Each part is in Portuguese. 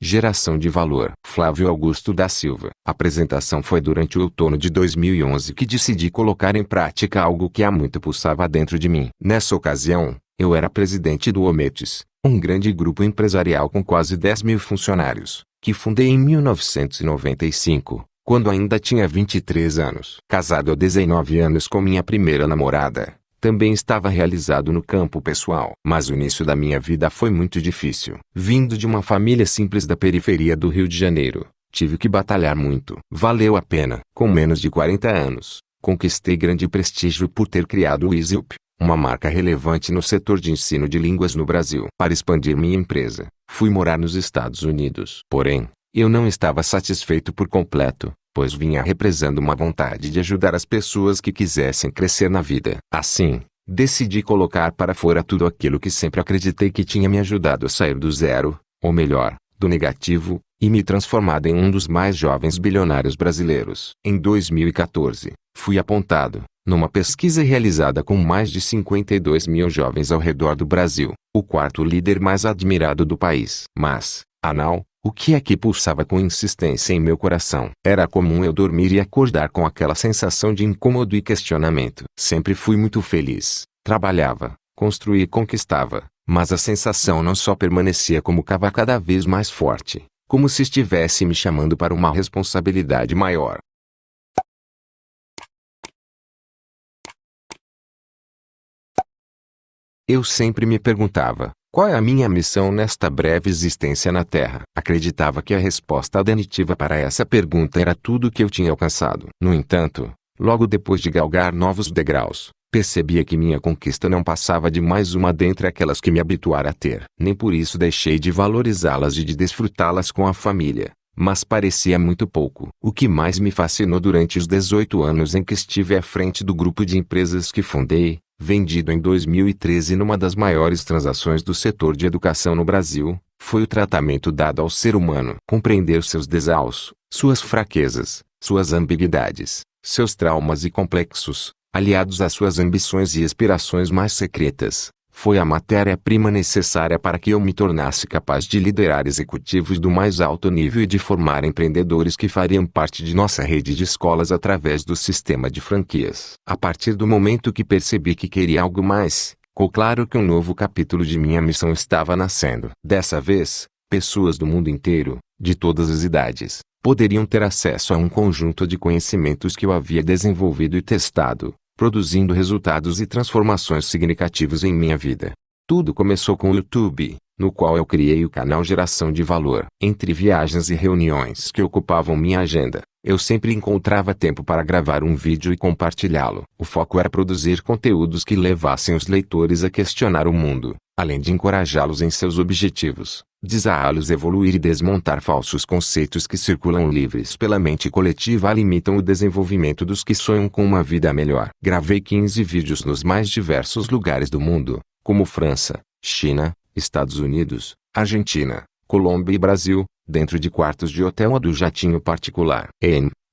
Geração de valor. Flávio Augusto da Silva. A apresentação foi durante o outono de 2011 que decidi colocar em prática algo que há muito pulsava dentro de mim. Nessa ocasião, eu era presidente do Ometes, um grande grupo empresarial com quase 10 mil funcionários, que fundei em 1995, quando ainda tinha 23 anos. Casado há 19 anos com minha primeira namorada. Também estava realizado no campo pessoal. Mas o início da minha vida foi muito difícil. Vindo de uma família simples da periferia do Rio de Janeiro, tive que batalhar muito. Valeu a pena. Com menos de 40 anos, conquistei grande prestígio por ter criado o EasyUp, uma marca relevante no setor de ensino de línguas no Brasil. Para expandir minha empresa, fui morar nos Estados Unidos. Porém, eu não estava satisfeito por completo, pois vinha represando uma vontade de ajudar as pessoas que quisessem crescer na vida. Assim, decidi colocar para fora tudo aquilo que sempre acreditei que tinha me ajudado a sair do zero, ou melhor, do negativo, e me transformado em um dos mais jovens bilionários brasileiros. Em 2014, fui apontado, numa pesquisa realizada com mais de 52 mil jovens ao redor do Brasil, o quarto líder mais admirado do país. Mas, afinal, o que é que pulsava com insistência em meu coração? Era comum eu dormir e acordar com aquela sensação de incômodo e questionamento. Sempre fui muito feliz, trabalhava, construía e conquistava, mas a sensação não só permanecia como cava cada vez mais forte, como se estivesse me chamando para uma responsabilidade maior. Eu sempre me perguntava: qual é a minha missão nesta breve existência na Terra? Acreditava que a resposta definitiva para essa pergunta era tudo o que eu tinha alcançado. No entanto, logo depois de galgar novos degraus, percebia que minha conquista não passava de mais uma dentre aquelas que me habituara a ter. Nem por isso deixei de valorizá-las e de desfrutá-las com a família, mas parecia muito pouco. O que mais me fascinou durante os 18 anos em que estive à frente do grupo de empresas que fundei, vendido em 2013 numa das maiores transações do setor de educação no Brasil, foi o tratamento dado ao ser humano. Compreender seus desaus, suas fraquezas, suas ambiguidades, seus traumas e complexos, aliados às suas ambições e aspirações mais secretas, foi a matéria-prima necessária para que eu me tornasse capaz de liderar executivos do mais alto nível e de formar empreendedores que fariam parte de nossa rede de escolas através do sistema de franquias. A partir do momento que percebi que queria algo mais, ficou claro que um novo capítulo de minha missão estava nascendo. Dessa vez, pessoas do mundo inteiro, de todas as idades, poderiam ter acesso a um conjunto de conhecimentos que eu havia desenvolvido e testado, produzindo resultados e transformações significativos em minha vida. Tudo começou com o YouTube, no qual eu criei o canal Geração de Valor. Entre viagens e reuniões que ocupavam minha agenda, eu sempre encontrava tempo para gravar um vídeo e compartilhá-lo. O foco era produzir conteúdos que levassem os leitores a questionar o mundo, além de encorajá-los em seus objetivos, desafiá-los a evoluir e desmontar falsos conceitos que circulam livres pela mente coletiva e limitam o desenvolvimento dos que sonham com uma vida melhor. Gravei 15 vídeos nos mais diversos lugares do mundo, como França, China, Estados Unidos, Argentina, Colômbia e Brasil, dentro de quartos de hotel ou do jatinho particular.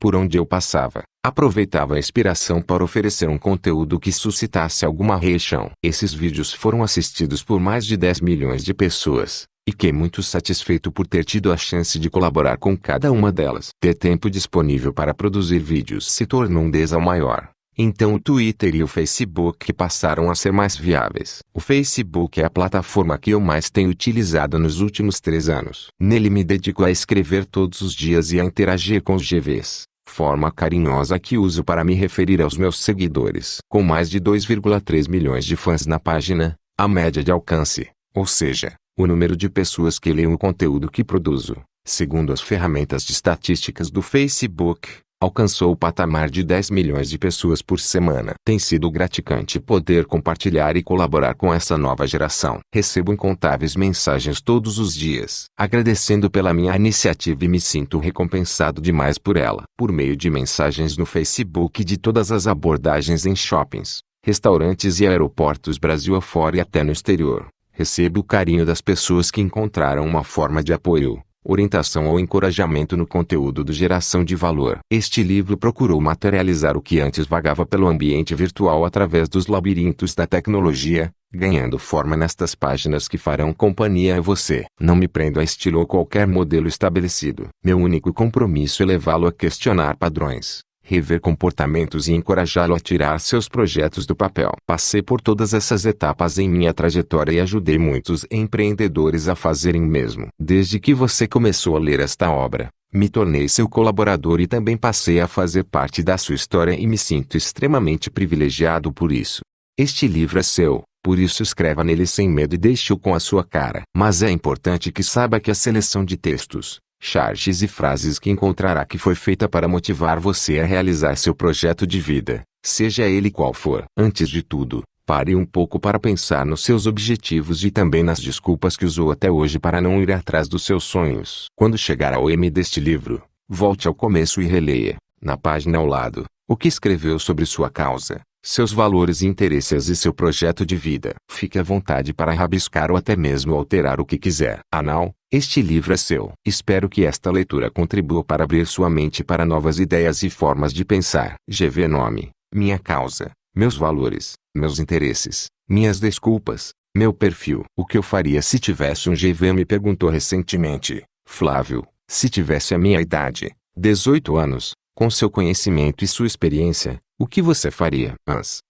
Por onde eu passava, aproveitava a inspiração para oferecer um conteúdo que suscitasse alguma reação. Esses vídeos foram assistidos por mais de 10 milhões de pessoas, e fiquei muito satisfeito por ter tido a chance de colaborar com cada uma delas. Ter tempo disponível para produzir vídeos se tornou um desafio maior. Então o Twitter e o Facebook passaram a ser mais viáveis. O Facebook é a plataforma que eu mais tenho utilizado nos últimos 3 anos. Nele me dedico a escrever todos os dias e a interagir com os GVs, forma carinhosa que uso para me referir aos meus seguidores. Com mais de 2,3 milhões de fãs na página, a média de alcance, ou seja, o número de pessoas que leem o conteúdo que produzo, segundo as ferramentas de estatísticas do Facebook, alcançou o patamar de 10 milhões de pessoas por semana. Tem sido gratificante poder compartilhar e colaborar com essa nova geração. Recebo incontáveis mensagens todos os dias, agradecendo pela minha iniciativa e me sinto recompensado demais por ela. Por meio de mensagens no Facebook de todas as abordagens em shoppings, restaurantes e aeroportos Brasil afora e até no exterior, recebo o carinho das pessoas que encontraram uma forma de apoio, orientação ou encorajamento no conteúdo de geração de valor. Este livro procurou materializar o que antes vagava pelo ambiente virtual através dos labirintos da tecnologia, ganhando forma nestas páginas que farão companhia a você. Não me prendo a estilo ou qualquer modelo estabelecido. Meu único compromisso é levá-lo a questionar padrões, rever comportamentos e encorajá-lo a tirar seus projetos do papel. Passei por todas essas etapas em minha trajetória e ajudei muitos empreendedores a fazerem o mesmo. Desde que você começou a ler esta obra, me tornei seu colaborador e também passei a fazer parte da sua história e me sinto extremamente privilegiado por isso. Este livro é seu, por isso escreva nele sem medo e deixe-o com a sua cara. Mas é importante que saiba que a seleção de textos, charges e frases que encontrará que foi feita para motivar você a realizar seu projeto de vida, seja ele qual for. Antes de tudo, pare um pouco para pensar nos seus objetivos e também nas desculpas que usou até hoje para não ir atrás dos seus sonhos. Quando chegar ao M deste livro, volte ao começo e releia, na página ao lado, o que escreveu sobre sua causa, seus valores e interesses e seu projeto de vida. Fique à vontade para rabiscar ou até mesmo alterar o que quiser. Anal, este livro é seu. Espero que esta leitura contribua para abrir sua mente para novas ideias e formas de pensar. GV Nome, minha causa, meus valores, meus interesses, minhas desculpas, meu perfil. O que eu faria se tivesse um GV? Me perguntou recentemente Flávio. Se tivesse a minha idade, 18 anos, com seu conhecimento e sua experiência, o que você faria?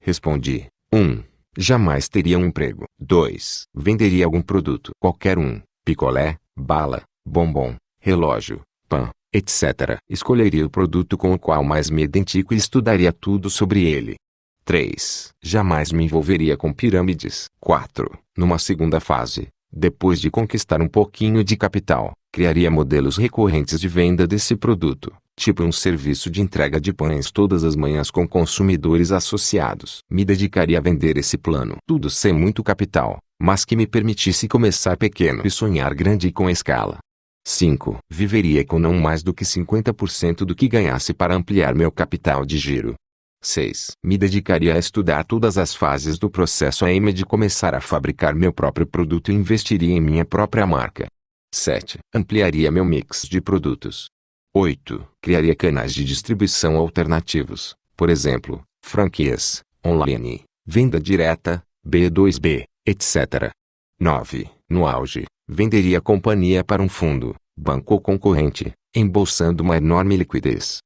Respondi. 1. Jamais teria um emprego. 2. Venderia algum produto. Qualquer um. Picolé, bala, bombom, relógio, pão, etc. Escolheria o produto com o qual mais me identifico e estudaria tudo sobre ele. 3. Jamais me envolveria com pirâmides. 4. Numa segunda fase, depois de conquistar um pouquinho de capital, criaria modelos recorrentes de venda desse produto, tipo um serviço de entrega de pães todas as manhãs com consumidores associados. Me dedicaria a vender esse plano. Tudo sem muito capital, mas que me permitisse começar pequeno e sonhar grande e com escala. 5. Viveria com não mais do que 50% do que ganhasse para ampliar meu capital de giro. 6. Me dedicaria a estudar todas as fases do processo AM de começar a fabricar meu próprio produto e investiria em minha própria marca. 7. Ampliaria meu mix de produtos. 8. Criaria canais de distribuição alternativos, por exemplo, franquias, online, venda direta, B2B, etc. 9. No auge, venderia a companhia para um fundo, banco ou concorrente, embolsando uma enorme liquidez.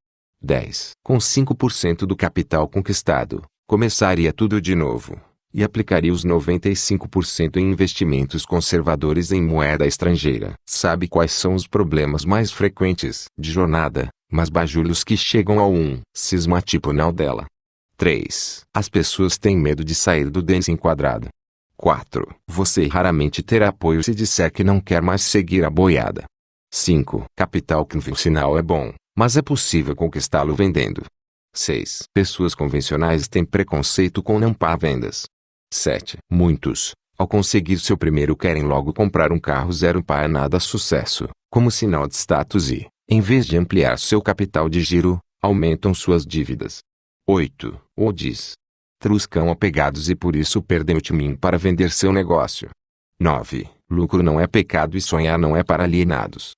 10. Com 5% do capital conquistado, começaria tudo de novo, e aplicaria os 95% em investimentos conservadores em moeda estrangeira. Sabe quais são os problemas mais frequentes de jornada, mas bajulhos que chegam ao cisma tipo não dela. 3. As pessoas têm medo de sair do desenquadrado. 4. Você raramente terá apoio se disser que não quer mais seguir a boiada. 5. Capital convencional é bom, mas é possível conquistá-lo vendendo. 6. Pessoas convencionais têm preconceito com não par vendas. 7. Muitos, ao conseguir seu primeiro querem logo comprar um carro zero par nada sucesso, como sinal de status e, em vez de ampliar seu capital de giro, aumentam suas dívidas. 8. Ou diz. Truscam apegados e por isso perdem o timing para vender seu negócio. 9. Lucro não é pecado e sonhar não é para alienados.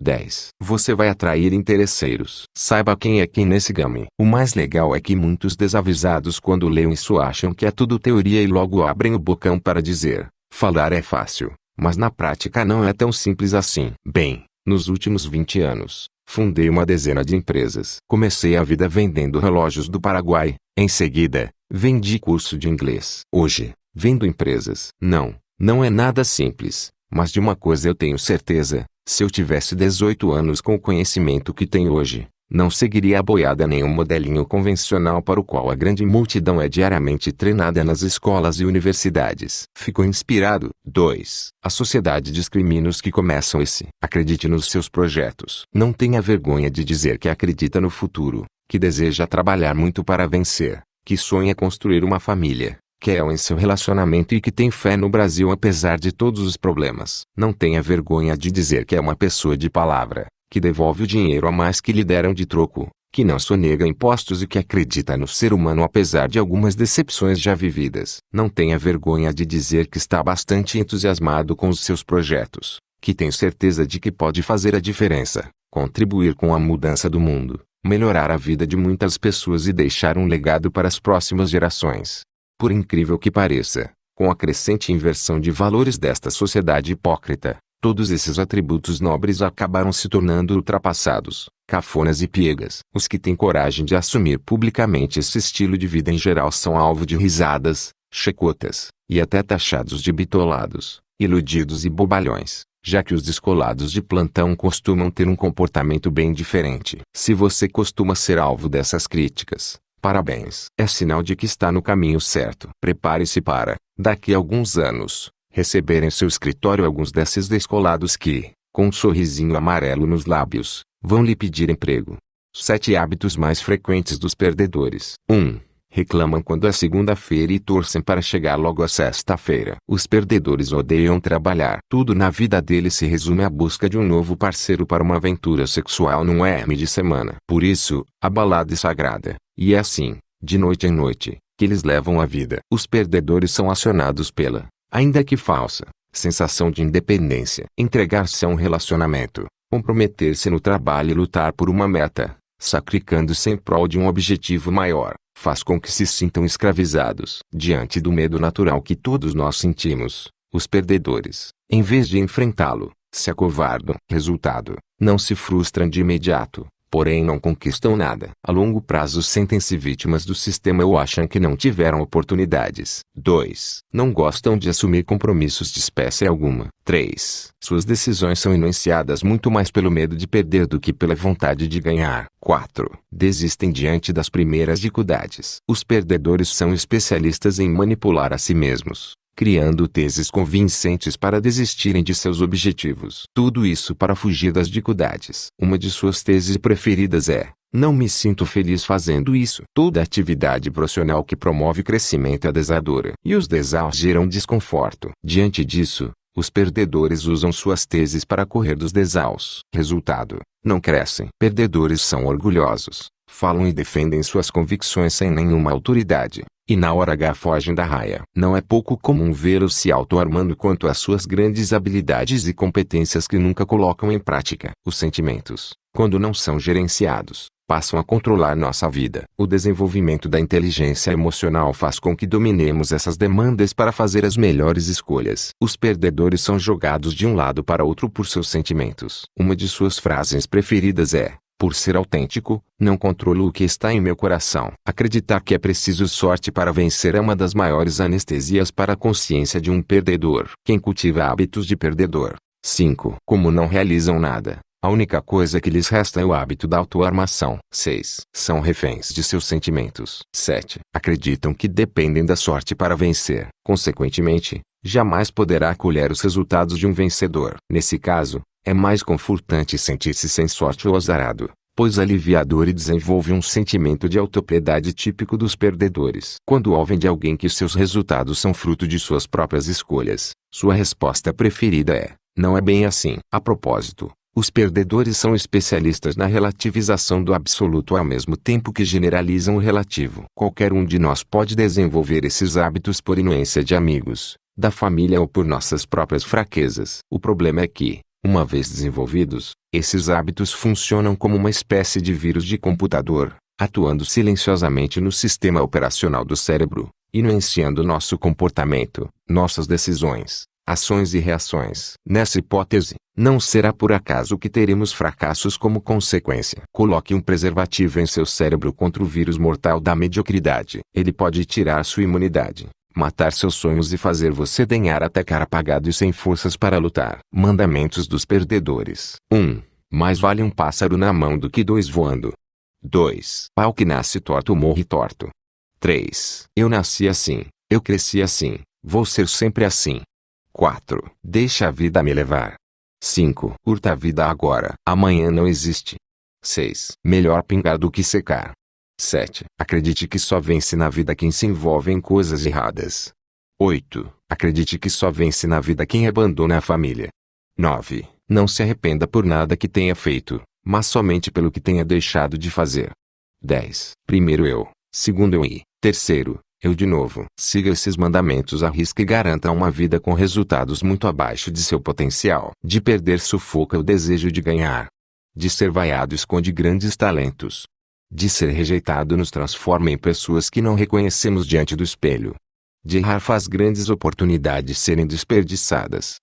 10. Você vai atrair interesseiros. Saiba quem é quem nesse game. O mais legal é que muitos desavisados quando leem isso acham que é tudo teoria e logo abrem o bocão para dizer, falar é fácil, mas na prática não é tão simples assim. Bem, nos últimos 20 anos, fundei uma dezena de empresas. Comecei a vida vendendo relógios do Paraguai, em seguida, vendi curso de inglês. Hoje, vendo empresas. Não é nada simples, mas de uma coisa eu tenho certeza. Se eu tivesse 18 anos com o conhecimento que tenho hoje, não seguiria a boiada nem um modelinho convencional para o qual a grande multidão é diariamente treinada nas escolas e universidades. Ficou inspirado? 2. A sociedade discrimina os que começam esse. Acredite nos seus projetos. Não tenha vergonha de dizer que acredita no futuro, que deseja trabalhar muito para vencer, que sonha construir uma família, que é em seu relacionamento e que tem fé no Brasil apesar de todos os problemas. Não tenha vergonha de dizer que é uma pessoa de palavra, que devolve o dinheiro a mais que lhe deram de troco, que não sonega impostos e que acredita no ser humano apesar de algumas decepções já vividas. Não tenha vergonha de dizer que está bastante entusiasmado com os seus projetos, que tem certeza de que pode fazer a diferença, contribuir com a mudança do mundo, melhorar a vida de muitas pessoas e deixar um legado para as próximas gerações. Por incrível que pareça, com a crescente inversão de valores desta sociedade hipócrita, todos esses atributos nobres acabaram se tornando ultrapassados, cafonas e piegas. Os que têm coragem de assumir publicamente esse estilo de vida em geral são alvo de risadas, chicotas, e até taxados de bitolados, iludidos e bobalhões, já que os descolados de plantão costumam ter um comportamento bem diferente. Se você costuma ser alvo dessas críticas, parabéns. É sinal de que está no caminho certo. Prepare-se para, daqui a alguns anos, receber em seu escritório alguns desses descolados que, com um sorrisinho amarelo nos lábios, vão lhe pedir emprego. 7 hábitos mais frequentes dos perdedores. 1. Reclamam quando é segunda-feira e torcem para chegar logo a sexta-feira. Os perdedores odeiam trabalhar. Tudo na vida deles se resume à busca de um novo parceiro para uma aventura sexual num M de semana. Por isso, a balada é sagrada. E é assim, de noite em noite, que eles levam a vida. Os perdedores são acionados pela, ainda que falsa, sensação de independência. Entregar-se a um relacionamento, comprometer-se no trabalho e lutar por uma meta, sacrificando-se em prol de um objetivo maior, faz com que se sintam escravizados. Diante do medo natural que todos nós sentimos, os perdedores, em vez de enfrentá-lo, se acovardam. Resultado, não se frustram de imediato, porém não conquistam nada. A longo prazo sentem-se vítimas do sistema ou acham que não tiveram oportunidades. 2. Não gostam de assumir compromissos de espécie alguma. 3. Suas decisões são influenciadas muito mais pelo medo de perder do que pela vontade de ganhar. 4. Desistem diante das primeiras dificuldades. Os perdedores são especialistas em manipular a si mesmos, criando teses convincentes para desistirem de seus objetivos. Tudo isso para fugir das dificuldades. Uma de suas teses preferidas é: não me sinto feliz fazendo isso. Toda atividade profissional que promove crescimento é desafiadora, e os desafios geram desconforto. Diante disso, os perdedores usam suas teses para correr dos desafios. Resultado: não crescem. Perdedores são orgulhosos, falam e defendem suas convicções sem nenhuma autoridade, e na hora H fogem da raia. Não é pouco comum vê-los se auto-armando quanto às suas grandes habilidades e competências que nunca colocam em prática. Os sentimentos, quando não são gerenciados, passam a controlar nossa vida. O desenvolvimento da inteligência emocional faz com que dominemos essas demandas para fazer as melhores escolhas. Os perdedores são jogados de um lado para outro por seus sentimentos. Uma de suas frases preferidas é: por ser autêntico, não controlo o que está em meu coração. Acreditar que é preciso sorte para vencer é uma das maiores anestesias para a consciência de um perdedor. Quem cultiva hábitos de perdedor. 5. Como não realizam nada, a única coisa que lhes resta é o hábito da autoarmação. 6. São reféns de seus sentimentos. 7. Acreditam que dependem da sorte para vencer. Consequentemente, jamais poderá colher os resultados de um vencedor. Nesse caso, é mais confortante sentir-se sem sorte ou azarado, pois aliviador e desenvolve um sentimento de autopiedade típico dos perdedores. Quando ouvem de alguém que seus resultados são fruto de suas próprias escolhas, sua resposta preferida é: não é bem assim. A propósito, os perdedores são especialistas na relativização do absoluto ao mesmo tempo que generalizam o relativo. Qualquer um de nós pode desenvolver esses hábitos por influência de amigos, da família ou por nossas próprias fraquezas. O problema é que, uma vez desenvolvidos, esses hábitos funcionam como uma espécie de vírus de computador, atuando silenciosamente no sistema operacional do cérebro, influenciando nosso comportamento, nossas decisões, ações e reações. Nessa hipótese, não será por acaso que teremos fracassos como consequência. Coloque um preservativo em seu cérebro contra o vírus mortal da mediocridade. Ele pode tirar sua imunidade, matar seus sonhos e fazer você denhar até cara apagado e sem forças para lutar. Mandamentos dos perdedores. 1. Mais vale um pássaro na mão do que 2 voando. 2. Pau que nasce torto morre torto. 3. Eu nasci assim, eu cresci assim, vou ser sempre assim. 4. Deixa a vida me levar. 5. Curta a vida agora. Amanhã não existe. 6. Melhor pingar do que secar. 7. Acredite que só vence na vida quem se envolve em coisas erradas. 8. Acredite que só vence na vida quem abandona a família. 9. Não se arrependa por nada que tenha feito, mas somente pelo que tenha deixado de fazer. 10. Primeiro eu, segundo eu e terceiro, Eu de novo. Siga esses mandamentos à risca e garanta uma vida com resultados muito abaixo de seu potencial. De perder sufoca o desejo de ganhar. De ser vaiado esconde grandes talentos. De ser rejeitado nos transforma em pessoas que não reconhecemos diante do espelho. De errar faz grandes oportunidades serem desperdiçadas.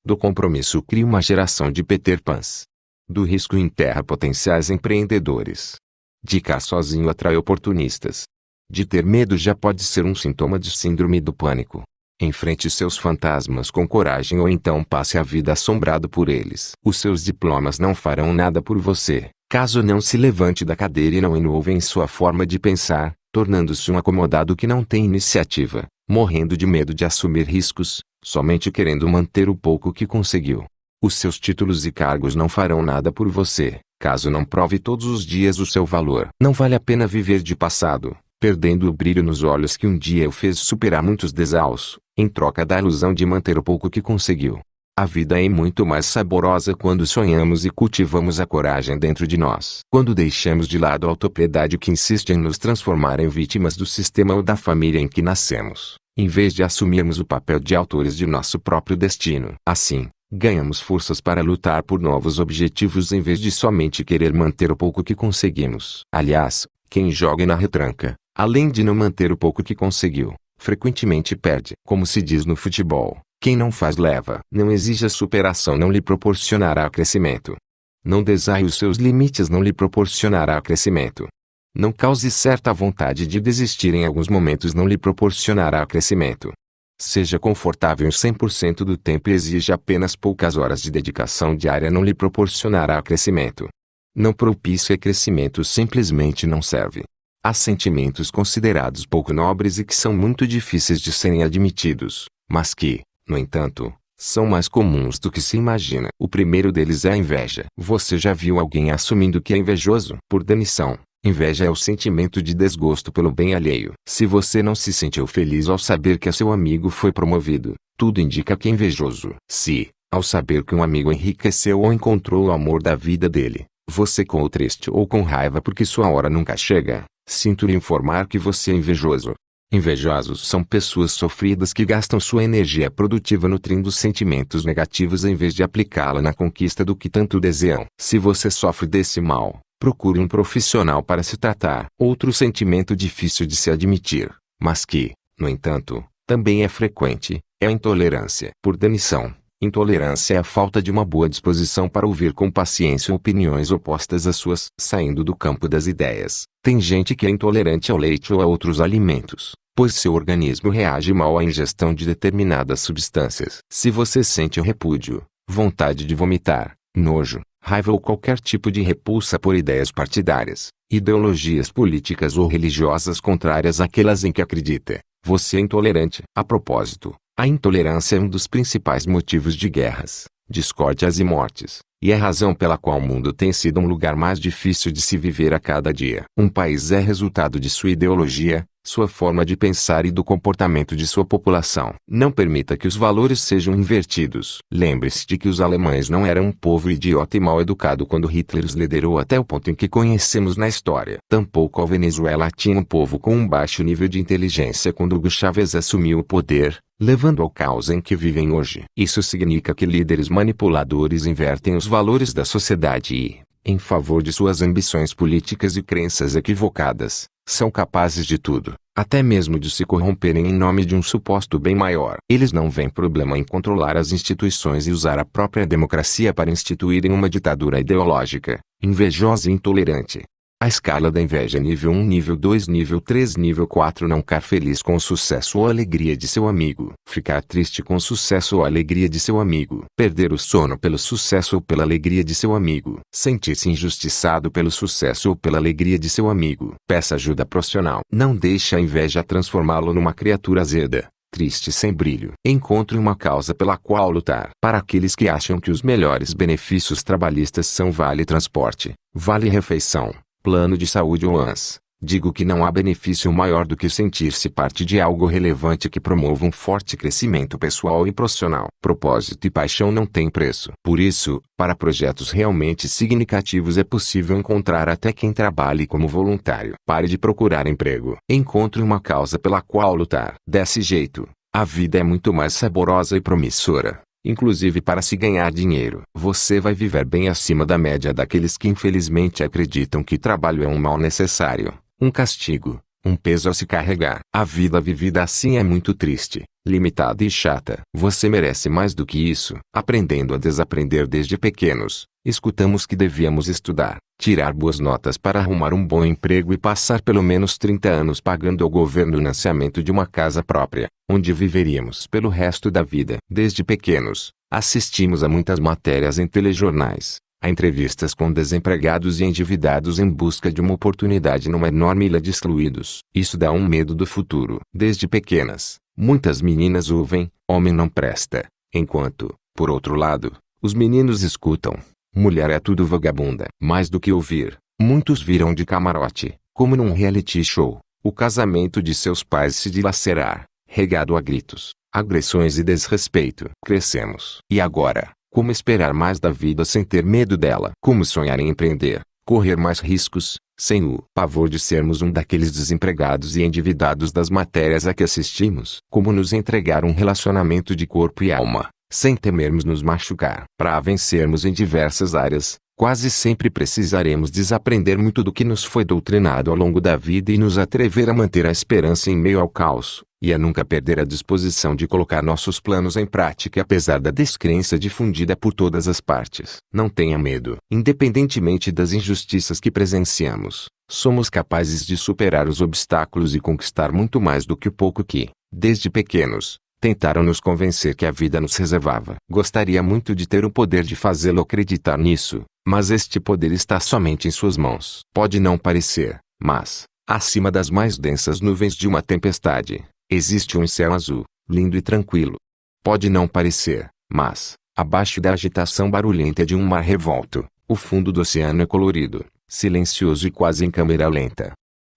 Do compromisso cria uma geração de Peter Pans. Do risco enterra potenciais empreendedores. De ficar sozinho atrai oportunistas. De ter medo já pode ser um sintoma de síndrome do pânico. Enfrente seus fantasmas com coragem ou então passe a vida assombrado por eles. Os seus diplomas não farão nada por você, caso não se levante da cadeira e não inove em sua forma de pensar, tornando-se um acomodado que não tem iniciativa, morrendo de medo de assumir riscos, somente querendo manter o pouco que conseguiu. Os seus títulos e cargos não farão nada por você, caso não prove todos os dias o seu valor. Não vale a pena viver de passado, perdendo o brilho nos olhos que um dia o fez superar muitos desaus, em troca da ilusão de manter o pouco que conseguiu. A vida é muito mais saborosa quando sonhamos e cultivamos a coragem dentro de nós. Quando deixamos de lado a autopiedade que insiste em nos transformar em vítimas do sistema ou da família em que nascemos, em vez de assumirmos o papel de autores de nosso próprio destino. Assim, ganhamos forças para lutar por novos objetivos em vez de somente querer manter o pouco que conseguimos. Aliás, quem joga na retranca, além de não manter o pouco que conseguiu, frequentemente perde. Como se diz no futebol, quem não faz leva. Não exija superação, não lhe proporcionará crescimento. Não desaie os seus limites, não lhe proporcionará crescimento. Não cause certa vontade de desistir em alguns momentos, não lhe proporcionará crescimento. Seja confortável 100% do tempo e exija apenas poucas horas de dedicação diária, não lhe proporcionará crescimento. Não propicia crescimento, simplesmente não serve. Há sentimentos considerados pouco nobres e que são muito difíceis de serem admitidos, mas que, no entanto, são mais comuns do que se imagina. O primeiro deles é a inveja. Você já viu alguém assumindo que é invejoso? Por definição, inveja é o sentimento de desgosto pelo bem alheio. Se você não se sentiu feliz ao saber que seu amigo foi promovido, tudo indica que é invejoso. Se, ao saber que um amigo enriqueceu ou encontrou o amor da vida dele, você ficou triste ou com raiva porque sua hora nunca chega, sinto lhe informar que você é invejoso. Invejosos são pessoas sofridas que gastam sua energia produtiva nutrindo sentimentos negativos em vez de aplicá-la na conquista do que tanto desejam. Se você sofre desse mal, procure um profissional para se tratar. Outro sentimento difícil de se admitir, mas que, no entanto, também é frequente, é a intolerância. Por definição, intolerância é a falta de uma boa disposição para ouvir com paciência opiniões opostas às suas. Saindo do campo das ideias, tem gente que é intolerante ao leite ou a outros alimentos, pois seu organismo reage mal à ingestão de determinadas substâncias. Se você sente repúdio, vontade de vomitar, nojo, raiva ou qualquer tipo de repulsa por ideias partidárias, ideologias políticas ou religiosas contrárias àquelas em que acredita, você é intolerante. A propósito, a intolerância é um dos principais motivos de guerras, discórdias e mortes, e é a razão pela qual o mundo tem sido um lugar mais difícil de se viver a cada dia. Um país é resultado de sua ideologia, sua forma de pensar e do comportamento de sua população. Não permita que os valores sejam invertidos. Lembre-se de que os alemães não eram um povo idiota e mal educado quando Hitler os liderou até o ponto em que conhecemos na história. Tampouco a Venezuela tinha um povo com um baixo nível de inteligência quando Hugo Chávez assumiu o poder, levando ao caos em que vivem hoje. Isso significa que líderes manipuladores invertem os valores da sociedade e, em favor de suas ambições políticas e crenças equivocadas, são capazes de tudo, até mesmo de se corromperem em nome de um suposto bem maior. Eles não veem problema em controlar as instituições e usar a própria democracia para instituírem uma ditadura ideológica, invejosa e intolerante. A escala da inveja é nível 1, nível 2, nível 3, nível 4. Não ficar feliz com o sucesso ou alegria de seu amigo. Ficar triste com o sucesso ou alegria de seu amigo. Perder o sono pelo sucesso ou pela alegria de seu amigo. Sentir-se injustiçado pelo sucesso ou pela alegria de seu amigo. Peça ajuda profissional. Não deixe a inveja transformá-lo numa criatura azeda, triste e sem brilho. Encontre uma causa pela qual lutar. Para aqueles que acham que os melhores benefícios trabalhistas são vale transporte, vale refeição, plano de saúde ou ANS, Digo que não há benefício maior do que sentir-se parte de algo relevante que promova um forte crescimento pessoal e profissional. Propósito e paixão não têm preço. Por isso, para projetos realmente significativos é possível encontrar até quem trabalhe como voluntário. Pare de procurar emprego. Encontre uma causa pela qual lutar. Desse jeito, a vida é muito mais saborosa e promissora. Inclusive para se ganhar dinheiro. Você vai viver bem acima da média daqueles que infelizmente acreditam que trabalho é um mal necessário, um castigo, um peso a se carregar. A vida vivida assim é muito triste, limitada e chata. Você merece mais do que isso. Aprendendo a desaprender desde pequenos, escutamos que devíamos estudar, tirar boas notas para arrumar um bom emprego e passar pelo menos 30 anos pagando ao governo o financiamento de uma casa própria, onde viveríamos pelo resto da vida. Desde pequenos, assistimos a muitas matérias em telejornais, a entrevistas com desempregados e endividados em busca de uma oportunidade numa enorme ilha de excluídos. Isso dá um medo do futuro. Desde pequenas, muitas meninas ouvem, homem não presta, enquanto, por outro lado, os meninos escutam, mulher é tudo vagabunda. Mais do que ouvir, muitos viram de camarote, como num reality show, o casamento de seus pais se dilacerar, regado a gritos, agressões e desrespeito. Crescemos. E agora? Como esperar mais da vida sem ter medo dela? Como sonhar em empreender, correr mais riscos, sem o pavor de sermos um daqueles desempregados e endividados das matérias a que assistimos? Como nos entregar um relacionamento de corpo e alma, sem temermos nos machucar? Para vencermos em diversas áreas, quase sempre precisaremos desaprender muito do que nos foi doutrinado ao longo da vida e nos atrever a manter a esperança em meio ao caos, e a nunca perder a disposição de colocar nossos planos em prática apesar da descrença difundida por todas as partes. Não tenha medo. Independentemente das injustiças que presenciamos, somos capazes de superar os obstáculos e conquistar muito mais do que o pouco que, desde pequenos, tentaram nos convencer que a vida nos reservava. Gostaria muito de ter o poder de fazê-lo acreditar nisso, mas este poder está somente em suas mãos. Pode não parecer, mas, acima das mais densas nuvens de uma tempestade, existe um céu azul, lindo e tranquilo. Pode não parecer, mas, abaixo da agitação barulhenta de um mar revolto, o fundo do oceano é colorido, silencioso e quase em câmera lenta.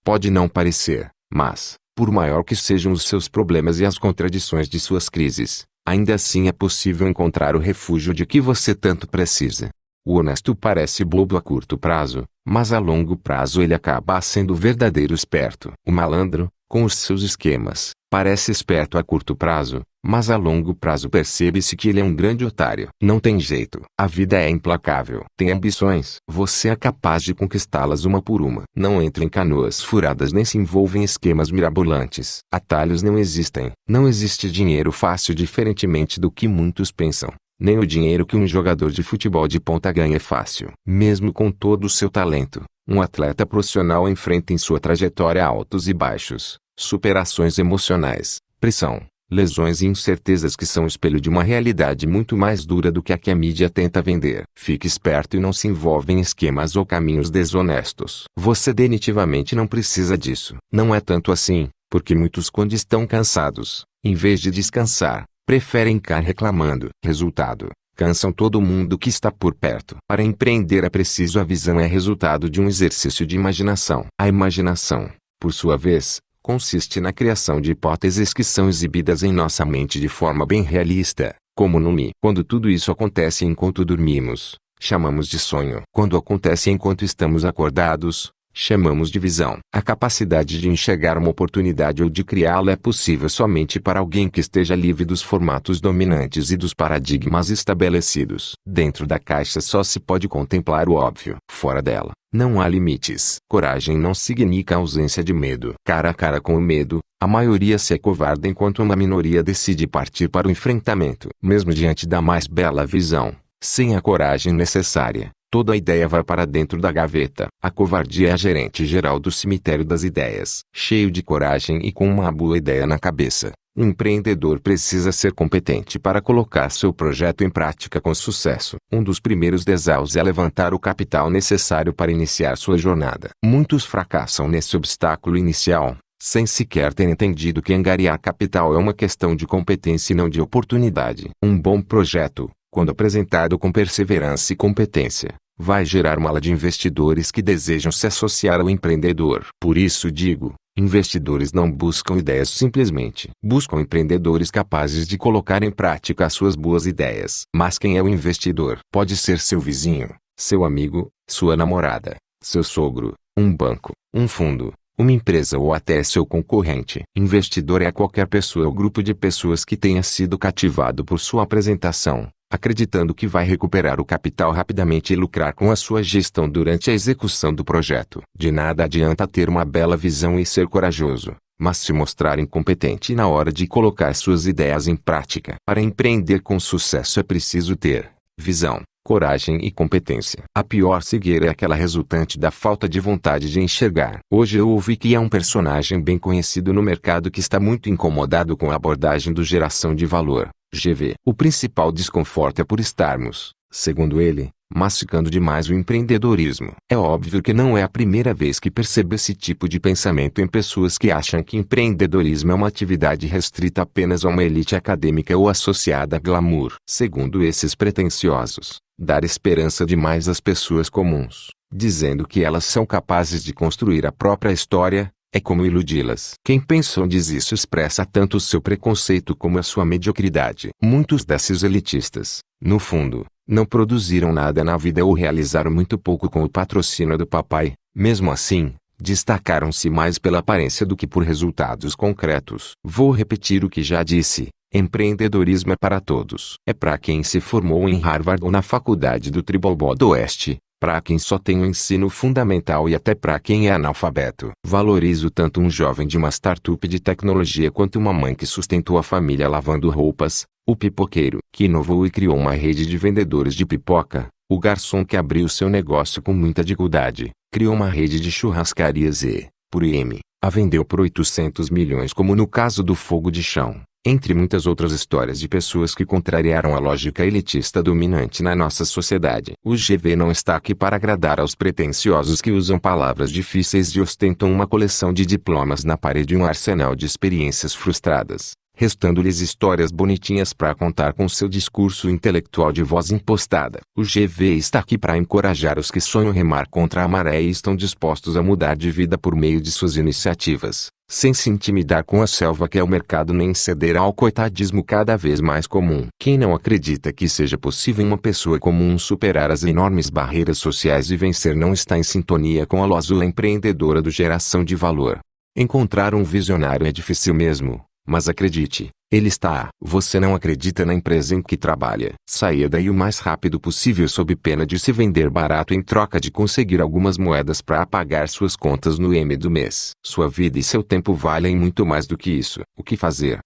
Pode não parecer, mas, por maior que sejam os seus problemas e as contradições de suas crises, ainda assim é possível encontrar o refúgio de que você tanto precisa. O honesto parece bobo a curto prazo, mas a longo prazo ele acaba sendo verdadeiro esperto. O malandro, com os seus esquemas, parece esperto a curto prazo, mas a longo prazo percebe-se que ele é um grande otário. Não tem jeito. A vida é implacável. Tem ambições. Você é capaz de conquistá-las uma por uma. Não entre em canoas furadas nem se envolva em esquemas mirabolantes. Atalhos não existem. Não existe dinheiro fácil diferentemente do que muitos pensam. Nem o dinheiro que um jogador de futebol de ponta ganha é fácil. Mesmo com todo o seu talento, um atleta profissional enfrenta em sua trajetória altos e baixos, superações emocionais, pressão, lesões e incertezas que são o espelho de uma realidade muito mais dura do que a a mídia tenta vender. Fique esperto e não se envolva em esquemas ou caminhos desonestos. Você definitivamente não precisa disso. Não é tanto assim, porque muitos quando estão cansados, em vez de descansar, preferem ficar reclamando. Resultado: cansam todo mundo que está por perto. Para empreender é preciso a visão é resultado de um exercício de imaginação. A imaginação, por sua vez, consiste na criação de hipóteses que são exibidas em nossa mente de forma bem realista, como no Mi. Quando tudo isso acontece enquanto dormimos, chamamos de sonho. Quando acontece enquanto estamos acordados, chamamos de visão. A capacidade de enxergar uma oportunidade ou de criá-la é possível somente para alguém que esteja livre dos formatos dominantes e dos paradigmas estabelecidos. Dentro da caixa só se pode contemplar o óbvio. Fora dela, não há limites. Coragem não significa ausência de medo. Cara a cara com o medo, a maioria se acovarda enquanto uma minoria decide partir para o enfrentamento. Mesmo diante da mais bela visão, sem a coragem necessária, toda a ideia vai para dentro da gaveta. A covardia é a gerente geral do cemitério das ideias. Cheio de coragem e com uma boa ideia na cabeça, o empreendedor precisa ser competente para colocar seu projeto em prática com sucesso. Um dos primeiros desafios é levantar o capital necessário para iniciar sua jornada. Muitos fracassam nesse obstáculo inicial, sem sequer ter entendido que angariar capital é uma questão de competência e não de oportunidade. Um bom projeto, quando apresentado com perseverança e competência, vai gerar uma ala de investidores que desejam se associar ao empreendedor. Por isso digo, investidores não buscam ideias simplesmente. Buscam empreendedores capazes de colocar em prática as suas boas ideias. Mas quem é o investidor? Pode ser seu vizinho, seu amigo, sua namorada, seu sogro, um banco, um fundo, uma empresa ou até seu concorrente. Investidor é qualquer pessoa ou grupo de pessoas que tenha sido cativado por sua apresentação, acreditando que vai recuperar o capital rapidamente e lucrar com a sua gestão durante a execução do projeto. De nada adianta ter uma bela visão e ser corajoso, mas se mostrar incompetente na hora de colocar suas ideias em prática. Para empreender com sucesso é preciso ter visão, coragem e competência. A pior cegueira é aquela resultante da falta de vontade de enxergar. Hoje eu ouvi que há um personagem bem conhecido no mercado que está muito incomodado com a abordagem do geração de valor, GV. O principal desconforto é por estarmos, segundo ele, massificando demais o empreendedorismo. É óbvio que não é a primeira vez que percebo esse tipo de pensamento em pessoas que acham que empreendedorismo é uma atividade restrita apenas a uma elite acadêmica ou associada a glamour. Segundo esses pretensiosos, dar esperança demais às pessoas comuns, dizendo que elas são capazes de construir a própria história, é como iludi-las. Quem pensa ou diz isso expressa tanto o seu preconceito como a sua mediocridade. Muitos desses elitistas, no fundo, não produziram nada na vida ou realizaram muito pouco com o patrocínio do papai. Mesmo assim, destacaram-se mais pela aparência do que por resultados concretos. Vou repetir o que já disse. Empreendedorismo é para todos. É para quem se formou em Harvard ou na faculdade do Tribal do Oeste, para quem só tem o ensino fundamental e até para quem é analfabeto. Valorizo tanto um jovem de uma startup de tecnologia quanto uma mãe que sustentou a família lavando roupas, o pipoqueiro que inovou e criou uma rede de vendedores de pipoca, o garçom que abriu seu negócio com muita dificuldade, criou uma rede de churrascarias e, por IM, a vendeu por 800 milhões como no caso do fogo de chão. Entre muitas outras histórias de pessoas que contrariaram a lógica elitista dominante na nossa sociedade. O GV não está aqui para agradar aos pretensiosos que usam palavras difíceis e ostentam uma coleção de diplomas na parede e um arsenal de experiências frustradas, restando-lhes histórias bonitinhas para contar com seu discurso intelectual de voz impostada. O GV está aqui para encorajar os que sonham remar contra a maré e estão dispostos a mudar de vida por meio de suas iniciativas, sem se intimidar com a selva que é o mercado nem ceder ao coitadismo cada vez mais comum. Quem não acredita que seja possível uma pessoa comum superar as enormes barreiras sociais e vencer não está em sintonia com a lógica empreendedora do geração de valor. Encontrar um visionário é difícil mesmo, mas acredite, ele está. Você não acredita na empresa em que trabalha? Saia daí o mais rápido possível sob pena de se vender barato em troca de conseguir algumas moedas para pagar suas contas no M do mês. Sua vida e seu tempo valem muito mais do que isso. O que fazer?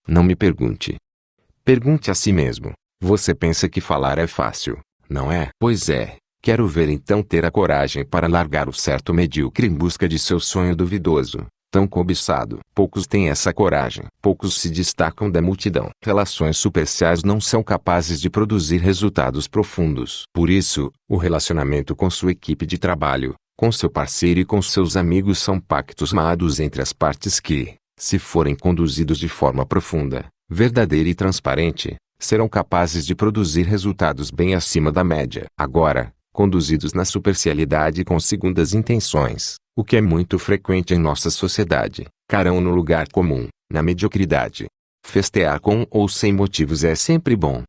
Não me pergunte. Pergunte a si mesmo. Você pensa que falar é fácil, não é? Pois é. Quero ver então ter a coragem para largar o certo medíocre em busca de seu sonho duvidoso, tão cobiçado. Poucos têm essa coragem. Poucos se destacam da multidão. Relações superficiais não são capazes de produzir resultados profundos. Por isso, o relacionamento com sua equipe de trabalho, com seu parceiro e com seus amigos são pactos firmados entre as partes que, se forem conduzidos de forma profunda, verdadeira e transparente, serão capazes de produzir resultados bem acima da média. Agora, conduzidos na superficialidade com segundas intenções, o que é muito frequente em nossa sociedade, cairão no lugar comum, na mediocridade. Festear com ou sem motivos é sempre bom.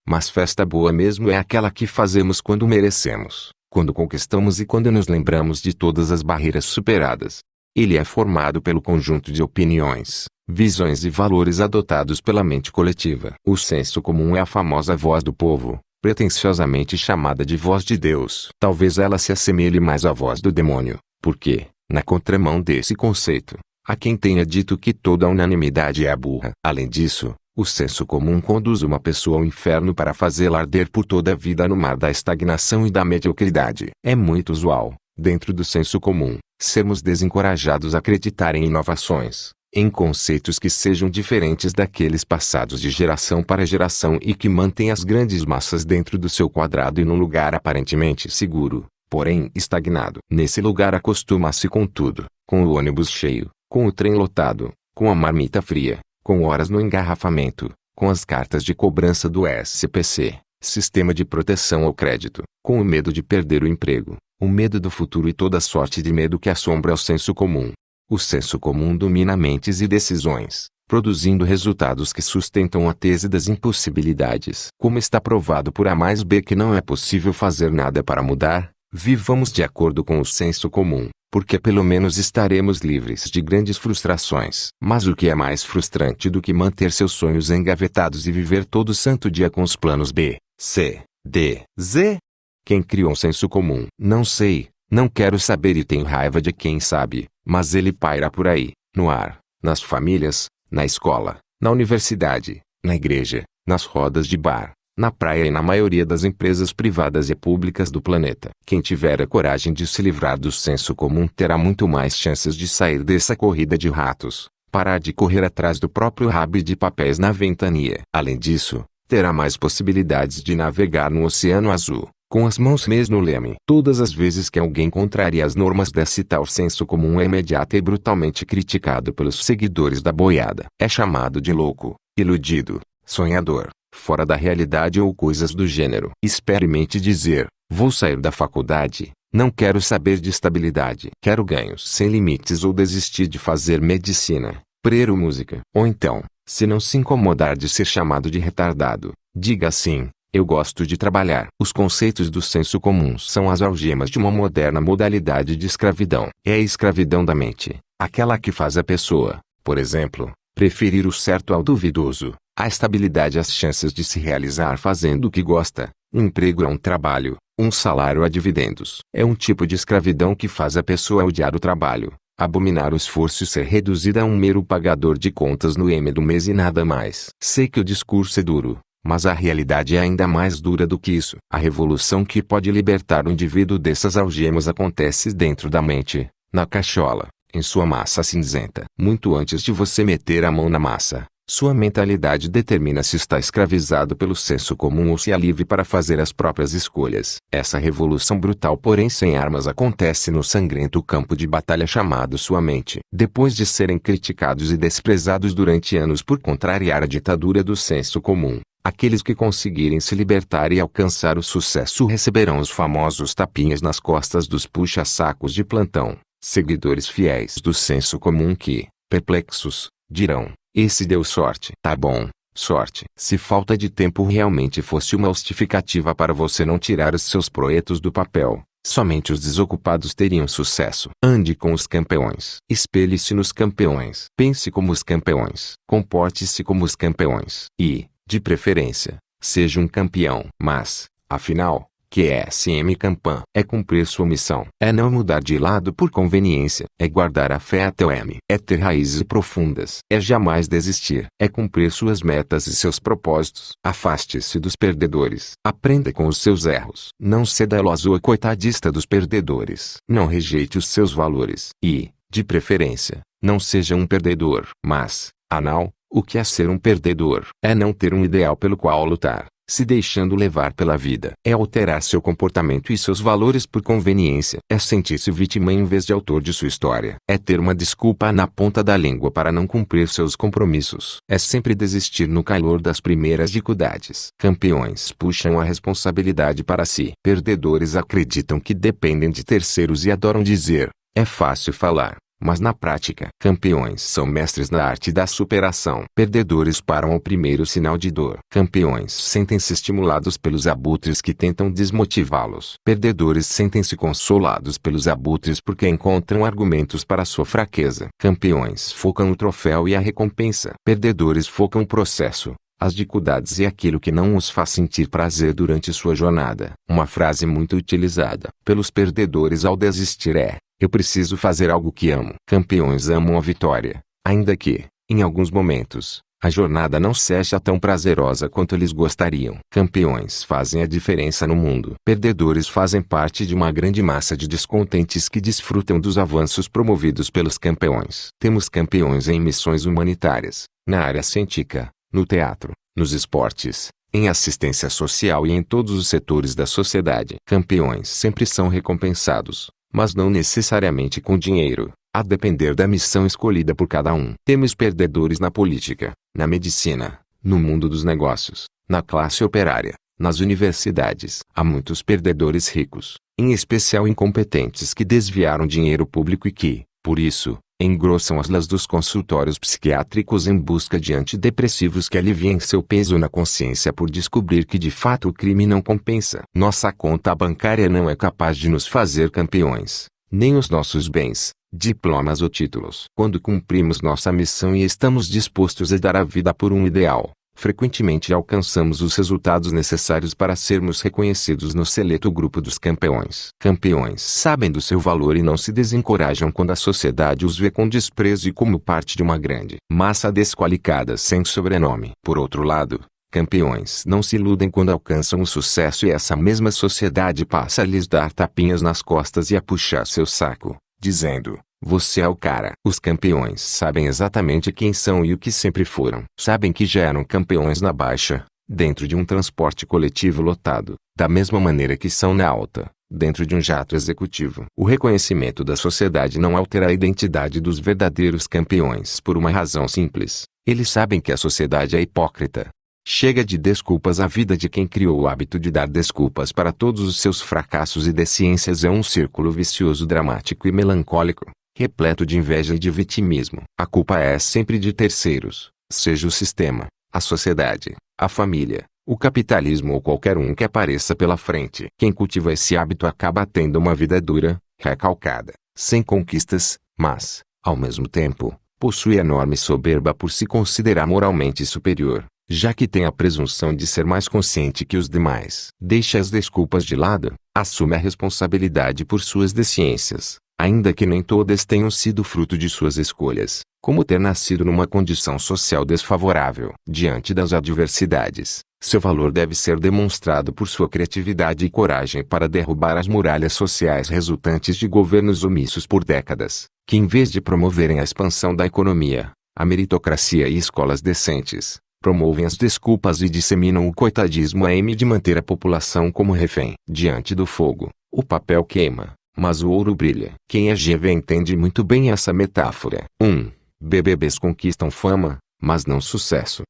Mas festa boa mesmo é aquela que fazemos quando merecemos, quando conquistamos e quando nos lembramos de todas as barreiras superadas. Ele é formado pelo conjunto de opiniões, visões e valores adotados pela mente coletiva. O senso comum é a famosa voz do povo, pretensiosamente chamada de voz de Deus. Talvez ela se assemelhe mais à voz do demônio, porque, na contramão desse conceito, há quem tenha dito que toda unanimidade é burra. Além disso, o senso comum conduz uma pessoa ao inferno para fazê-la arder por toda a vida no mar da estagnação e da mediocridade. É muito usual, dentro do senso comum, sermos desencorajados a acreditar em inovações, em conceitos que sejam diferentes daqueles passados de geração para geração e que mantêm as grandes massas dentro do seu quadrado e num lugar aparentemente seguro, porém estagnado. Nesse lugar acostuma-se com tudo, com o ônibus cheio, com o trem lotado, com a marmita fria, com horas no engarrafamento, com as cartas de cobrança do SPC, Sistema de proteção ao crédito. Com o medo de perder o emprego, o medo do futuro e toda sorte de medo que assombra o senso comum. O senso comum domina mentes e decisões, produzindo resultados que sustentam a tese das impossibilidades. Como está provado por A mais B que não é possível fazer nada para mudar, vivamos de acordo com o senso comum, porque pelo menos estaremos livres de grandes frustrações. Mas o que é mais frustrante do que manter seus sonhos engavetados e viver todo santo dia com os planos B, C, D, Z? Quem criou um senso comum? Não sei, não quero saber e tenho raiva de quem sabe, mas ele paira por aí, no ar, nas famílias, na escola, na universidade, na igreja, nas rodas de bar, na praia e na maioria das empresas privadas e públicas do planeta. Quem tiver a coragem de se livrar do senso comum terá muito mais chances de sair dessa corrida de ratos, parar de correr atrás do próprio rabo de papéis na ventania. Além disso, terá mais possibilidades de navegar no oceano azul, com as mãos mesmo no leme. Todas as vezes que alguém contraria as normas desse tal senso comum é imediata e brutalmente criticado pelos seguidores da boiada. É chamado de louco, iludido, sonhador, fora da realidade ou coisas do gênero. Experimente dizer, vou sair da faculdade, não quero saber de estabilidade. Quero ganhos sem limites ou desistir de fazer medicina, prero música. Ou então, se não se incomodar de ser chamado de retardado, diga assim, eu gosto de trabalhar. Os conceitos do senso comum são as algemas de uma moderna modalidade de escravidão. É a escravidão da mente, aquela que faz a pessoa, por exemplo, preferir o certo ao duvidoso, a estabilidade às chances de se realizar fazendo o que gosta. Um emprego é um trabalho, um salário a dividendos. É um tipo de escravidão que faz a pessoa odiar o trabalho, abominar o esforço e ser reduzida a um mero pagador de contas no M do mês e nada mais. Sei que o discurso é duro, mas a realidade é ainda mais dura do que isso. A revolução que pode libertar o indivíduo dessas algemas acontece dentro da mente, na cachola, em sua massa cinzenta. Muito antes de você meter a mão na massa, sua mentalidade determina se está escravizado pelo senso comum ou se é livre para fazer as próprias escolhas. Essa revolução brutal porém sem armas acontece no sangrento campo de batalha chamado sua mente. Depois de serem criticados e desprezados durante anos por contrariar a ditadura do senso comum, aqueles que conseguirem se libertar e alcançar o sucesso receberão os famosos tapinhas nas costas dos puxa-sacos de plantão, seguidores fiéis do senso comum que, perplexos, dirão, esse deu sorte. Tá bom, sorte. Se falta de tempo realmente fosse uma justificativa para você não tirar os seus projetos do papel, somente os desocupados teriam sucesso. Ande com os campeões. Espelhe-se nos campeões. Pense como os campeões. Comporte-se como os campeões. E, de preferência, seja um campeão. Mas, afinal, que é SM Campan? É cumprir sua missão. É não mudar de lado por conveniência. É guardar a fé até o M. É ter raízes profundas. É jamais desistir. É cumprir suas metas e seus propósitos. Afaste-se dos perdedores. Aprenda com os seus erros. Não ceda ao azul coitadista dos perdedores. Não rejeite os seus valores. E, de preferência, não seja um perdedor. Mas, anal, o que é ser um perdedor? É não ter um ideal pelo qual lutar, se deixando levar pela vida. É alterar seu comportamento e seus valores por conveniência. É sentir-se vítima em vez de autor de sua história. É ter uma desculpa na ponta da língua para não cumprir seus compromissos. É sempre desistir no calor das primeiras dificuldades. Campeões puxam a responsabilidade para si. Perdedores acreditam que dependem de terceiros e adoram dizer, é fácil falar, mas na prática, campeões são mestres na arte da superação. Perdedores param ao primeiro sinal de dor. Campeões sentem-se estimulados pelos abutres que tentam desmotivá-los. Perdedores sentem-se consolados pelos abutres porque encontram argumentos para sua fraqueza. Campeões focam o troféu e a recompensa. Perdedores focam o processo, as dificuldades e aquilo que não os faz sentir prazer durante sua jornada. Uma frase muito utilizada pelos perdedores ao desistir é: eu preciso fazer algo que amo. Campeões amam a vitória, ainda que, em alguns momentos, a jornada não seja tão prazerosa quanto eles gostariam. Campeões fazem a diferença no mundo. Perdedores fazem parte de uma grande massa de descontentes que desfrutam dos avanços promovidos pelos campeões. Temos campeões em missões humanitárias, na área científica, no teatro, nos esportes, em assistência social e em todos os setores da sociedade. Campeões sempre são recompensados, mas não necessariamente com dinheiro, a depender da missão escolhida por cada um. Temos perdedores na política, na medicina, no mundo dos negócios, na classe operária, Nas universidades, há muitos perdedores ricos, em especial incompetentes que desviaram dinheiro público e que, por isso, engrossam as las dos consultórios psiquiátricos em busca de antidepressivos que aliviem seu peso na consciência por descobrir que de fato o crime não compensa. Nossa conta bancária não é capaz de nos fazer campeões, nem os nossos bens, diplomas ou títulos. Quando cumprimos nossa missão e estamos dispostos a dar a vida por um ideal, frequentemente alcançamos os resultados necessários para sermos reconhecidos no seleto grupo dos campeões. Campeões sabem do seu valor e não se desencorajam quando a sociedade os vê com desprezo e como parte de uma grande massa desqualificada sem sobrenome. Por outro lado, campeões não se iludem quando alcançam o sucesso e essa mesma sociedade passa a lhes dar tapinhas nas costas e a puxar seu saco, dizendo: "Você é o cara." Os campeões sabem exatamente quem são e o que sempre foram. Sabem que já eram campeões na baixa, dentro de um transporte coletivo lotado, da mesma maneira que são na alta, dentro de um jato executivo. O reconhecimento da sociedade não altera a identidade dos verdadeiros campeões por uma razão simples: eles sabem que a sociedade é hipócrita. Chega de desculpas. A vida de quem criou o hábito de dar desculpas para todos os seus fracassos e deficiências é um círculo vicioso, dramático e melancólico, repleto de inveja e de vitimismo. A culpa é sempre de terceiros, seja o sistema, a sociedade, a família, o capitalismo ou qualquer um que apareça pela frente. Quem cultiva esse hábito acaba tendo uma vida dura, recalcada, sem conquistas, mas, ao mesmo tempo, possui enorme soberba por se considerar moralmente superior, já que tem a presunção de ser mais consciente que os demais. Deixa as desculpas de lado, assume a responsabilidade por suas deficiências, ainda que nem todas tenham sido fruto de suas escolhas, como ter nascido numa condição social desfavorável. Diante das adversidades, seu valor deve ser demonstrado por sua criatividade e coragem para derrubar as muralhas sociais resultantes de governos omissos por décadas, que em vez de promoverem a expansão da economia, a meritocracia e escolas decentes, promovem as desculpas e disseminam o coitadismo a de manter a população como refém. Diante do fogo, o papel queima, mas o ouro brilha. Quem é GV entende muito bem essa metáfora. 1. BBBs conquistam fama, mas não sucesso.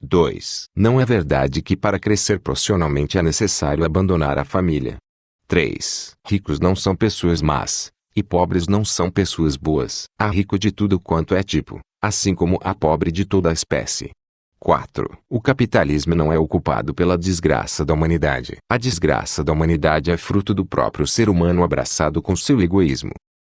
2. Não é verdade que para crescer profissionalmente é necessário abandonar a família. 3. Ricos não são pessoas más, e pobres não são pessoas boas. Há rico de tudo quanto é tipo, assim como há pobre de toda a espécie. 4. O capitalismo não é o culpado pela desgraça da humanidade. A desgraça da humanidade é fruto do próprio ser humano abraçado com seu egoísmo.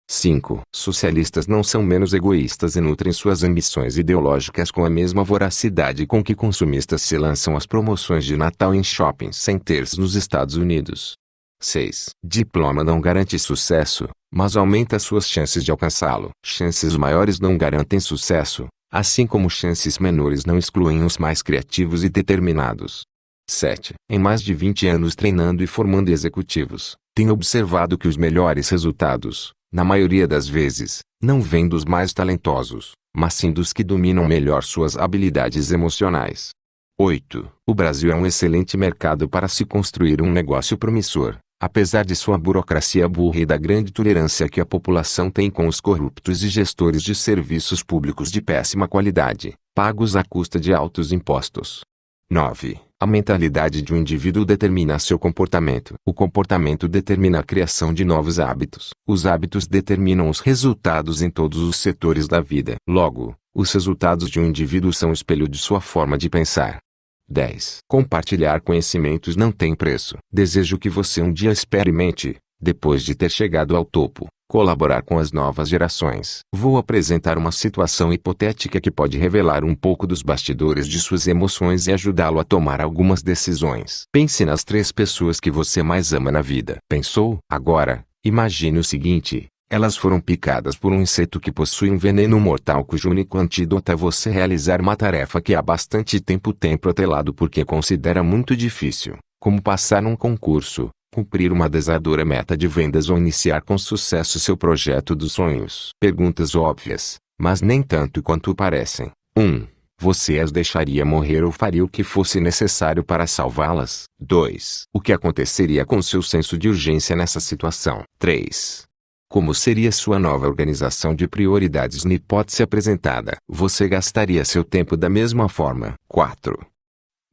5. Socialistas não são menos egoístas e nutrem suas ambições ideológicas com a mesma voracidade com que consumistas se lançam às promoções de Natal em shopping centers nos Estados Unidos. 6. Diploma não garante sucesso, mas aumenta suas chances de alcançá-lo. Chances maiores não garantem sucesso, assim como chances menores não excluem os mais criativos e determinados. 7. Em mais de 20 anos treinando e formando executivos, tenho observado que os melhores resultados, na maioria das vezes, não vêm dos mais talentosos, mas sim dos que dominam melhor suas habilidades emocionais. 8. O Brasil é um excelente mercado para se construir um negócio promissor, apesar de sua burocracia burra e da grande tolerância que a população tem com os corruptos e gestores de serviços públicos de péssima qualidade, pagos à custa de altos impostos. 9. A mentalidade de um indivíduo determina seu comportamento. O comportamento determina a criação de novos hábitos. Os hábitos determinam os resultados em todos os setores da vida. Logo, os resultados de um indivíduo são o espelho de sua forma de pensar. 10. Compartilhar conhecimentos não tem preço. Desejo que você um dia experimente, depois de ter chegado ao topo, colaborar com as novas gerações. Vou apresentar uma situação hipotética que pode revelar um pouco dos bastidores de suas emoções e ajudá-lo a tomar algumas decisões. Pense nas 3 pessoas que você mais ama na vida. Pensou? Agora, imagine o seguinte: elas foram picadas por um inseto que possui um veneno mortal cujo único antídoto é você realizar uma tarefa que há bastante tempo tem protelado porque considera muito difícil, como passar num concurso, cumprir uma desafiadora meta de vendas ou iniciar com sucesso seu projeto dos sonhos. Perguntas óbvias, mas nem tanto quanto parecem. 1. Você as deixaria morrer ou faria o que fosse necessário para salvá-las? 2. O que aconteceria com seu senso de urgência nessa situação? 3. Como seria sua nova organização de prioridades na hipótese apresentada? Você gastaria seu tempo da mesma forma? 4.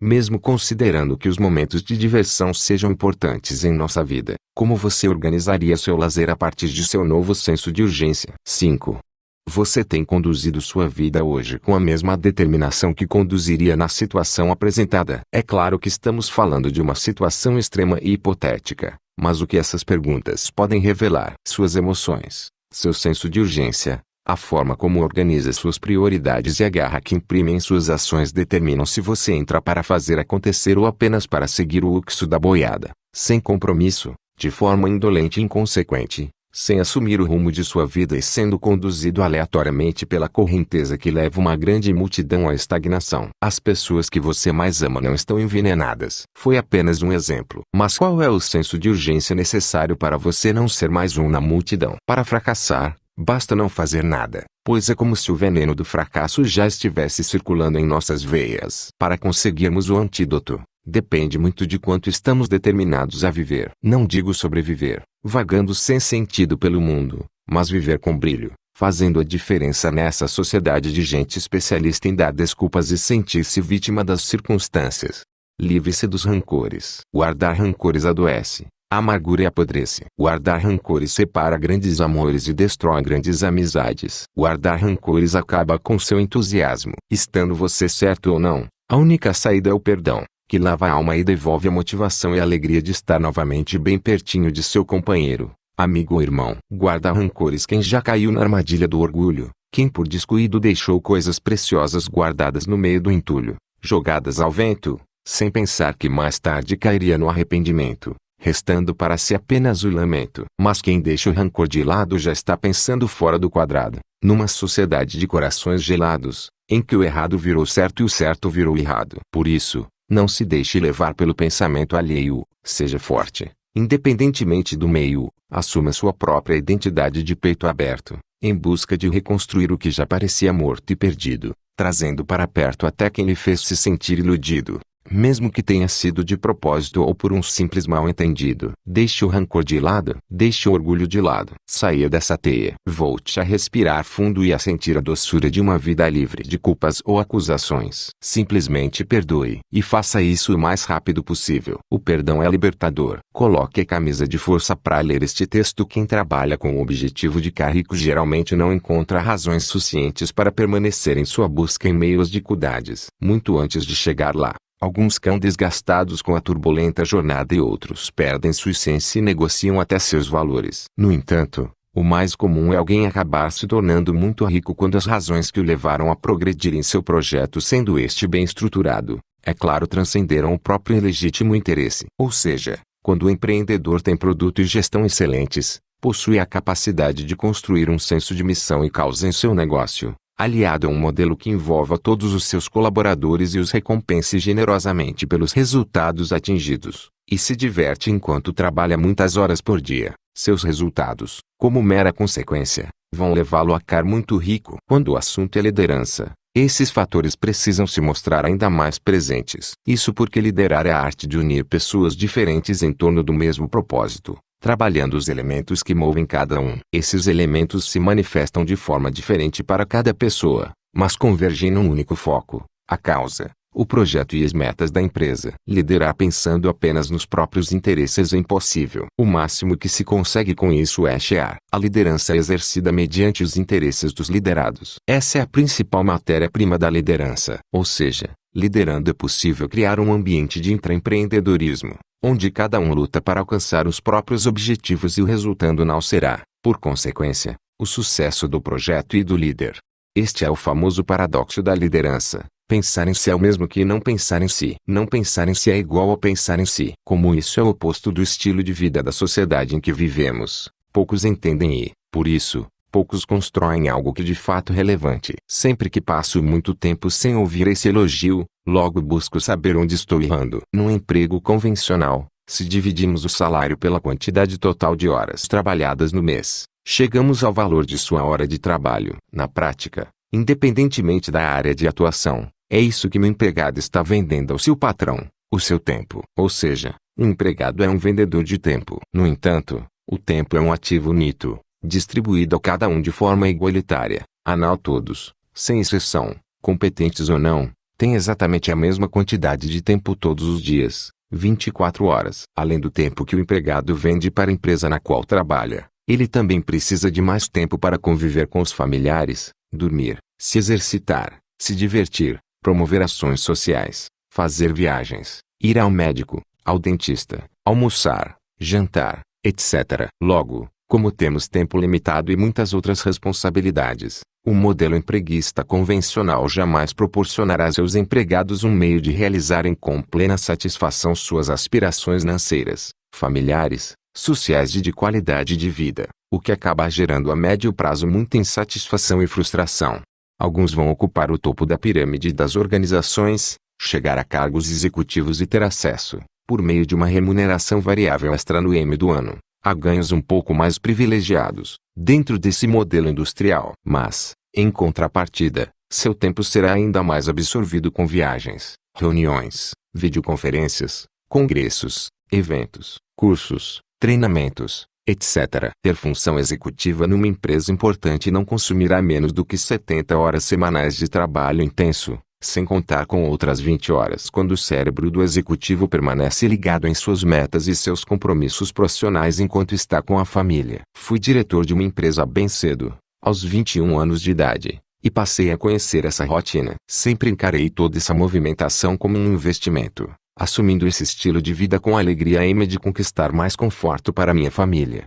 Mesmo considerando que os momentos de diversão sejam importantes em nossa vida, como você organizaria seu lazer a partir de seu novo senso de urgência? 5. Você tem conduzido sua vida hoje com a mesma determinação que conduziria na situação apresentada? É claro que estamos falando de uma situação extrema e hipotética, mas o que essas perguntas podem revelar? Suas emoções, seu senso de urgência, a forma como organiza suas prioridades e a garra que imprime em suas ações determinam se você entra para fazer acontecer ou apenas para seguir o fluxo da boiada, sem compromisso, de forma indolente e inconsequente, sem assumir o rumo de sua vida e sendo conduzido aleatoriamente pela correnteza que leva uma grande multidão à estagnação. As pessoas que você mais ama não estão envenenadas. Foi apenas um exemplo. Mas qual é o senso de urgência necessário para você não ser mais um na multidão? Para fracassar, basta não fazer nada, pois é como se o veneno do fracasso já estivesse circulando em nossas veias. Para conseguirmos o antídoto, depende muito de quanto estamos determinados a viver. Não digo sobreviver, vagando sem sentido pelo mundo, mas viver com brilho, fazendo a diferença nessa sociedade de gente especialista em dar desculpas e sentir-se vítima das circunstâncias. Livre-se dos rancores. Guardar rancores adoece. A amargura apodrece. Guardar rancores separa grandes amores e destrói grandes amizades. Guardar rancores acaba com seu entusiasmo. Estando você certo ou não, a única saída é o perdão, que lava a alma e devolve a motivação e a alegria de estar novamente bem pertinho de seu companheiro, amigo ou irmão. Guarda rancores quem já caiu na armadilha do orgulho, quem por descuido deixou coisas preciosas guardadas no meio do entulho, jogadas ao vento, sem pensar que mais tarde cairia no arrependimento, restando para si apenas o lamento. Mas quem deixa o rancor de lado já está pensando fora do quadrado, numa sociedade de corações gelados, em que o errado virou certo e o certo virou errado. Por isso, não se deixe levar pelo pensamento alheio, seja forte, independentemente do meio, assuma sua própria identidade de peito aberto, em busca de reconstruir o que já parecia morto e perdido, trazendo para perto até quem lhe fez se sentir iludido, mesmo que tenha sido de propósito ou por um simples mal-entendido. Deixe o rancor de lado, deixe o orgulho de lado. Saia dessa teia. Volte a respirar fundo e a sentir a doçura de uma vida livre de culpas ou acusações. Simplesmente perdoe. E faça isso o mais rápido possível. O perdão é libertador. Coloque a camisa de força para ler este texto. Quem trabalha com o objetivo de ficar rico geralmente não encontra razões suficientes para permanecer em sua busca em meio às dificuldades. Muito antes de chegar lá, alguns ficam desgastados com a turbulenta jornada e outros perdem sua essência e negociam até seus valores. No entanto, o mais comum é alguém acabar se tornando muito rico quando as razões que o levaram a progredir em seu projeto, sendo este bem estruturado, é claro, transcenderam o próprio ilegítimo interesse. Ou seja, quando o empreendedor tem produto e gestão excelentes, possui a capacidade de construir um senso de missão e causa em seu negócio, aliado a um modelo que envolva todos os seus colaboradores e os recompense generosamente pelos resultados atingidos, e se diverte enquanto trabalha muitas horas por dia. Seus resultados, como mera consequência, vão levá-lo a ficar muito rico. Quando o assunto é liderança, esses fatores precisam se mostrar ainda mais presentes. Isso porque liderar é a arte de unir pessoas diferentes em torno do mesmo propósito, trabalhando os elementos que movem cada um. Esses elementos se manifestam de forma diferente para cada pessoa, mas convergem num único foco: a causa, o projeto e as metas da empresa. Liderar pensando apenas nos próprios interesses é impossível. O máximo que se consegue com isso é chear. A liderança é exercida mediante os interesses dos liderados. Essa é a principal matéria-prima da liderança. Ou seja, liderando é possível criar um ambiente de intraempreendedorismo, onde cada um luta para alcançar os próprios objetivos e o resultado não será, por consequência, o sucesso do projeto e do líder. Este é o famoso paradoxo da liderança. Pensar em si é o mesmo que não pensar em si. Não pensar em si é igual a pensar em si. Como isso é o oposto do estilo de vida da sociedade em que vivemos, poucos entendem e, por isso, poucos constroem algo que de fato é relevante. Sempre que passo muito tempo sem ouvir esse elogio, logo busco saber onde estou errando. Num emprego convencional, se dividimos o salário pela quantidade total de horas trabalhadas no mês, chegamos ao valor de sua hora de trabalho. Na prática, independentemente da área de atuação, é isso que o empregado está vendendo ao seu patrão: o seu tempo. Ou seja, o empregado é um vendedor de tempo. No entanto, o tempo é um ativo nito, distribuído a cada um de forma igualitária, anal todos, sem exceção, competentes ou não, tem exatamente a mesma quantidade de tempo todos os dias, 24 horas. Além do tempo que o empregado vende para a empresa na qual trabalha, ele também precisa de mais tempo para conviver com os familiares, dormir, se exercitar, se divertir, promover ações sociais, fazer viagens, ir ao médico, ao dentista, almoçar, jantar, etc. Logo, como temos tempo limitado e muitas outras responsabilidades, o modelo empreguista convencional jamais proporcionará a seus empregados um meio de realizarem com plena satisfação suas aspirações financeiras, familiares, sociais e de qualidade de vida, o que acaba gerando a médio prazo muita insatisfação e frustração. Alguns vão ocupar o topo da pirâmide das organizações, chegar a cargos executivos e ter acesso, por meio de uma remuneração variável extra no M do ano, a ganhos um pouco mais privilegiados, dentro desse modelo industrial. Mas, em contrapartida, seu tempo será ainda mais absorvido com viagens, reuniões, videoconferências, congressos, eventos, cursos, treinamentos, etc. Ter função executiva numa empresa importante não consumirá menos do que 70 horas semanais de trabalho intenso, sem contar com outras 20 horas quando o cérebro do executivo permanece ligado em suas metas e seus compromissos profissionais enquanto está com a família. Fui diretor de uma empresa bem cedo, aos 21 anos de idade, e passei a conhecer essa rotina. Sempre encarei toda essa movimentação como um investimento, assumindo esse estilo de vida com a alegria de conquistar mais conforto para minha família.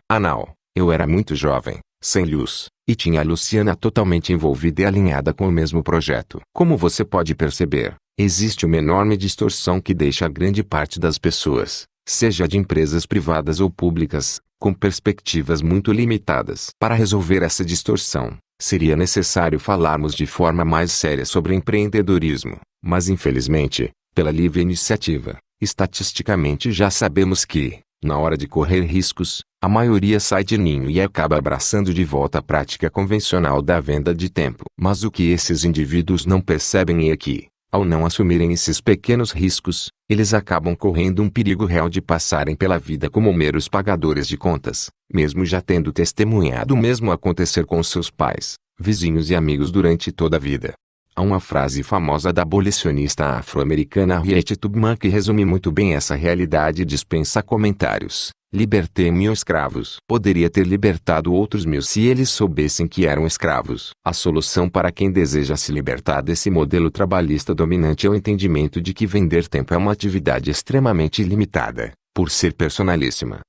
Eu era muito jovem, sem luz, e tinha a Luciana totalmente envolvida e alinhada com o mesmo projeto. Como você pode perceber, existe uma enorme distorção que deixa a grande parte das pessoas, seja de empresas privadas ou públicas, com perspectivas muito limitadas. Para resolver essa distorção, seria necessário falarmos de forma mais séria sobre empreendedorismo, mas infelizmente, pela livre iniciativa, estatisticamente já sabemos que, na hora de correr riscos, a maioria sai de ninho e acaba abraçando de volta a prática convencional da venda de tempo. Mas o que esses indivíduos não percebem é que, ao não assumirem esses pequenos riscos, eles acabam correndo um perigo real de passarem pela vida como meros pagadores de contas, mesmo já tendo testemunhado o mesmo acontecer com seus pais, vizinhos e amigos durante toda a vida. Há uma frase famosa da abolicionista afro-americana Harriet Tubman que resume muito bem essa realidade e dispensa comentários. Libertei mil escravos. Poderia ter libertado outros mil se eles soubessem que eram escravos. A solução para quem deseja se libertar desse modelo trabalhista dominante é o entendimento de que vender tempo é uma atividade extremamente limitada, por ser personalíssima.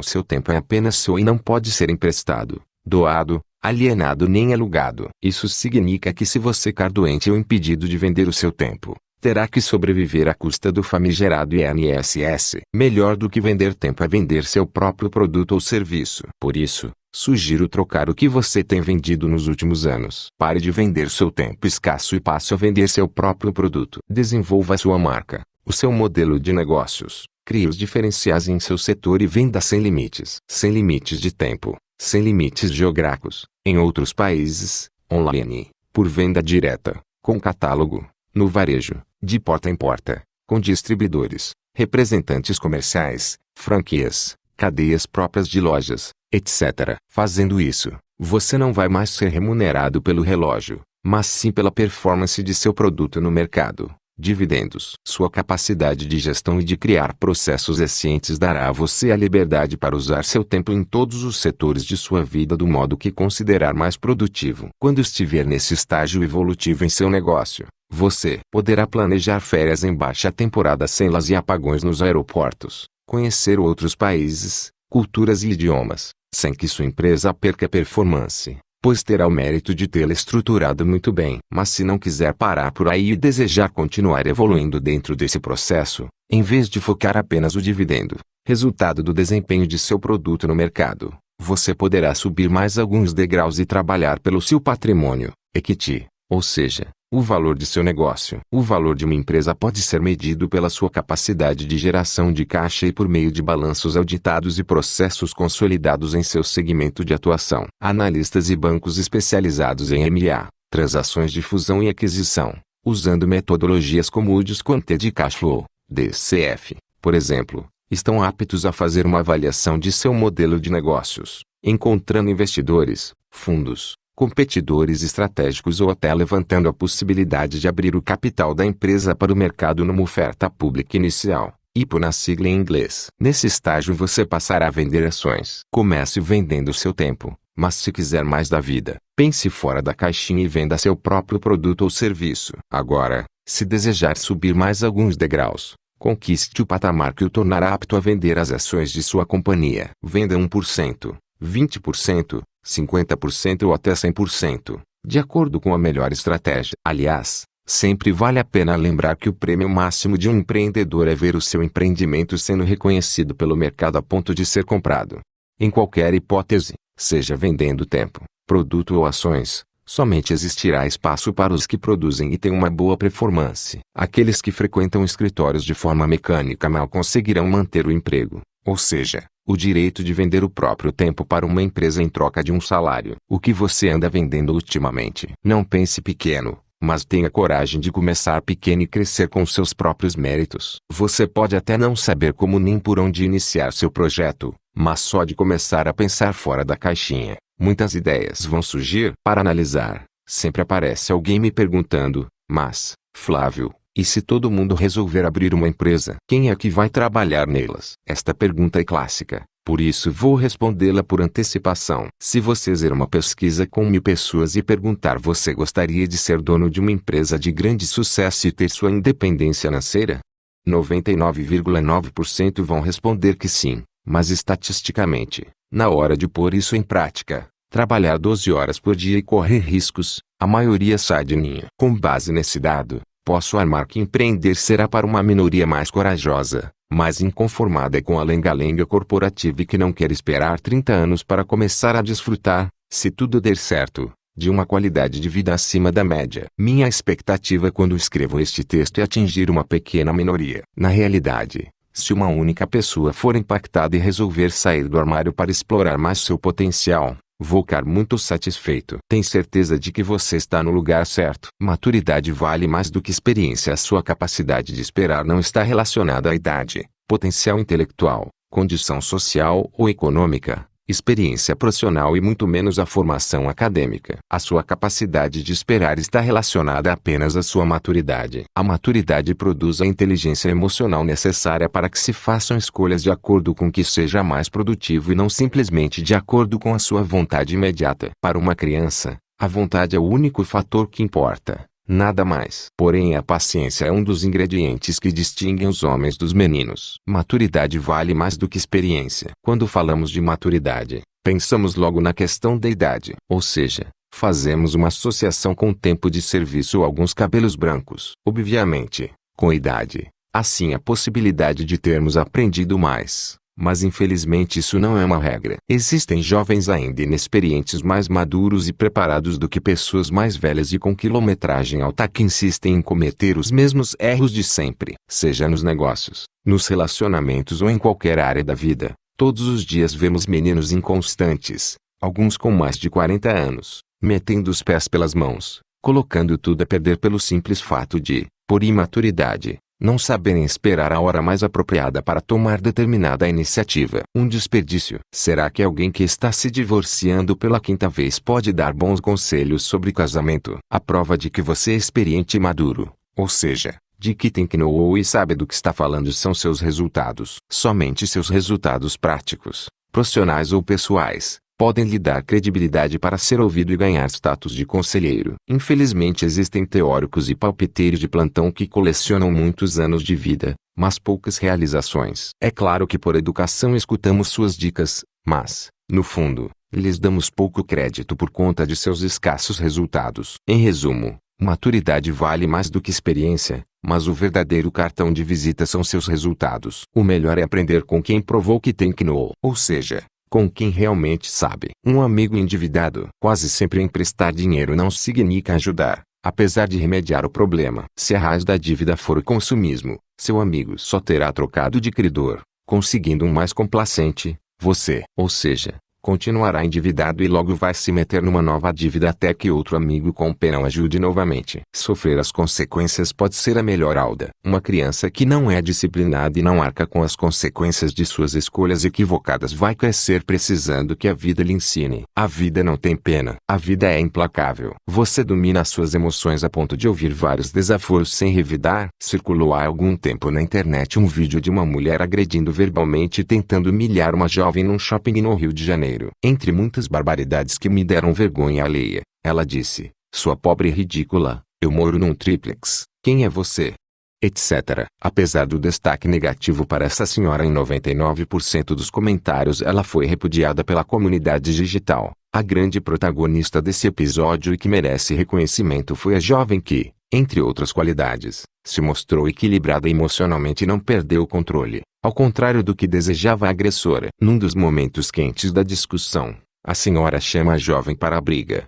Seu tempo é apenas seu e não pode ser emprestado, doado, alienado nem alugado. Isso significa que se você ficar doente ou impedido de vender o seu tempo, terá que sobreviver à custa do famigerado INSS. Melhor do que vender tempo é vender seu próprio produto ou serviço. Por isso, sugiro trocar o que você tem vendido nos últimos anos. Pare de vender seu tempo escasso e passe a vender seu próprio produto. Desenvolva a sua marca, o seu modelo de negócios. Crie os diferenciais em seu setor e venda sem limites. Sem limites de tempo, sem limites geográficos, em outros países, online, por venda direta, com catálogo, no varejo, de porta em porta, com distribuidores, representantes comerciais, franquias, cadeias próprias de lojas, etc. Fazendo isso, você não vai mais ser remunerado pelo relógio, mas sim pela performance de seu produto no mercado. Dividendos. Sua capacidade de gestão e de criar processos eficientes dará a você a liberdade para usar seu tempo em todos os setores de sua vida do modo que considerar mais produtivo. Quando estiver nesse estágio evolutivo em seu negócio, você poderá planejar férias em baixa temporada sem las e apagões nos aeroportos, conhecer outros países, culturas e idiomas, sem que sua empresa perca performance, pois terá o mérito de tê-la estruturado muito bem. Mas se não quiser parar por aí e desejar continuar evoluindo dentro desse processo, em vez de focar apenas o dividendo, resultado do desempenho de seu produto no mercado, você poderá subir mais alguns degraus e trabalhar pelo seu patrimônio, equity, ou seja, o valor de seu negócio. O valor de uma empresa pode ser medido pela sua capacidade de geração de caixa e por meio de balanços auditados e processos consolidados em seu segmento de atuação. Analistas e bancos especializados em M&A, transações de fusão e aquisição, usando metodologias como o Discounted Cash Flow, DCF, por exemplo, estão aptos a fazer uma avaliação de seu modelo de negócios, encontrando investidores, fundos, competidores estratégicos ou até levantando a possibilidade de abrir o capital da empresa para o mercado numa oferta pública inicial. IPO na sigla em inglês. Nesse estágio você passará a vender ações. Comece vendendo seu tempo, mas se quiser mais da vida, pense fora da caixinha e venda seu próprio produto ou serviço. Agora, se desejar subir mais alguns degraus, conquiste o patamar que o tornará apto a vender as ações de sua companhia. Venda 1%, 20%, 50% ou até 100%, de acordo com a melhor estratégia. Aliás, sempre vale a pena lembrar que o prêmio máximo de um empreendedor é ver o seu empreendimento sendo reconhecido pelo mercado a ponto de ser comprado. Em qualquer hipótese, seja vendendo tempo, produto ou ações, somente existirá espaço para os que produzem e têm uma boa performance. Aqueles que frequentam escritórios de forma mecânica mal conseguirão manter o emprego, ou seja, o direito de vender o próprio tempo para uma empresa em troca de um salário. O que você anda vendendo ultimamente? Não pense pequeno, mas tenha coragem de começar pequeno e crescer com seus próprios méritos. Você pode até não saber como nem por onde iniciar seu projeto, mas só de começar a pensar fora da caixinha, muitas ideias vão surgir. Para analisar, sempre aparece alguém me perguntando, mas, Flávio, e se todo mundo resolver abrir uma empresa, quem é que vai trabalhar nelas? Esta pergunta é clássica, por isso vou respondê-la por antecipação. Se você fizer uma pesquisa com 1000 pessoas e perguntar você gostaria de ser dono de uma empresa de grande sucesso e ter sua independência financeira? 99,9% vão responder que sim, mas estatisticamente, na hora de pôr isso em prática, trabalhar 12 horas por dia e correr riscos, a maioria sai de ninho. Com base nesse dado, posso afirmar que empreender será para uma minoria mais corajosa, mais inconformada com a lenga-lenga corporativa e que não quer esperar 30 anos para começar a desfrutar, se tudo der certo, de uma qualidade de vida acima da média. Minha expectativa quando escrevo este texto é atingir uma pequena minoria. Na realidade, se uma única pessoa for impactada e resolver sair do armário para explorar mais seu potencial, vou ficar muito satisfeito. Tem certeza de que você está no lugar certo. Maturidade vale mais do que experiência. A sua capacidade de esperar não está relacionada à idade, potencial intelectual, condição social ou econômica, experiência profissional e muito menos à formação acadêmica. A sua capacidade de esperar está relacionada apenas à sua maturidade. A maturidade produz a inteligência emocional necessária para que se façam escolhas de acordo com o que seja mais produtivo e não simplesmente de acordo com a sua vontade imediata. Para uma criança, a vontade é o único fator que importa, nada mais. Porém, a paciência é um dos ingredientes que distinguem os homens dos meninos. Maturidade vale mais do que experiência. Quando falamos de maturidade, pensamos logo na questão da idade. Ou seja, fazemos uma associação com o tempo de serviço ou alguns cabelos brancos. Obviamente, com idade, assim a possibilidade de termos aprendido mais. Mas infelizmente isso não é uma regra. Existem jovens ainda inexperientes mais maduros e preparados do que pessoas mais velhas e com quilometragem alta que insistem em cometer os mesmos erros de sempre. Seja nos negócios, nos relacionamentos ou em qualquer área da vida, todos os dias vemos meninos inconstantes, alguns com mais de 40 anos, metendo os pés pelas mãos, colocando tudo a perder pelo simples fato de, por imaturidade, não saberem esperar a hora mais apropriada para tomar determinada iniciativa. Um desperdício. Será que alguém que está se divorciando pela 5ª vez pode dar bons conselhos sobre casamento? A prova de que você é experiente e maduro, ou seja, de que tem que know e sabe do que está falando são seus resultados. Somente seus resultados práticos, profissionais ou pessoais, podem lhe dar credibilidade para ser ouvido e ganhar status de conselheiro. Infelizmente existem teóricos e palpiteiros de plantão que colecionam muitos anos de vida, mas poucas realizações. É claro que por educação escutamos suas dicas, mas, no fundo, lhes damos pouco crédito por conta de seus escassos resultados. Em resumo, maturidade vale mais do que experiência, mas o verdadeiro cartão de visita são seus resultados. O melhor é aprender com quem provou que tem que know, ou seja, com quem realmente sabe. Um amigo endividado. Quase sempre emprestar dinheiro não significa ajudar, apesar de remediar o problema. Se a raiz da dívida for o consumismo, seu amigo só terá trocado de credor, conseguindo um mais complacente, você. Ou seja, continuará endividado e logo vai se meter numa nova dívida até que outro amigo com pena o ajude novamente. Sofrer as consequências pode ser a melhor alda. Uma criança que não é disciplinada e não arca com as consequências de suas escolhas equivocadas vai crescer precisando que a vida lhe ensine. A vida não tem pena. A vida é implacável. Você domina suas emoções a ponto de ouvir vários desaforos sem revidar? Circulou há algum tempo na internet um vídeo de uma mulher agredindo verbalmente e tentando humilhar uma jovem num shopping no Rio de Janeiro. Entre muitas barbaridades que me deram vergonha alheia, ela disse: "Sua pobre ridícula, eu moro num triplex, quem é você?" Etc. Apesar do destaque negativo para essa senhora em 99% dos comentários, ela foi repudiada pela comunidade digital. A grande protagonista desse episódio e que merece reconhecimento foi a jovem que, entre outras qualidades, se mostrou equilibrada emocionalmente e não perdeu o controle, ao contrário do que desejava a agressora. Num dos momentos quentes da discussão, a senhora chama a jovem para a briga,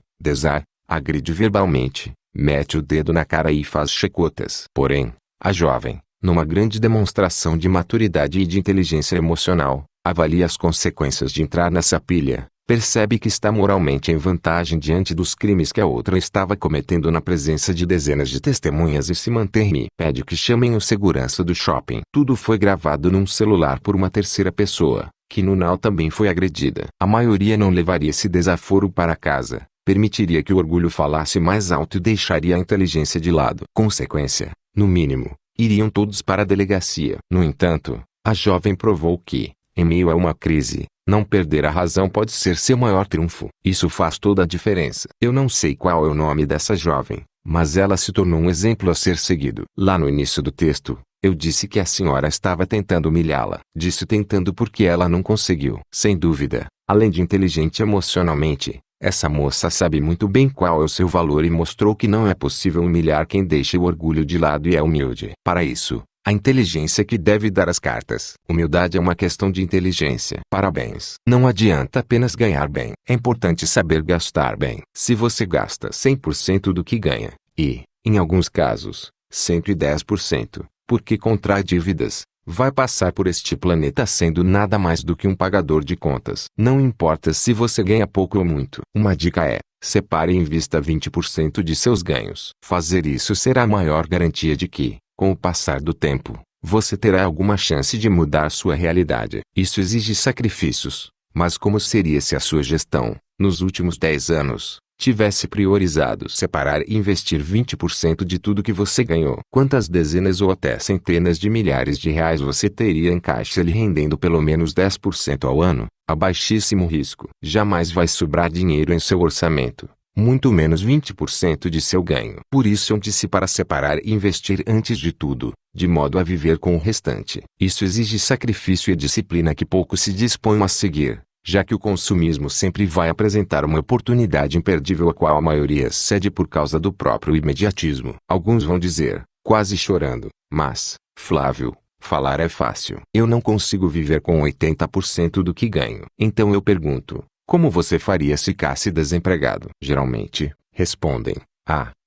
agride verbalmente, mete o dedo na cara e faz checotas. Porém, a jovem, numa grande demonstração de maturidade e de inteligência emocional, avalia as consequências de entrar nessa pilha. Percebe que está moralmente em vantagem diante dos crimes que a outra estava cometendo na presença de dezenas de testemunhas e se mantém. Pede que chamem o segurança do shopping. Tudo foi gravado num celular por uma terceira pessoa, que no final também foi agredida. A maioria não levaria esse desaforo para casa, permitiria que o orgulho falasse mais alto e deixaria a inteligência de lado. Consequência, no mínimo, iriam todos para a delegacia. No entanto, a jovem provou que, em meio a uma crise, não perder a razão pode ser seu maior triunfo. Isso faz toda a diferença. Eu não sei qual é o nome dessa jovem, mas ela se tornou um exemplo a ser seguido. Lá no início do texto, eu disse que a senhora estava tentando humilhá-la. Disse tentando porque ela não conseguiu. Sem dúvida, além de inteligente emocionalmente, essa moça sabe muito bem qual é o seu valor e mostrou que não é possível humilhar quem deixa o orgulho de lado e é humilde. Para isso, a inteligência que deve dar as cartas. Humildade é uma questão de inteligência. Parabéns. Não adianta apenas ganhar bem. É importante saber gastar bem. Se você gasta 100% do que ganha, e, em alguns casos, 110%, porque contrai dívidas, vai passar por este planeta sendo nada mais do que um pagador de contas. Não importa se você ganha pouco ou muito. Uma dica é: separe e invista 20% de seus ganhos. Fazer isso será a maior garantia de que, com o passar do tempo, você terá alguma chance de mudar sua realidade. Isso exige sacrifícios, mas como seria se a sua gestão, nos últimos 10 anos, tivesse priorizado separar e investir 20% de tudo que você ganhou? Quantas dezenas ou até centenas de milhares de reais você teria em caixa lhe rendendo pelo menos 10% ao ano, a baixíssimo risco? Jamais vai sobrar dinheiro em seu orçamento, muito menos 20% de seu ganho. Por isso junte-se para separar e investir antes de tudo, de modo a viver com o restante. Isso exige sacrifício e disciplina que poucos se dispõem a seguir, já que o consumismo sempre vai apresentar uma oportunidade imperdível a qual a maioria cede por causa do próprio imediatismo. Alguns vão dizer, quase chorando: "Mas, Flávio, falar é fácil. Eu não consigo viver com 80% do que ganho." Então eu pergunto: como você faria se ficasse desempregado? Geralmente, respondem: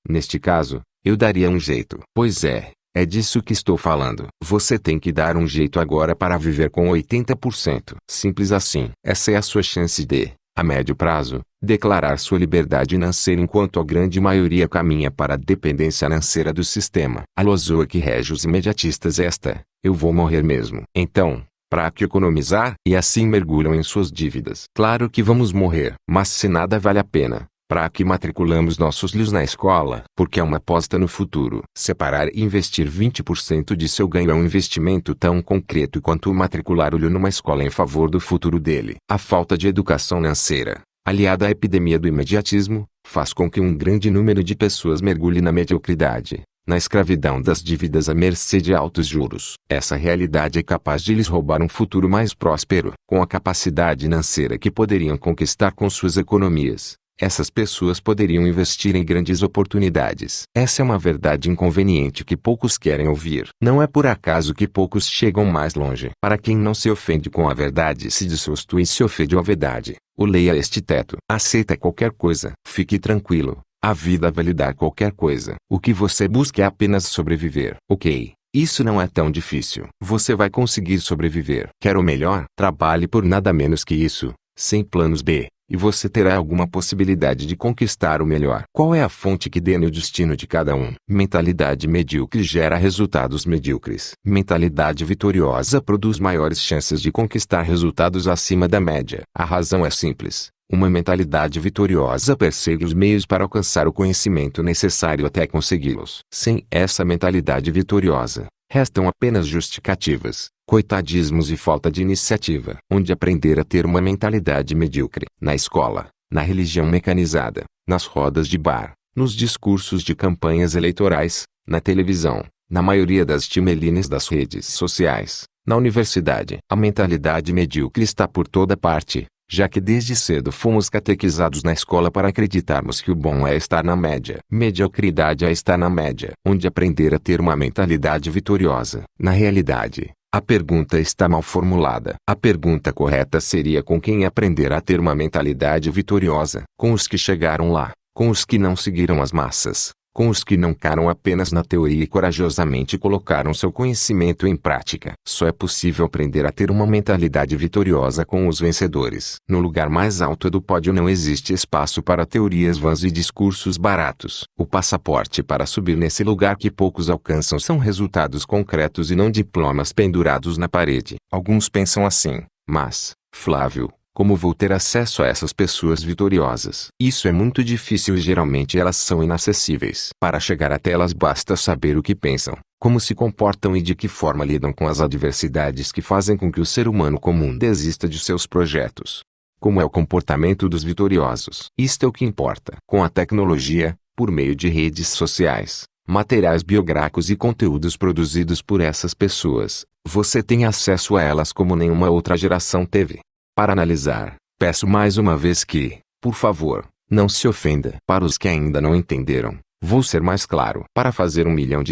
neste caso, eu daria um jeito. Pois é disso que estou falando. Você tem que dar um jeito agora para viver com 80%. Simples assim. Essa é a sua chance de, a médio prazo, declarar sua liberdade financeira enquanto a grande maioria caminha para a dependência financeira do sistema. A lozoa que rege os imediatistas é esta: eu vou morrer mesmo. Então, para que economizar? E assim mergulham em suas dívidas. Claro que vamos morrer. Mas se nada vale a pena, para que matriculamos nossos filhos na escola? Porque é uma aposta no futuro. Separar e investir 20% de seu ganho é um investimento tão concreto quanto matricular o filho numa escola em favor do futuro dele. A falta de educação financeira, aliada à epidemia do imediatismo, faz com que um grande número de pessoas mergulhe na mediocridade, na escravidão das dívidas à mercê de altos juros. Essa realidade é capaz de lhes roubar um futuro mais próspero. Com a capacidade financeira que poderiam conquistar com suas economias, essas pessoas poderiam investir em grandes oportunidades. Essa é uma verdade inconveniente que poucos querem ouvir. Não é por acaso que poucos chegam mais longe. Para quem não se ofende com a verdade se dessusto e se ofende à verdade, leia este teto. Aceita qualquer coisa. Fique tranquilo. A vida vai lhe dar qualquer coisa. O que você busca é apenas sobreviver. Ok, isso não é tão difícil. Você vai conseguir sobreviver. Quer o melhor? Trabalhe por nada menos que isso. sem planos B, e você terá alguma possibilidade de conquistar o melhor. Qual é a fonte que dê no destino de cada um? Mentalidade medíocre gera resultados medíocres. Mentalidade vitoriosa produz maiores chances de conquistar resultados acima da média. A razão é simples. Uma mentalidade vitoriosa persegue os meios para alcançar o conhecimento necessário até consegui-los. Sem essa mentalidade vitoriosa, restam apenas justificativas, coitadismos e falta de iniciativa. Onde aprender a ter uma mentalidade medíocre? Na escola, na religião mecanizada, nas rodas de bar, nos discursos de campanhas eleitorais, na televisão, na maioria das timelines das redes sociais, na universidade. A mentalidade medíocre está por toda parte, já que desde cedo fomos catequizados na escola para acreditarmos que o bom é estar na média. Mediocridade é estar na média. Onde aprender a ter uma mentalidade vitoriosa? Na realidade, a pergunta está mal formulada. A pergunta correta seria com quem aprender a ter uma mentalidade vitoriosa. Com os que chegaram lá, com os que não seguiram as massas, com os que não ficaram apenas na teoria e corajosamente colocaram seu conhecimento em prática. Só é possível aprender a ter uma mentalidade vitoriosa com os vencedores. No lugar mais alto do pódio não existe espaço para teorias vãs e discursos baratos. O passaporte para subir nesse lugar que poucos alcançam são resultados concretos e não diplomas pendurados na parede. Alguns pensam assim, mas, Flávio, como vou ter acesso a essas pessoas vitoriosas? Isso é muito difícil e geralmente elas são inacessíveis. Para chegar até elas basta saber o que pensam, como se comportam e de que forma lidam com as adversidades que fazem com que o ser humano comum desista de seus projetos. Como é o comportamento dos vitoriosos? Isto é o que importa. Com a tecnologia, por meio de redes sociais, materiais biográficos e conteúdos produzidos por essas pessoas, você tem acesso a elas como nenhuma outra geração teve. Para analisar, peço mais uma vez que, por favor, não se ofenda. Para os que ainda não entenderam, vou ser mais claro. Para fazer R$1 milhão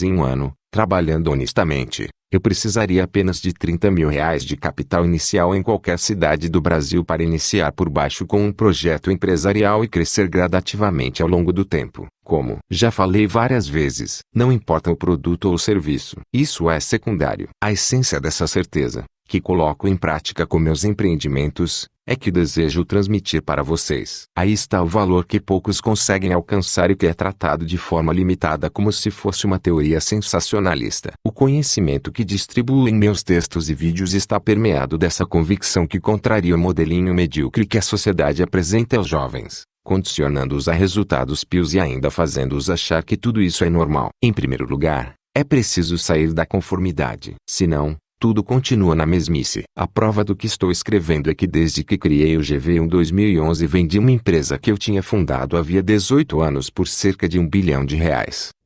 em um ano, trabalhando honestamente, eu precisaria apenas de R$30 mil de capital inicial em qualquer cidade do Brasil para iniciar por baixo com um projeto empresarial e crescer gradativamente ao longo do tempo. Como já falei várias vezes, não importa o produto ou o serviço. Isso é secundário. A essência dessa certeza, que coloco em prática com meus empreendimentos, é que desejo transmitir para vocês. Aí está o valor que poucos conseguem alcançar e que é tratado de forma limitada como se fosse uma teoria sensacionalista. O conhecimento que distribuo em meus textos e vídeos está permeado dessa convicção que contraria o modelinho medíocre que a sociedade apresenta aos jovens, condicionando-os a resultados pios e ainda fazendo-os achar que tudo isso é normal. Em primeiro lugar, é preciso sair da conformidade. Senão, tudo continua na mesmice. A prova do que estou escrevendo é que desde que criei o GV em 2011 vendi uma empresa que eu tinha fundado havia 18 anos por cerca de R$1 bilhão.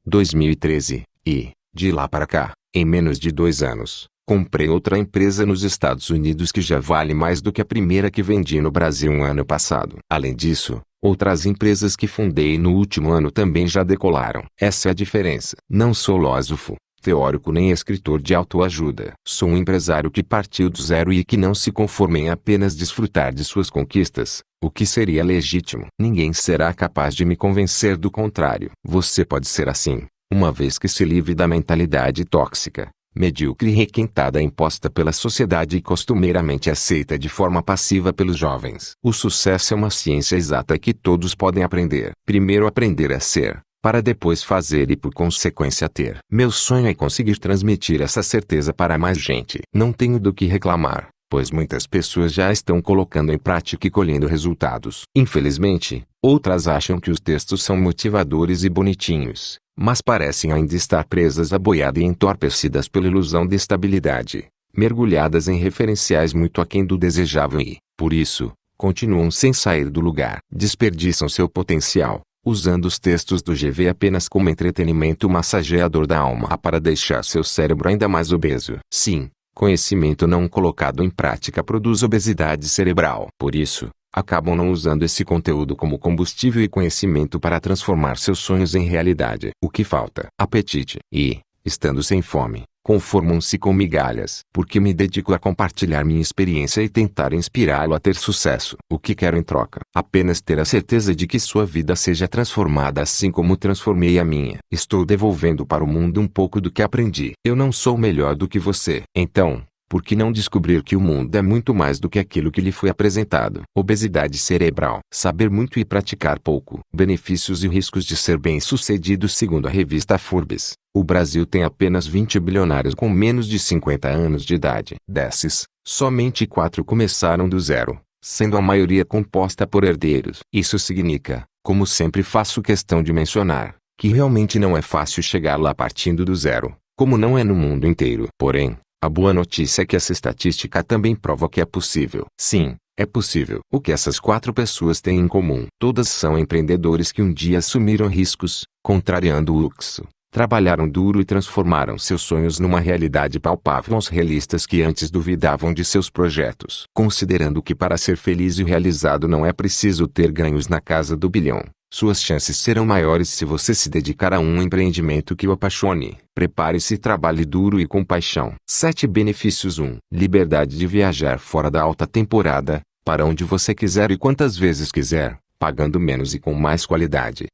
2013, e, de lá para cá, em menos de 2 anos, comprei outra empresa nos Estados Unidos que já vale mais do que a primeira que vendi no Brasil um ano passado. Além disso, outras empresas que fundei no último ano também já decolaram. Essa é a diferença. Não sou filósofo, teórico nem escritor de autoajuda. Sou um empresário que partiu do zero e que não se conforma em apenas desfrutar de suas conquistas, o que seria legítimo. Ninguém será capaz de me convencer do contrário. Você pode ser assim, uma vez que se livre da mentalidade tóxica, medíocre e requentada imposta pela sociedade e costumeiramente aceita de forma passiva pelos jovens. O sucesso é uma ciência exata que todos podem aprender. Primeiro aprender a ser, para depois fazer e por consequência ter. Meu sonho é conseguir transmitir essa certeza para mais gente. Não tenho do que reclamar, pois muitas pessoas já estão colocando em prática e colhendo resultados. Infelizmente, outras acham que os textos são motivadores e bonitinhos, mas parecem ainda estar presas à boiada e entorpecidas pela ilusão de estabilidade, mergulhadas em referenciais muito aquém do desejável e, por isso, continuam sem sair do lugar. Desperdiçam seu potencial, usando os textos do GV apenas como entretenimento massageador da alma para deixar seu cérebro ainda mais obeso. Sim, conhecimento não colocado em prática produz obesidade cerebral. Por isso, acabam não usando esse conteúdo como combustível e conhecimento para transformar seus sonhos em realidade. O que falta? Apetite. E, estando sem fome, conformam-se com migalhas. Porque me dedico a compartilhar minha experiência e tentar inspirá-lo a ter sucesso. O que quero em troca? Apenas ter a certeza de que sua vida seja transformada assim como transformei a minha. Estou devolvendo para o mundo um pouco do que aprendi. Eu não sou melhor do que você. Então, Por que não descobrir que o mundo é muito mais do que aquilo que lhe foi apresentado? Obesidade cerebral. Saber muito e praticar pouco. Benefícios e riscos de ser bem-sucedido. Segundo a revista Forbes, o Brasil tem apenas 20 bilionários com menos de 50 anos de idade. Desses, somente 4 começaram do zero, sendo a maioria composta por herdeiros. Isso significa, como sempre faço questão de mencionar, que realmente não é fácil chegar lá partindo do zero, como não é no mundo inteiro. Porém, a boa notícia é que essa estatística também prova que é possível. Sim, é possível. O que essas 4 pessoas têm em comum? Todas são empreendedores que um dia assumiram riscos, contrariando o luxo. Trabalharam duro e transformaram seus sonhos numa realidade palpável aos realistas que antes duvidavam de seus projetos. Considerando que para ser feliz e realizado não é preciso ter ganhos na casa do bilhão, suas chances serão maiores se você se dedicar a um empreendimento que o apaixone. Prepare-se e trabalhe duro e com paixão. 7 benefícios. 1. Liberdade de viajar fora da alta temporada, para onde você quiser e quantas vezes quiser, pagando menos e com mais qualidade.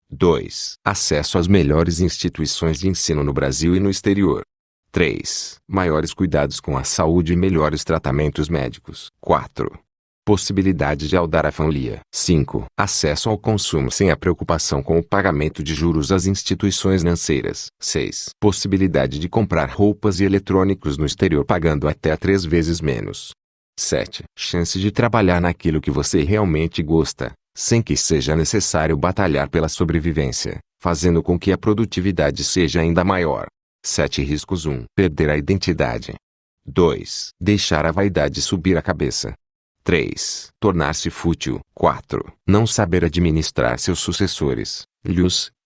2. Acesso às melhores instituições de ensino no Brasil e no exterior. 3. Maiores cuidados com a saúde e melhores tratamentos médicos. 4. Possibilidade de audar a família. 5. Acesso ao consumo sem a preocupação com o pagamento de juros às instituições financeiras. 6. Possibilidade de comprar roupas e eletrônicos no exterior pagando até 3 vezes menos. 7. Chance de trabalhar naquilo que você realmente gosta, sem que seja necessário batalhar pela sobrevivência, fazendo com que a produtividade seja ainda maior. 7 riscos. 1. Perder a identidade. 2. Deixar a vaidade subir a cabeça. 3. Tornar-se fútil. 4. Não saber administrar seus sucessores,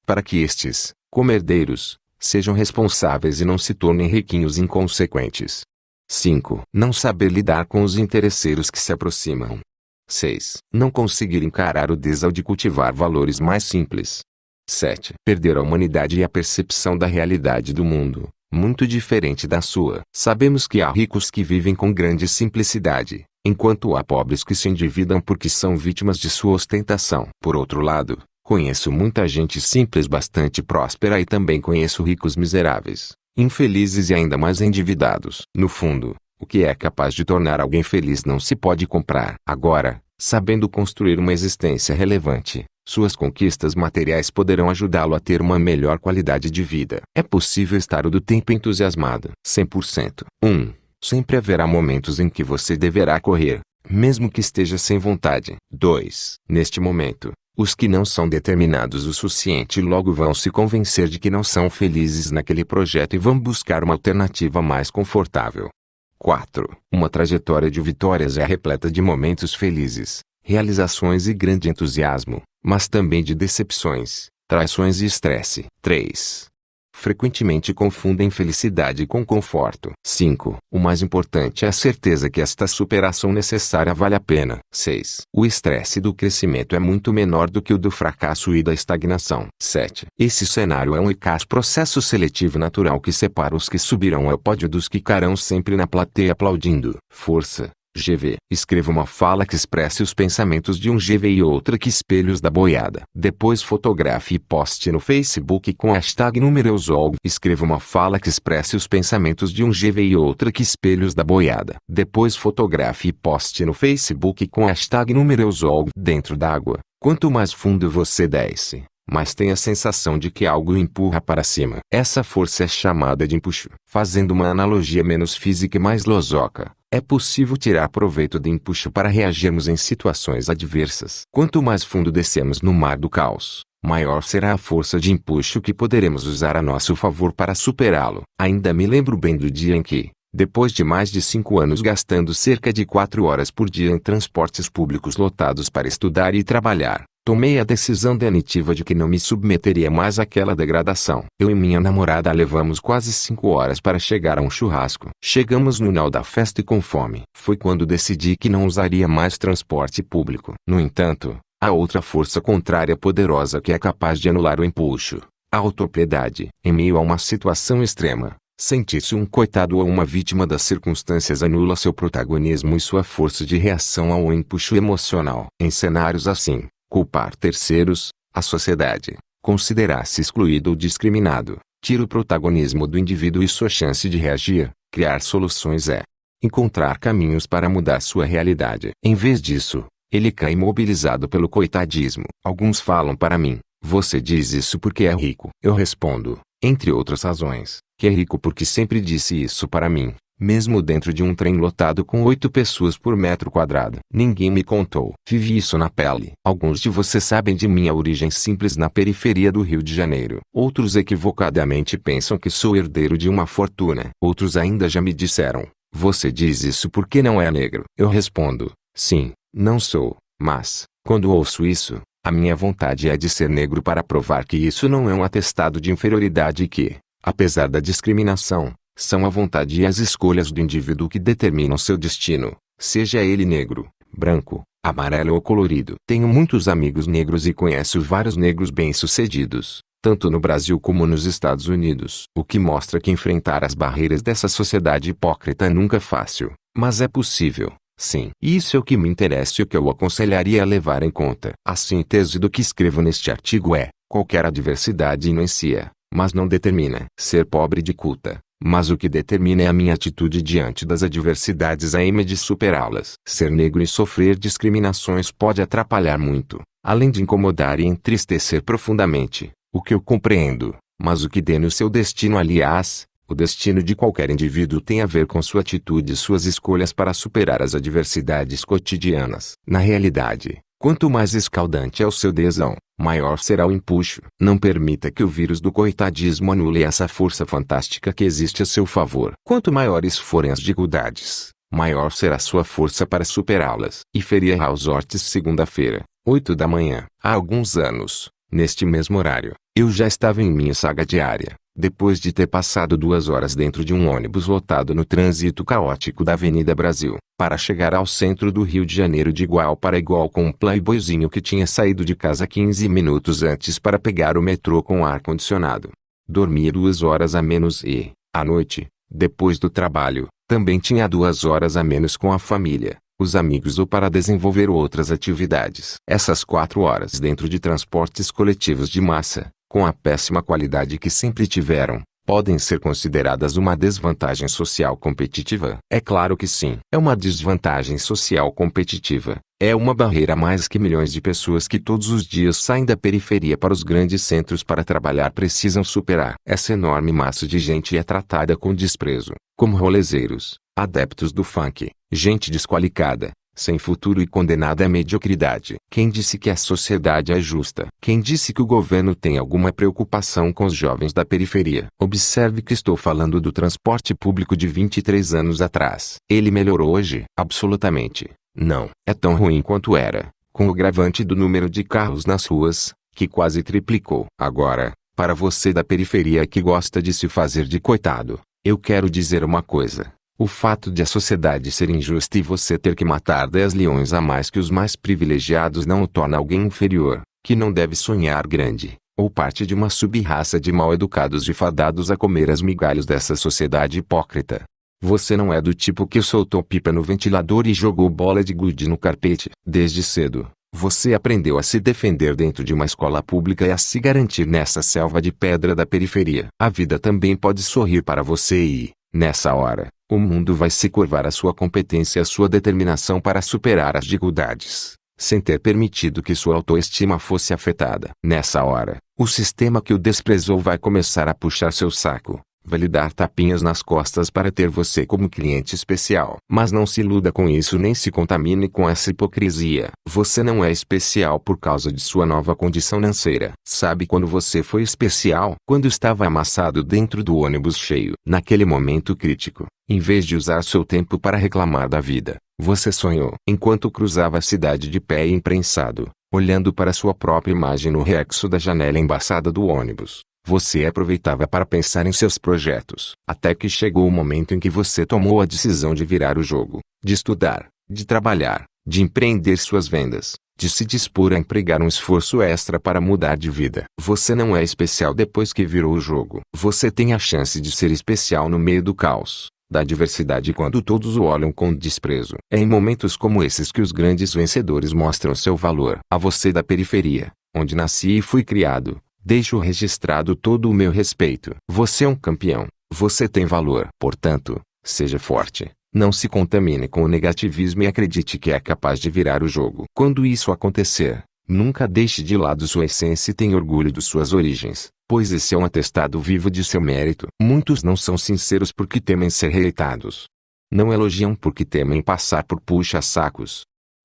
para que estes, como herdeiros, sejam responsáveis e não se tornem riquinhos inconsequentes. 5. Não saber lidar com os interesseiros que se aproximam. 6. Não conseguir encarar o desafio de cultivar valores mais simples. 7. Perder a humanidade e a percepção da realidade do mundo, muito diferente da sua. Sabemos que há ricos que vivem com grande simplicidade, enquanto há pobres que se endividam porque são vítimas de sua ostentação. Por outro lado, conheço muita gente simples bastante próspera e também conheço ricos miseráveis, infelizes e ainda mais endividados. No fundo, o que é capaz de tornar alguém feliz não se pode comprar. Agora, sabendo construir uma existência relevante, suas conquistas materiais poderão ajudá-lo a ter uma melhor qualidade de vida. É possível estar o do tempo entusiasmado. 100%. 1. Sempre haverá momentos em que você deverá correr, mesmo que esteja sem vontade. 2. Neste momento, os que não são determinados o suficiente logo vão se convencer de que não são felizes naquele projeto e vão buscar uma alternativa mais confortável. 4. Uma trajetória de vitórias é repleta de momentos felizes, realizações e grande entusiasmo, mas também de decepções, traições e estresse. 3. Frequentemente confundem felicidade com conforto. 5. O mais importante é a certeza que esta superação necessária vale a pena. 6. O estresse do crescimento é muito menor do que o do fracasso e da estagnação. 7. Esse cenário é um eficaz processo seletivo natural que separa os que subirão ao pódio dos que ficarão sempre na plateia aplaudindo. Força. GV. Escreva uma fala que expresse os pensamentos de um GV e outra que espelhos da boiada. Depois fotografe e poste no Facebook com hashtag #NumeroSol. Escreva uma fala que expresse os pensamentos de um GV e outra que espelhos da boiada. Depois fotografe e poste no Facebook com hashtag #NumeroSol. Dentro d'água, quanto mais fundo você desce, mas tem a sensação de que algo o empurra para cima. Essa força é chamada de empuxo. Fazendo uma analogia menos física e mais lousoca, é possível tirar proveito do empuxo para reagirmos em situações adversas. Quanto mais fundo descemos no mar do caos, maior será a força de empuxo que poderemos usar a nosso favor para superá-lo. Ainda me lembro bem do dia em que, depois de mais de 5 anos gastando cerca de 4 horas por dia em transportes públicos lotados para estudar e trabalhar, tomei a decisão definitiva de que não me submeteria mais àquela degradação. Eu e minha namorada levamos quase 5 horas para chegar a um churrasco. Chegamos no final da festa e com fome. Foi quando decidi que não usaria mais transporte público. No entanto, há outra força contrária poderosa que é capaz de anular o empuxo: a autopiedade. Em meio a uma situação extrema, sentir-se um coitado ou uma vítima das circunstâncias anula seu protagonismo e sua força de reação ao empuxo emocional. Em cenários assim, culpar terceiros, a sociedade, considerar-se excluído ou discriminado, tira o protagonismo do indivíduo e sua chance de reagir, criar soluções é encontrar caminhos para mudar sua realidade. Em vez disso, ele cai imobilizado pelo coitadismo. Alguns falam para mim: você diz isso porque é rico. Eu respondo, entre outras razões, que é rico porque sempre disse isso para mim, mesmo dentro de um trem lotado com 8 pessoas por metro quadrado. Ninguém me contou. Vivi isso na pele. Alguns de vocês sabem de minha origem simples na periferia do Rio de Janeiro. Outros equivocadamente pensam que sou herdeiro de uma fortuna. Outros ainda já me disseram: você diz isso porque não é negro. Eu respondo: sim, não sou, mas, quando ouço isso, a minha vontade é de ser negro para provar que isso não é um atestado de inferioridade e que, apesar da discriminação, são a vontade e as escolhas do indivíduo que determinam seu destino, seja ele negro, branco, amarelo ou colorido. Tenho muitos amigos negros e conheço vários negros bem-sucedidos, tanto no Brasil como nos Estados Unidos. O que mostra que enfrentar as barreiras dessa sociedade hipócrita nunca é fácil, mas é possível. Sim, isso é o que me interessa e o que eu aconselharia a levar em conta. A síntese do que escrevo neste artigo é: qualquer adversidade influencia, mas não determina. Ser pobre dificulta, mas o que determina é a minha atitude diante das adversidades a aim de superá-las. Ser negro e sofrer discriminações pode atrapalhar muito, além de incomodar e entristecer profundamente, o que eu compreendo, mas o que dê no seu destino. Aliás, o destino de qualquer indivíduo tem a ver com sua atitude e suas escolhas para superar as adversidades cotidianas. Na realidade, quanto mais escaldante é o seu desão, maior será o empuxo. Não permita que o vírus do coitadismo anule essa força fantástica que existe a seu favor. Quanto maiores forem as dificuldades, maior será sua força para superá-las. E Feria House Ortiz, segunda-feira, 8 da manhã. Há alguns anos, neste mesmo horário, eu já estava em minha saga diária. Depois de ter passado 2 horas dentro de um ônibus lotado no trânsito caótico da Avenida Brasil, para chegar ao centro do Rio de Janeiro de igual para igual com um playboyzinho que tinha saído de casa 15 minutos antes para pegar o metrô com ar-condicionado. Dormia 2 horas a menos e, à noite, depois do trabalho, também tinha 2 horas a menos com a família, os amigos ou para desenvolver outras atividades. Essas 4 horas dentro de transportes coletivos de massa, com a péssima qualidade que sempre tiveram, podem ser consideradas uma desvantagem social competitiva? É claro que sim. É uma desvantagem social competitiva. É uma barreira a mais que milhões de pessoas que todos os dias saem da periferia para os grandes centros para trabalhar precisam superar. Essa enorme massa de gente é tratada com desprezo, como rolezeiros, adeptos do funk, gente desqualificada, sem futuro e condenada à mediocridade. Quem disse que a sociedade é justa? Quem disse que o governo tem alguma preocupação com os jovens da periferia? Observe que estou falando do transporte público de 23 anos atrás. Ele melhorou hoje? Absolutamente não. É tão ruim quanto era, com o agravante do número de carros nas ruas, que quase triplicou. Agora, para você da periferia que gosta de se fazer de coitado, eu quero dizer uma coisa. O fato de a sociedade ser injusta e você ter que matar 10 leões a mais que os mais privilegiados não o torna alguém inferior, que não deve sonhar grande, ou parte de uma sub-raça de mal-educados e fadados a comer as migalhas dessa sociedade hipócrita. Você não é do tipo que soltou pipa no ventilador e jogou bola de gude no carpete. Desde cedo, você aprendeu a se defender dentro de uma escola pública e a se garantir nessa selva de pedra da periferia. A vida também pode sorrir para você e, nessa hora, o mundo vai se curvar à sua competência e à sua determinação para superar as dificuldades, sem ter permitido que sua autoestima fosse afetada. Nessa hora, o sistema que o desprezou vai começar a puxar seu saco, vai lhe dar tapinhas nas costas para ter você como cliente especial. Mas não se iluda com isso nem se contamine com essa hipocrisia. Você não é especial por causa de sua nova condição financeira. Sabe quando você foi especial? Quando estava amassado dentro do ônibus cheio. Naquele momento crítico, em vez de usar seu tempo para reclamar da vida, você sonhou. Enquanto cruzava a cidade de pé e imprensado, olhando para sua própria imagem no reflexo da janela embaçada do ônibus, você aproveitava para pensar em seus projetos. Até que chegou o momento em que você tomou a decisão de virar o jogo, de estudar, de trabalhar, de empreender suas vendas, de se dispor a empregar um esforço extra para mudar de vida. Você não é especial depois que virou o jogo. Você tem a chance de ser especial no meio do caos, da adversidade quando todos o olham com desprezo. É em momentos como esses que os grandes vencedores mostram seu valor. A você da periferia, onde nasci e fui criado, deixo registrado todo o meu respeito. Você é um campeão. Você tem valor. Portanto, seja forte. Não se contamine com o negativismo e acredite que é capaz de virar o jogo. Quando isso acontecer, nunca deixe de lado sua essência e tenha orgulho de suas origens, pois esse é um atestado vivo de seu mérito. Muitos não são sinceros porque temem ser rejeitados. Não elogiam porque temem passar por puxa-sacos.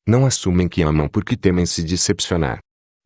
Não assumem que amam porque temem se decepcionar.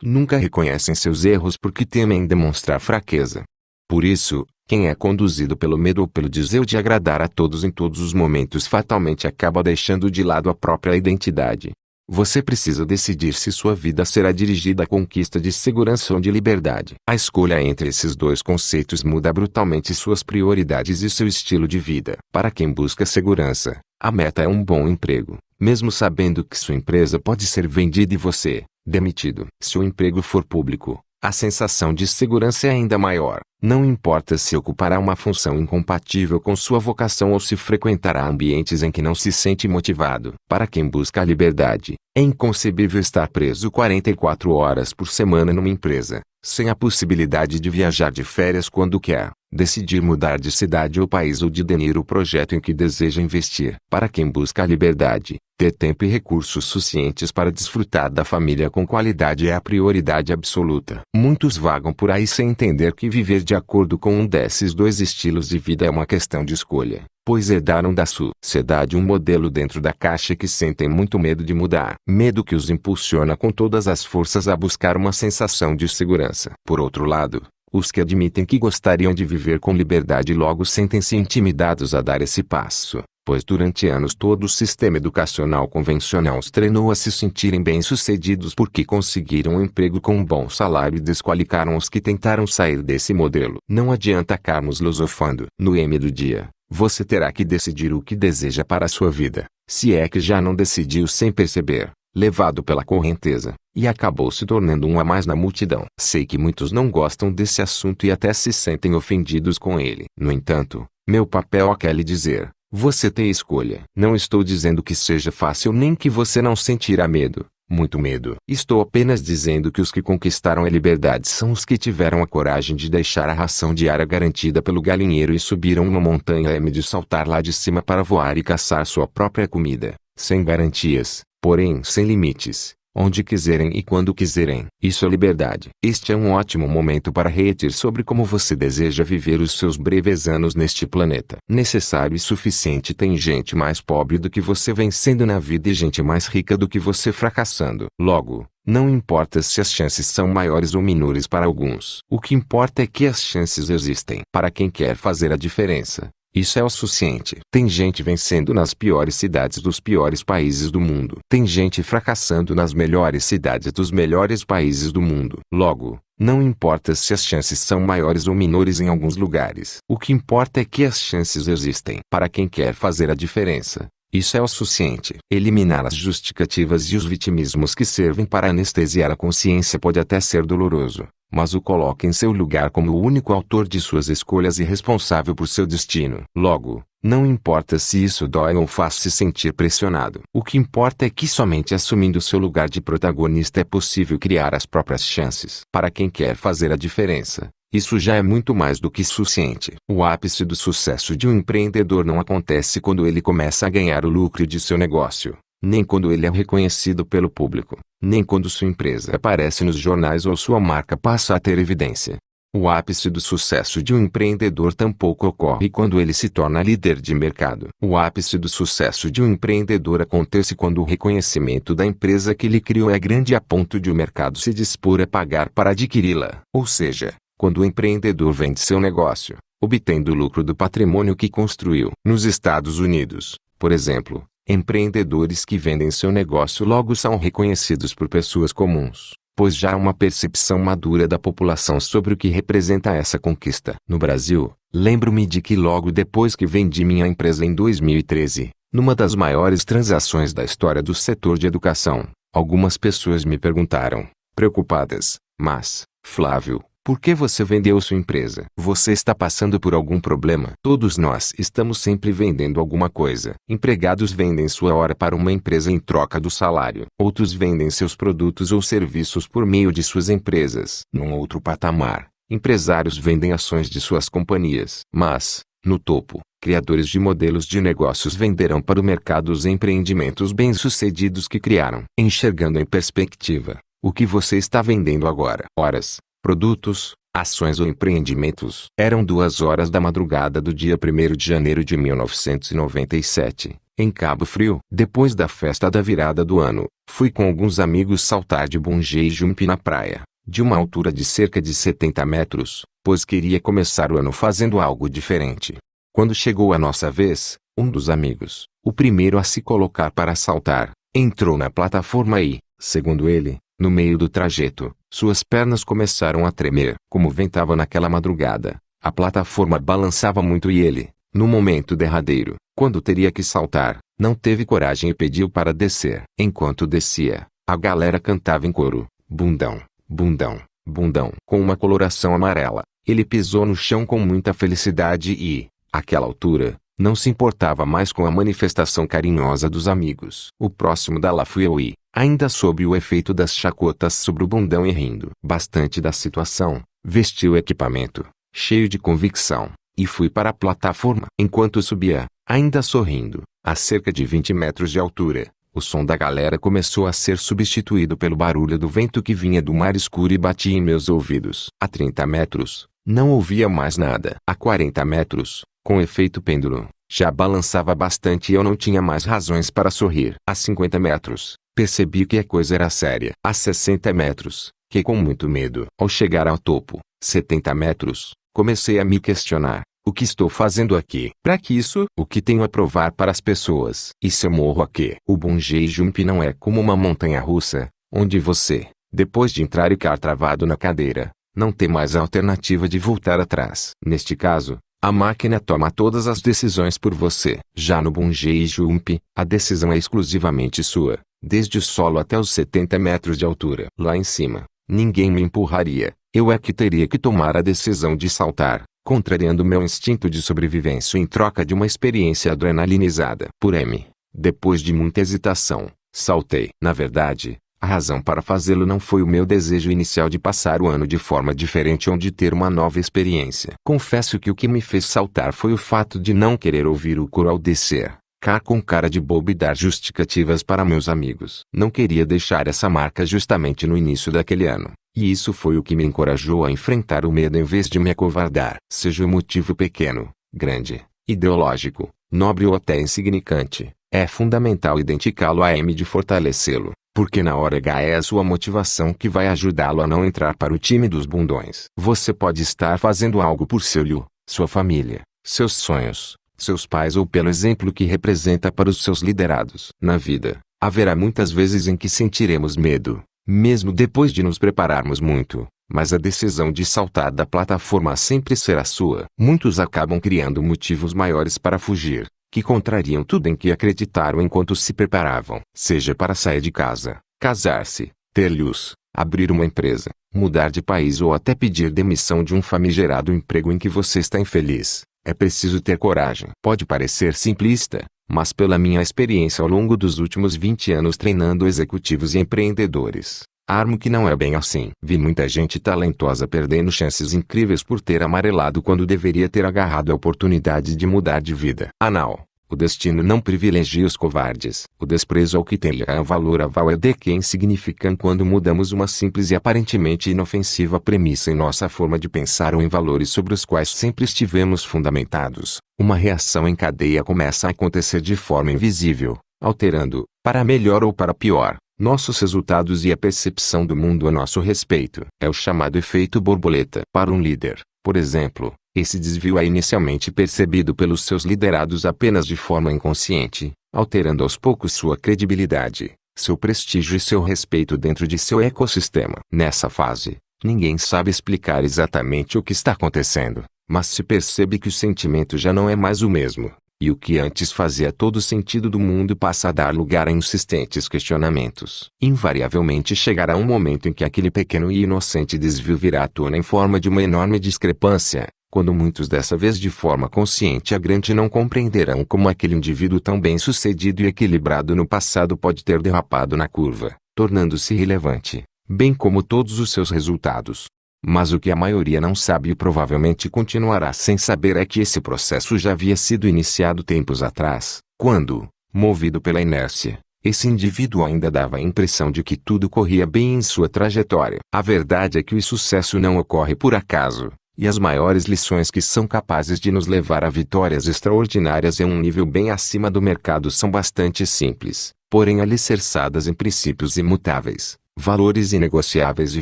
Nunca reconhecem seus erros porque temem demonstrar fraqueza. Por isso, quem é conduzido pelo medo ou pelo desejo de agradar a todos em todos os momentos fatalmente acaba deixando de lado a própria identidade. Você precisa decidir se sua vida será dirigida à conquista de segurança ou de liberdade. A escolha entre esses dois conceitos muda brutalmente suas prioridades e seu estilo de vida. Para quem busca segurança, a meta é um bom emprego, mesmo sabendo que sua empresa pode ser vendida e você, demitido. Se o emprego for público, a sensação de segurança é ainda maior. Não importa se ocupará uma função incompatível com sua vocação ou se frequentará ambientes em que não se sente motivado. Para quem busca a liberdade, é inconcebível estar preso 44 horas por semana numa empresa, sem a possibilidade de viajar de férias quando quer, decidir mudar de cidade ou país ou de definir o projeto em que deseja investir. Para quem busca a liberdade, ter tempo e recursos suficientes para desfrutar da família com qualidade é a prioridade absoluta. Muitos vagam por aí sem entender que viver de acordo com um desses dois estilos de vida é uma questão de escolha, pois herdaram da sociedade um modelo dentro da caixa que sentem muito medo de mudar. Medo que os impulsiona com todas as forças a buscar uma sensação de segurança. Por outro lado, os que admitem que gostariam de viver com liberdade logo sentem-se intimidados a dar esse passo, pois durante anos todo o sistema educacional convencional os treinou a se sentirem bem-sucedidos porque conseguiram um emprego com um bom salário e desqualificaram os que tentaram sair desse modelo. Não adianta ficarmos filosofando. No M do dia, você terá que decidir o que deseja para a sua vida, se é que já não decidiu sem perceber, levado pela correnteza, e acabou se tornando um a mais na multidão. Sei que muitos não gostam desse assunto e até se sentem ofendidos com ele. No entanto, meu papel é lhe dizer: você tem escolha. Não estou dizendo que seja fácil nem que você não sentirá medo, muito medo. Estou apenas dizendo que os que conquistaram a liberdade são os que tiveram a coragem de deixar a ração diária garantida pelo galinheiro e subiram uma montanha M de saltar lá de cima para voar e caçar sua própria comida, sem garantias, porém sem limites, onde quiserem e quando quiserem. Isso é liberdade. Este é um ótimo momento para refletir sobre como você deseja viver os seus breves anos neste planeta. Necessário e suficiente. Tem gente mais pobre do que você vencendo na vida e gente mais rica do que você fracassando. Logo, não importa se as chances são maiores ou menores para alguns. O que importa é que as chances existem. Para quem quer fazer a diferença, isso é o suficiente. Tem gente vencendo nas piores cidades dos piores países do mundo. Tem gente fracassando nas melhores cidades dos melhores países do mundo. Logo, não importa se as chances são maiores ou menores em alguns lugares. O que importa é que as chances existem. Para quem quer fazer a diferença, isso é o suficiente. Eliminar as justificativas e os vitimismos que servem para anestesiar a consciência pode até ser doloroso, mas o coloca em seu lugar como o único autor de suas escolhas e responsável por seu destino. Logo, não importa se isso dói ou faz se sentir pressionado. O que importa é que somente assumindo seu lugar de protagonista é possível criar as próprias chances. Para quem quer fazer a diferença, isso já é muito mais do que suficiente. O ápice do sucesso de um empreendedor não acontece quando ele começa a ganhar o lucro de seu negócio, nem quando ele é reconhecido pelo público, nem quando sua empresa aparece nos jornais ou sua marca passa a ter evidência. O ápice do sucesso de um empreendedor tampouco ocorre quando ele se torna líder de mercado. O ápice do sucesso de um empreendedor acontece quando o reconhecimento da empresa que ele criou é grande a ponto de o mercado se dispor a pagar para adquiri-la. Ou seja, quando o empreendedor vende seu negócio, obtendo o lucro do patrimônio que construiu. Nos Estados Unidos, por exemplo, empreendedores que vendem seu negócio logo são reconhecidos por pessoas comuns, pois já há uma percepção madura da população sobre o que representa essa conquista. No Brasil, lembro-me de que logo depois que vendi minha empresa em 2013, numa das maiores transações da história do setor de educação, algumas pessoas me perguntaram, preocupadas: mas, Flávio, por que você vendeu sua empresa? Você está passando por algum problema? Todos nós estamos sempre vendendo alguma coisa. Empregados vendem sua hora para uma empresa em troca do salário. Outros vendem seus produtos ou serviços por meio de suas empresas. Num outro patamar, empresários vendem ações de suas companhias. Mas, no topo, Criadores de modelos de negócios venderão para o mercado os empreendimentos bem-sucedidos que criaram. Enxergando em perspectiva, o que você está vendendo agora? Horas, produtos, ações ou empreendimentos? Eram 2 horas da madrugada do dia 1º de janeiro de 1997, em Cabo Frio. Depois da festa da virada do ano, fui com alguns amigos saltar de bungee jump na praia, de uma altura de cerca de 70 metros, pois queria começar o ano fazendo algo diferente. Quando chegou a nossa vez, um dos amigos, o primeiro a se colocar para saltar, entrou na plataforma e, segundo ele, no meio do trajeto, suas pernas começaram a tremer. Como ventava naquela madrugada, a plataforma balançava muito e ele, no momento derradeiro, quando teria que saltar, não teve coragem e pediu para descer. Enquanto descia, a galera cantava em coro: bundão, bundão, bundão. Com uma coloração amarela, ele pisou no chão com muita felicidade e, àquela altura, não se importava mais com a manifestação carinhosa dos amigos. O próximo da lá fui eu e, ainda sob o efeito das chacotas sobre o bundão e rindo bastante da situação, vesti o equipamento, cheio de convicção, e fui para a plataforma. Enquanto subia, ainda sorrindo, a cerca de 20 metros de altura, o som da galera começou a ser substituído pelo barulho do vento que vinha do mar escuro e batia em meus ouvidos. A 30 metros, não ouvia mais nada. A 40 metros, com efeito pêndulo, já balançava bastante e eu não tinha mais razões para sorrir. A 50 metros, percebi que a coisa era séria. A 60 metros, que com muito medo. Ao chegar ao topo, 70 metros, comecei a me questionar: o que estou fazendo aqui? Para que isso? O que tenho a provar para as pessoas? E se eu morro aqui? O bungee jump não é como uma montanha-russa, onde você, depois de entrar e ficar travado na cadeira, não tem mais a alternativa de voltar atrás. Neste caso, a máquina toma todas as decisões por você. Já no bungee jump, a decisão é exclusivamente sua, desde o solo até os 70 metros de altura. Lá em cima, ninguém me empurraria, eu é que teria que tomar a decisão de saltar, contrariando meu instinto de sobrevivência em troca de uma experiência adrenalinizada. Por M. Depois de muita hesitação, saltei. Na verdade, a razão para fazê-lo não foi o meu desejo inicial de passar o ano de forma diferente ou de ter uma nova experiência. Confesso que o que me fez saltar foi o fato de não querer ouvir o coro ao descer, cá com cara de bobo e dar justificativas para meus amigos. Não queria deixar essa marca justamente no início daquele ano, e isso foi o que me encorajou a enfrentar o medo em vez de me acovardar. Seja o motivo pequeno, grande, ideológico, nobre ou até insignificante, é fundamental identificá-lo a M de fortalecê-lo, porque na hora H é a sua motivação que vai ajudá-lo a não entrar para o time dos bundões. Você pode estar fazendo algo por sua família, seus sonhos, seus pais ou pelo exemplo que representa para os seus liderados. Na vida, haverá muitas vezes em que sentiremos medo, mesmo depois de nos prepararmos muito, mas a decisão de saltar da plataforma sempre será sua. Muitos acabam criando motivos maiores para fugir, que contrariam tudo em que acreditaram enquanto se preparavam. Seja para sair de casa, casar-se, ter luz, abrir uma empresa, mudar de país ou até pedir demissão de um famigerado emprego em que você está infeliz, é preciso ter coragem. Pode parecer simplista, mas pela minha experiência ao longo dos últimos 20 anos treinando executivos e empreendedores, armo que não é bem assim. Vi muita gente talentosa perdendo chances incríveis por ter amarelado quando deveria ter agarrado a oportunidade de mudar de vida. Anal. O destino não privilegia os covardes. O desprezo ao que tem valor aval é de que insignificam quando mudamos uma simples e aparentemente inofensiva premissa em nossa forma de pensar ou em valores sobre os quais sempre estivemos fundamentados. Uma reação em cadeia começa a acontecer de forma invisível, alterando, para melhor ou para pior, nossos resultados e a percepção do mundo a nosso respeito. É o chamado efeito borboleta. Para um líder, por exemplo, esse desvio é inicialmente percebido pelos seus liderados apenas de forma inconsciente, alterando aos poucos sua credibilidade, seu prestígio e seu respeito dentro de seu ecossistema. Nessa fase, ninguém sabe explicar exatamente o que está acontecendo, mas se percebe que o sentimento já não é mais o mesmo, e o que antes fazia todo sentido do mundo passa a dar lugar a insistentes questionamentos. Invariavelmente chegará um momento em que aquele pequeno e inocente desvio virá à tona em forma de uma enorme discrepância, quando muitos dessa vez de forma consciente e grande não compreenderão como aquele indivíduo tão bem-sucedido e equilibrado no passado pode ter derrapado na curva, tornando-se irrelevante, bem como todos os seus resultados. Mas o que a maioria não sabe e provavelmente continuará sem saber é que esse processo já havia sido iniciado tempos atrás, quando, movido pela inércia, esse indivíduo ainda dava a impressão de que tudo corria bem em sua trajetória. A verdade é que o sucesso não ocorre por acaso, e as maiores lições que são capazes de nos levar a vitórias extraordinárias em um nível bem acima do mercado são bastante simples, porém alicerçadas em princípios imutáveis, valores inegociáveis e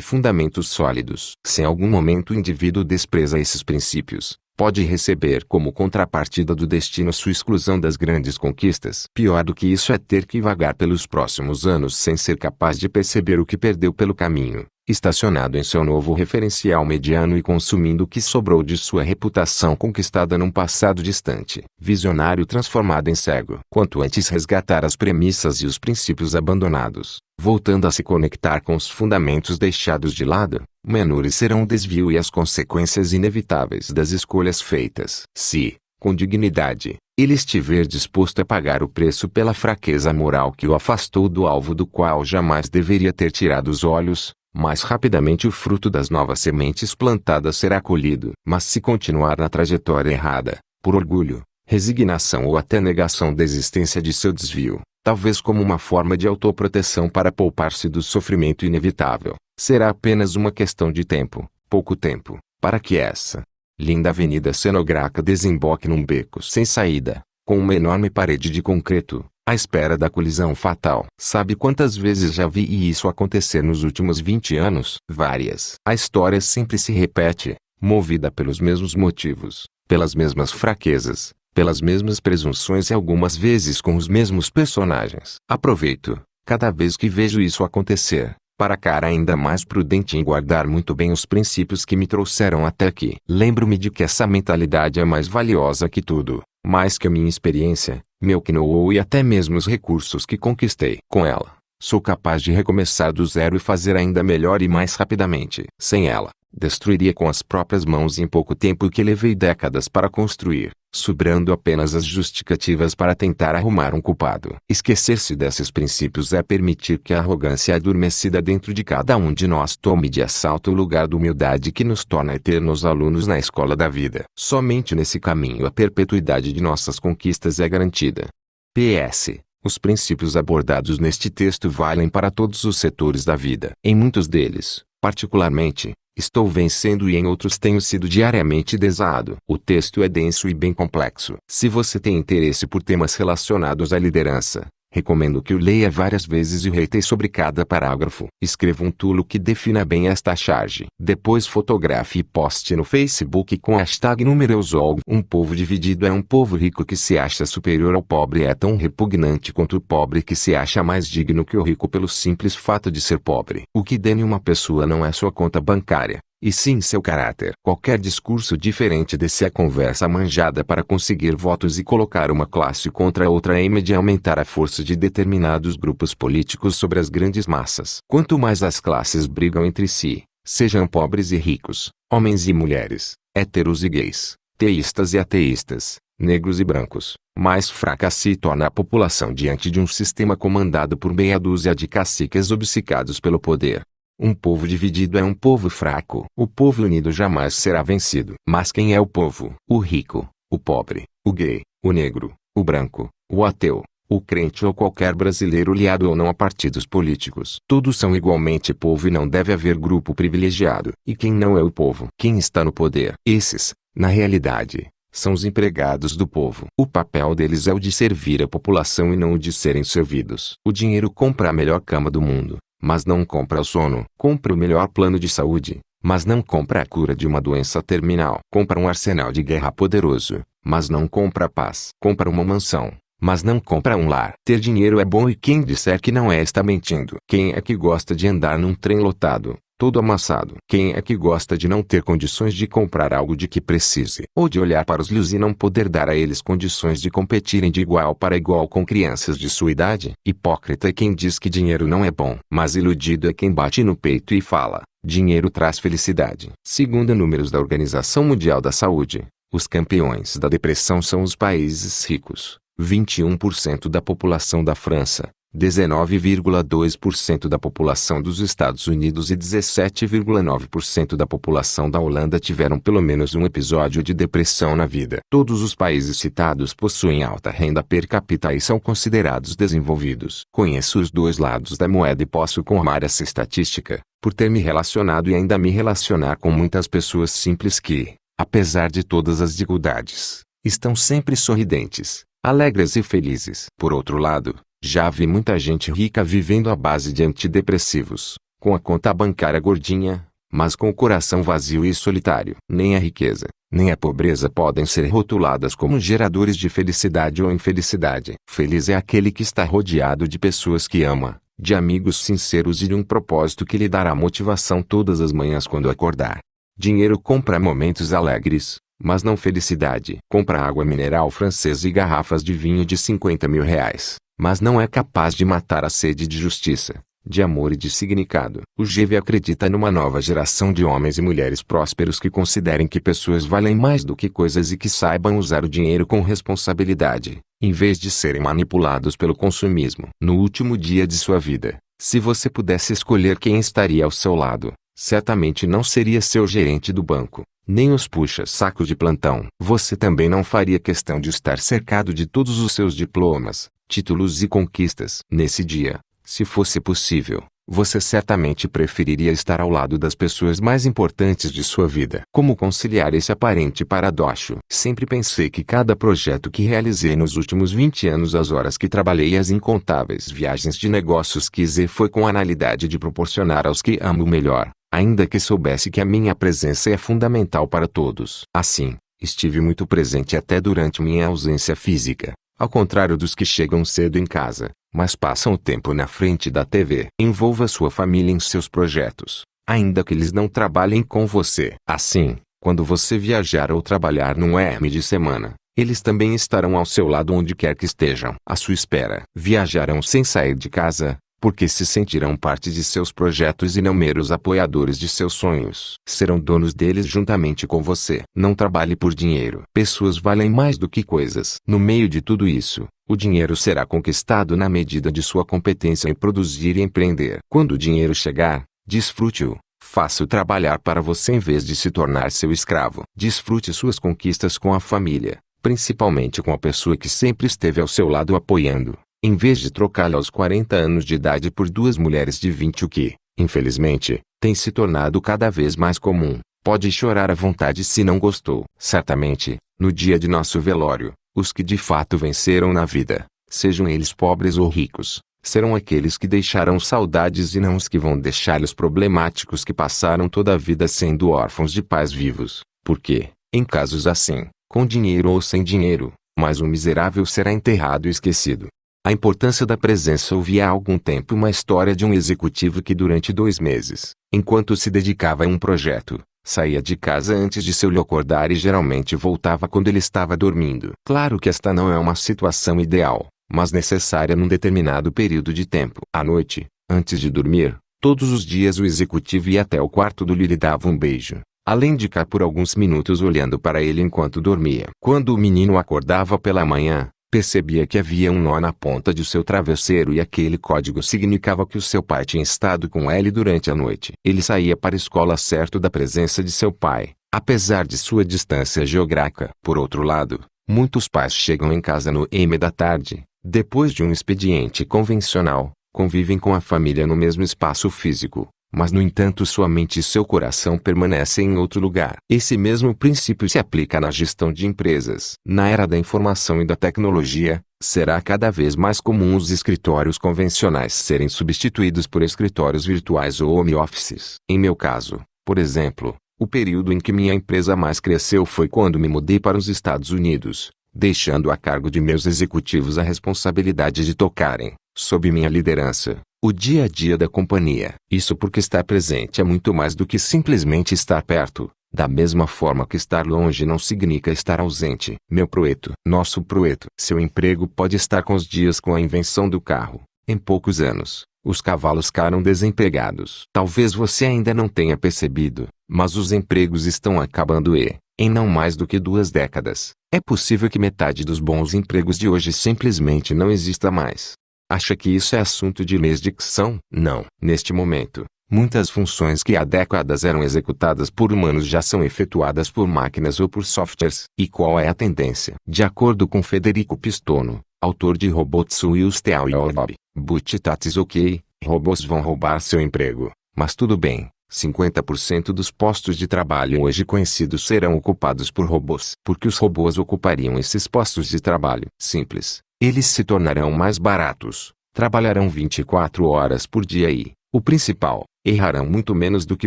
fundamentos sólidos. Se em algum momento o indivíduo despreza esses princípios, pode receber como contrapartida do destino sua exclusão das grandes conquistas. Pior do que isso é ter que vagar pelos próximos anos sem ser capaz de perceber o que perdeu pelo caminho, estacionado em seu novo referencial mediano e consumindo o que sobrou de sua reputação conquistada num passado distante. Visionário transformado em cego. Quanto antes resgatar as premissas e os princípios abandonados, voltando a se conectar com os fundamentos deixados de lado, menores serão o desvio e as consequências inevitáveis das escolhas feitas. Se, com dignidade, ele estiver disposto a pagar o preço pela fraqueza moral que o afastou do alvo do qual jamais deveria ter tirado os olhos, mais rapidamente o fruto das novas sementes plantadas será colhido. Mas se continuar na trajetória errada, por orgulho, resignação ou até negação da existência de seu desvio, talvez como uma forma de autoproteção para poupar-se do sofrimento inevitável, será apenas uma questão de tempo, pouco tempo, para que essa linda avenida cenográfica desemboque num beco sem saída, com uma enorme parede de concreto, à espera da colisão fatal. Sabe quantas vezes já vi isso acontecer nos últimos 20 anos? Várias. A história sempre se repete, movida pelos mesmos motivos, pelas mesmas fraquezas, pelas mesmas presunções e algumas vezes com os mesmos personagens. Aproveito, cada vez que vejo isso acontecer, para cara ainda mais prudente em guardar muito bem os princípios que me trouxeram até aqui. Lembro-me de que essa mentalidade é mais valiosa que tudo, mais que a minha experiência, meu know-how e até mesmo os recursos que conquistei. Com ela, sou capaz de recomeçar do zero e fazer ainda melhor e mais rapidamente. Sem ela, destruiria com as próprias mãos em pouco tempo o que levei décadas para construir, sobrando apenas as justificativas para tentar arrumar um culpado. Esquecer-se desses princípios é permitir que a arrogância adormecida dentro de cada um de nós tome de assalto o lugar da humildade que nos torna eternos alunos na escola da vida. Somente nesse caminho a perpetuidade de nossas conquistas é garantida. PS. Os princípios abordados neste texto valem para todos os setores da vida. Em muitos deles, particularmente, estou vencendo e em outros tenho sido diariamente desafiado. O texto é denso e bem complexo. Se você tem interesse por temas relacionados à liderança, recomendo que o leia várias vezes e reite sobre cada parágrafo. Escreva um tulo que defina bem esta charge. Depois fotografe e poste no Facebook com a hashtag #NumerosOlg. Um povo dividido é um povo rico que se acha superior ao pobre é tão repugnante quanto o pobre que se acha mais digno que o rico pelo simples fato de ser pobre. O que dane uma pessoa não é sua conta bancária, e sim seu caráter. Qualquer discurso diferente desse é conversa manjada para conseguir votos e colocar uma classe contra outra em de aumentar a força de determinados grupos políticos sobre as grandes massas. Quanto mais as classes brigam entre si, sejam pobres e ricos, homens e mulheres, héteros e gays, teístas e ateístas, negros e brancos, mais fraca se torna a população diante de um sistema comandado por meia dúzia de caciques obcecados pelo poder. Um povo dividido é um povo fraco. O povo unido jamais será vencido. Mas quem é o povo? O rico, o pobre, o gay, o negro, o branco, o ateu, o crente ou qualquer brasileiro ligado ou não a partidos políticos. Todos são igualmente povo e não deve haver grupo privilegiado. E quem não é o povo? Quem está no poder? Esses, na realidade, são os empregados do povo. O papel deles é o de servir a população e não o de serem servidos. O dinheiro compra a melhor cama do mundo, mas não compra o sono. Compra o melhor plano de saúde, mas não compra a cura de uma doença terminal. Compra um arsenal de guerra poderoso, mas não compra a paz. Compra uma mansão, mas não compra um lar. Ter dinheiro é bom e quem disser que não é está mentindo. Quem é que gosta de andar num trem lotado, todo amassado? Quem é que gosta de não ter condições de comprar algo de que precise? Ou de olhar para os filhos e não poder dar a eles condições de competirem de igual para igual com crianças de sua idade? Hipócrita é quem diz que dinheiro não é bom. Mas iludido é quem bate no peito e fala: dinheiro traz felicidade. Segundo números da Organização Mundial da Saúde, os campeões da depressão são os países ricos. 21% da população da França, 19,2% da população dos Estados Unidos e 17,9% da população da Holanda tiveram pelo menos um episódio de depressão na vida. Todos os países citados possuem alta renda per capita e são considerados desenvolvidos. Conheço os dois lados da moeda e posso confirmar essa estatística, por ter me relacionado e ainda me relacionar com muitas pessoas simples que, apesar de todas as dificuldades, estão sempre sorridentes, alegres e felizes. Por outro lado, já vi muita gente rica vivendo à base de antidepressivos, com a conta bancária gordinha, mas com o coração vazio e solitário. Nem a riqueza, nem a pobreza podem ser rotuladas como geradores de felicidade ou infelicidade. Feliz é aquele que está rodeado de pessoas que ama, de amigos sinceros e de um propósito que lhe dará motivação todas as manhãs quando acordar. Dinheiro compra momentos alegres, mas não felicidade. Compra água mineral francesa e garrafas de vinho de 50 mil reais, mas não é capaz de matar a sede de justiça, de amor e de significado. O GV acredita numa nova geração de homens e mulheres prósperos que considerem que pessoas valem mais do que coisas e que saibam usar o dinheiro com responsabilidade, em vez de serem manipulados pelo consumismo. No último dia de sua vida, se você pudesse escolher quem estaria ao seu lado, certamente não seria seu gerente do banco, nem os puxa-sacos de plantão. Você também não faria questão de estar cercado de todos os seus diplomas, títulos e conquistas. Nesse dia, se fosse possível, você certamente preferiria estar ao lado das pessoas mais importantes de sua vida. Como conciliar esse aparente paradoxo? Sempre pensei que cada projeto que realizei nos últimos 20 anos, as horas que trabalhei e as incontáveis viagens de negócios que fiz foi com a finalidade de proporcionar aos que amo o melhor, ainda que soubesse que a minha presença é fundamental para todos. Assim, estive muito presente até durante minha ausência física, ao contrário dos que chegam cedo em casa, mas passam o tempo na frente da TV. Envolva sua família em seus projetos, ainda que eles não trabalhem com você. Assim, quando você viajar ou trabalhar num ERM de semana, eles também estarão ao seu lado onde quer que estejam. À sua espera. Viajarão sem sair de casa, porque se sentirão parte de seus projetos e não meros apoiadores de seus sonhos. Serão donos deles juntamente com você. Não trabalhe por dinheiro. Pessoas valem mais do que coisas. No meio de tudo isso, o dinheiro será conquistado na medida de sua competência em produzir e empreender. Quando o dinheiro chegar, desfrute-o. Faça-o trabalhar para você em vez de se tornar seu escravo. Desfrute suas conquistas com a família, principalmente com a pessoa que sempre esteve ao seu lado apoiando, em vez de trocá-la aos 40 anos de idade por duas mulheres de 20, o que, infelizmente, tem se tornado cada vez mais comum. Pode chorar à vontade se não gostou. Certamente, no dia de nosso velório, os que de fato venceram na vida, sejam eles pobres ou ricos, serão aqueles que deixarão saudades e não os que vão deixar os problemáticos que passaram toda a vida sendo órfãos de pais vivos. Porque, em casos assim, com dinheiro ou sem dinheiro, mas um miserável será enterrado e esquecido. A importância da presença. Ouvi há algum tempo uma história de um executivo que durante 2 meses, enquanto se dedicava a um projeto, saía de casa antes de seu filho acordar e geralmente voltava quando ele estava dormindo. Claro que esta não é uma situação ideal, mas necessária num determinado período de tempo. À noite, antes de dormir, todos os dias o executivo ia até o quarto do filho e lhe dava um beijo, além de ficar por alguns minutos olhando para ele enquanto dormia. Quando o menino acordava pela manhã, percebia que havia um nó na ponta de seu travesseiro e aquele código significava que o seu pai tinha estado com ele durante a noite. Ele saía para a escola certo da presença de seu pai, apesar de sua distância geográfica. Por outro lado, muitos pais chegam em casa no m da tarde, depois de um expediente convencional, convivem com a família no mesmo espaço físico, mas no entanto sua mente e seu coração permanecem em outro lugar. Esse mesmo princípio se aplica na gestão de empresas. Na era da informação e da tecnologia, será cada vez mais comum os escritórios convencionais serem substituídos por escritórios virtuais ou home offices. Em meu caso, por exemplo, o período em que minha empresa mais cresceu foi quando me mudei para os Estados Unidos, deixando a cargo de meus executivos a responsabilidade de tocarem, sob minha liderança, o dia a dia da companhia. Isso porque estar presente é muito mais do que simplesmente estar perto, da mesma forma que estar longe não significa estar ausente. Meu proeto, nosso proeto. Seu emprego pode estar com os dias. Com a invenção do carro, em poucos anos, os cavalos ficaram desempregados. Talvez você ainda não tenha percebido, mas os empregos estão acabando em não mais do que 2 décadas, é possível que metade dos bons empregos de hoje simplesmente não exista mais. Acha que isso é assunto de leis de dicção? Não. Neste momento, muitas funções que há décadas eram executadas por humanos já são efetuadas por máquinas ou por softwares. E qual é a tendência? De acordo com Federico Pistono, autor de Robots Will Steal Your Job, but that's ok, robôs vão roubar seu emprego. Mas tudo bem, 50% dos postos de trabalho hoje conhecidos serão ocupados por robôs. Por que os robôs ocupariam esses postos de trabalho? Simples. Eles se tornarão mais baratos, trabalharão 24 horas por dia e, o principal, errarão muito menos do que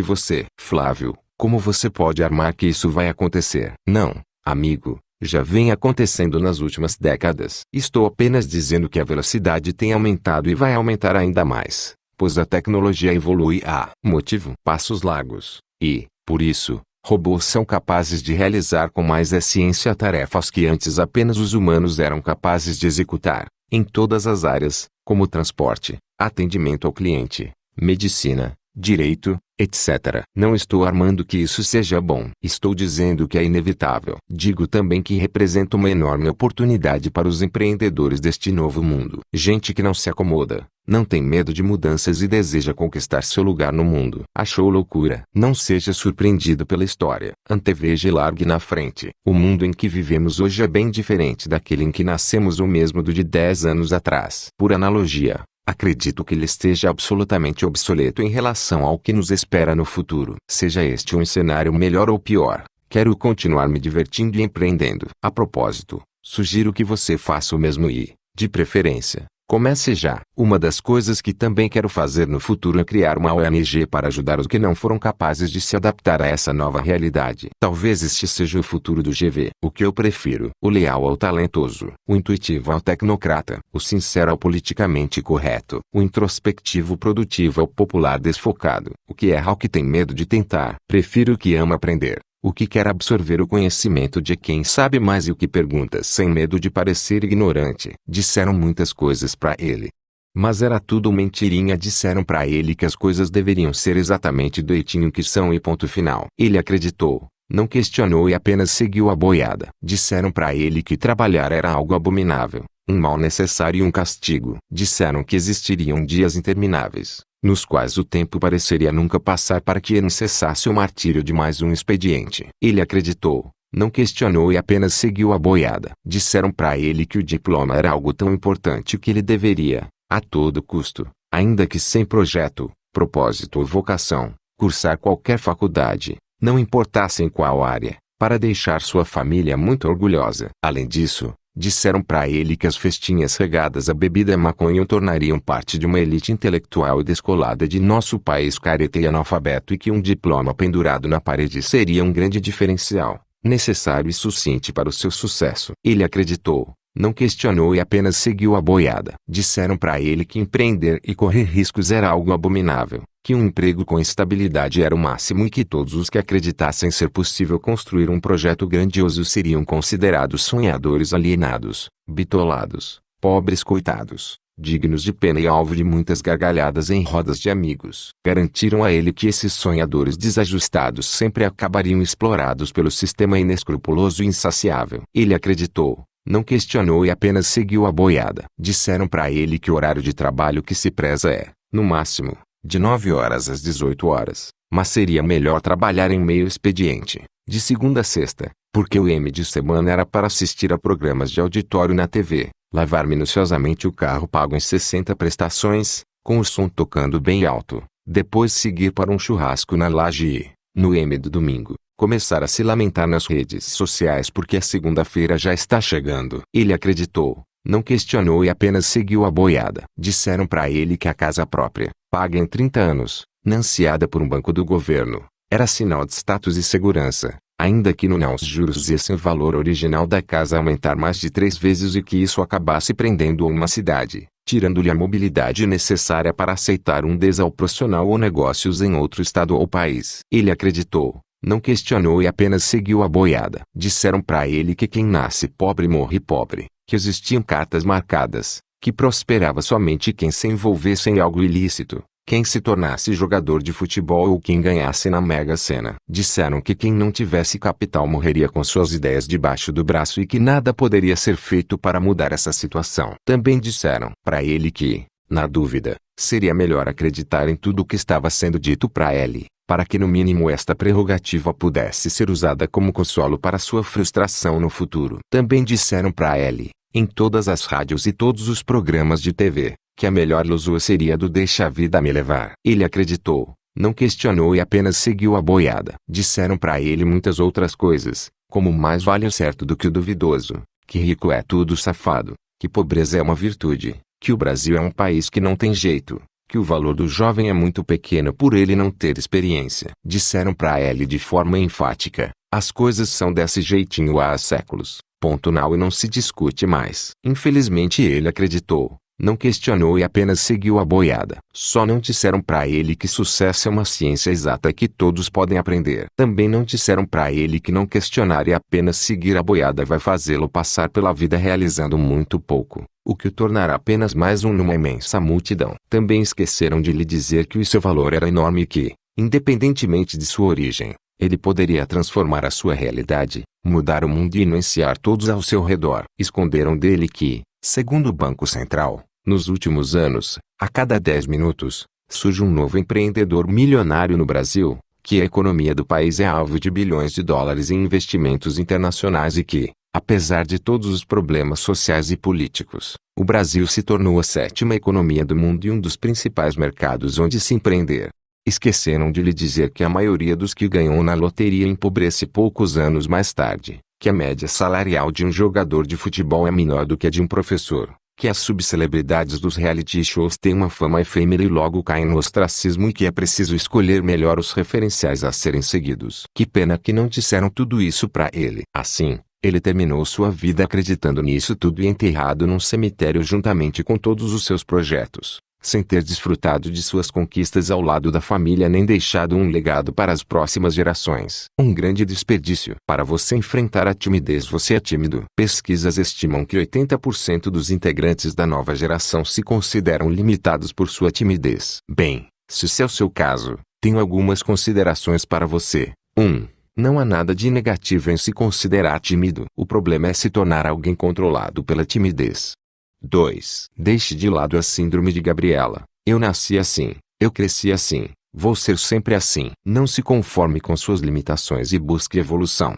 você. Flávio, como você pode armar que isso vai acontecer? Não, amigo, já vem acontecendo nas últimas décadas. Estou apenas dizendo que a velocidade tem aumentado e vai aumentar ainda mais, pois a tecnologia evolui a motivo passos largos, e, por isso, robôs são capazes de realizar com mais ciência tarefas que antes apenas os humanos eram capazes de executar, em todas as áreas, como transporte, atendimento ao cliente, medicina, direito, etc. Não estou armando que isso seja bom. Estou dizendo que é inevitável. Digo também que representa uma enorme oportunidade para os empreendedores deste novo mundo. Gente que não se acomoda, não tem medo de mudanças e deseja conquistar seu lugar no mundo. Achou loucura? Não seja surpreendido pela história. Anteveja e largue na frente. O mundo em que vivemos hoje é bem diferente daquele em que nascemos ou mesmo do de 10 anos atrás. Por analogia, acredito que ele esteja absolutamente obsoleto em relação ao que nos espera no futuro. Seja este um cenário melhor ou pior, quero continuar me divertindo e empreendendo. A propósito, sugiro que você faça o mesmo e, de preferência, comece já. Uma das coisas que também quero fazer no futuro é criar uma ONG para ajudar os que não foram capazes de se adaptar a essa nova realidade. Talvez este seja o futuro do GV. O que eu prefiro? O leal ao talentoso, o intuitivo ao tecnocrata, o sincero ao politicamente correto, o introspectivo produtivo ao popular desfocado, o que erra ao que tem medo de tentar. Prefiro o que ama aprender, o que quer absorver o conhecimento de quem sabe mais e o que pergunta sem medo de parecer ignorante. Disseram muitas coisas para ele, mas era tudo mentirinha. Disseram para ele que as coisas deveriam ser exatamente do jeitinho que são e ponto final. Ele acreditou, não questionou e apenas seguiu a boiada. Disseram para ele que trabalhar era algo abominável, um mal necessário e um castigo. Disseram que existiriam dias intermináveis, nos quais o tempo pareceria nunca passar para que não cessasse o martírio de mais um expediente. Ele acreditou, não questionou e apenas seguiu a boiada. Disseram para ele que o diploma era algo tão importante que ele deveria, a todo custo, ainda que sem projeto, propósito ou vocação, cursar qualquer faculdade, não importasse em qual área, para deixar sua família muito orgulhosa. Além disso, disseram para ele que as festinhas regadas a bebida e maconha o tornariam parte de uma elite intelectual e descolada de nosso país careta e analfabeto e que um diploma pendurado na parede seria um grande diferencial, necessário e suficiente para o seu sucesso. Ele acreditou, não questionou e apenas seguiu a boiada. Disseram para ele que empreender e correr riscos era algo abominável, que um emprego com estabilidade era o máximo e que todos os que acreditassem ser possível construir um projeto grandioso seriam considerados sonhadores alienados, bitolados, pobres coitados, dignos de pena e alvo de muitas gargalhadas em rodas de amigos. Garantiram a ele que esses sonhadores desajustados sempre acabariam explorados pelo sistema inescrupuloso e insaciável. Ele acreditou, não questionou e apenas seguiu a boiada. Disseram para ele que o horário de trabalho que se preza é, no máximo, de 9 horas às 18 horas, mas seria melhor trabalhar em meio expediente, de segunda a sexta, porque o M de semana era para assistir a programas de auditório na TV, lavar minuciosamente o carro pago em 60 prestações, com o som tocando bem alto, depois seguir para um churrasco na laje e, no M do domingo, começar a se lamentar nas redes sociais porque a segunda-feira já está chegando. Ele acreditou, não questionou e apenas seguiu a boiada. Disseram para ele que a casa própria, paga em 30 anos, financiada por um banco do governo, era sinal de status e segurança, ainda que não os juros e o valor original da casa aumentar mais de 3 vezes e que isso acabasse prendendo uma cidade, tirando-lhe a mobilidade necessária para aceitar um desal profissional ou negócios em outro estado ou país. Ele acreditou, não questionou e apenas seguiu a boiada. Disseram para ele que quem nasce pobre morre pobre, que existiam cartas marcadas, que prosperava somente quem se envolvesse em algo ilícito, quem se tornasse jogador de futebol ou quem ganhasse na Mega Sena. Disseram que quem não tivesse capital morreria com suas ideias debaixo do braço e que nada poderia ser feito para mudar essa situação. Também disseram para ele que, na dúvida, seria melhor acreditar em tudo o que estava sendo dito para ele, para que no mínimo esta prerrogativa pudesse ser usada como consolo para sua frustração no futuro. Também disseram para ele, em todas as rádios e todos os programas de TV, que a melhor ilusão seria do deixa a vida me levar. Ele acreditou, não questionou e apenas seguiu a boiada. Disseram para ele muitas outras coisas, como mais vale o certo do que o duvidoso, que rico é tudo safado, que pobreza é uma virtude, que o Brasil é um país que não tem jeito, que o valor do jovem é muito pequeno por ele não ter experiência. Disseram para ele de forma enfática, as coisas são desse jeitinho há séculos, ponto final e não se discute mais. Infelizmente ele acreditou, não questionou e apenas seguiu a boiada. Só não disseram para ele que sucesso é uma ciência exata que todos podem aprender. Também não disseram para ele que não questionar e apenas seguir a boiada vai fazê-lo passar pela vida realizando muito pouco, o que o tornará apenas mais um numa imensa multidão. Também esqueceram de lhe dizer que o seu valor era enorme e que, independentemente de sua origem, ele poderia transformar a sua realidade, mudar o mundo e influenciar todos ao seu redor. Esconderam dele que, segundo o Banco Central, nos últimos anos, a cada 10 minutos, surge um novo empreendedor milionário no Brasil, que a economia do país é alvo de bilhões de dólares em investimentos internacionais e que, apesar de todos os problemas sociais e políticos, o Brasil se tornou a 7ª economia do mundo e um dos principais mercados onde se empreender. Esqueceram de lhe dizer que a maioria dos que ganham na loteria empobrece poucos anos mais tarde, que a média salarial de um jogador de futebol é menor do que a de um professor, que as subcelebridades dos reality shows têm uma fama efêmera e logo caem no ostracismo e que é preciso escolher melhor os referenciais a serem seguidos. Que pena que não disseram tudo isso para ele. Assim, ele terminou sua vida acreditando nisso tudo e enterrado num cemitério juntamente com todos os seus projetos, sem ter desfrutado de suas conquistas ao lado da família nem deixado um legado para as próximas gerações. Um grande desperdício. Para você enfrentar a timidez, você é tímido. Pesquisas estimam que 80% dos integrantes da nova geração se consideram limitados por sua timidez. Bem, se esse é o seu caso, tenho algumas considerações para você. 1. Não há nada de negativo em se considerar tímido. O problema é se tornar alguém controlado pela timidez. 2. Deixe de lado a síndrome de Gabriela. Eu nasci assim, eu cresci assim, vou ser sempre assim. Não se conforme com suas limitações e busque evolução.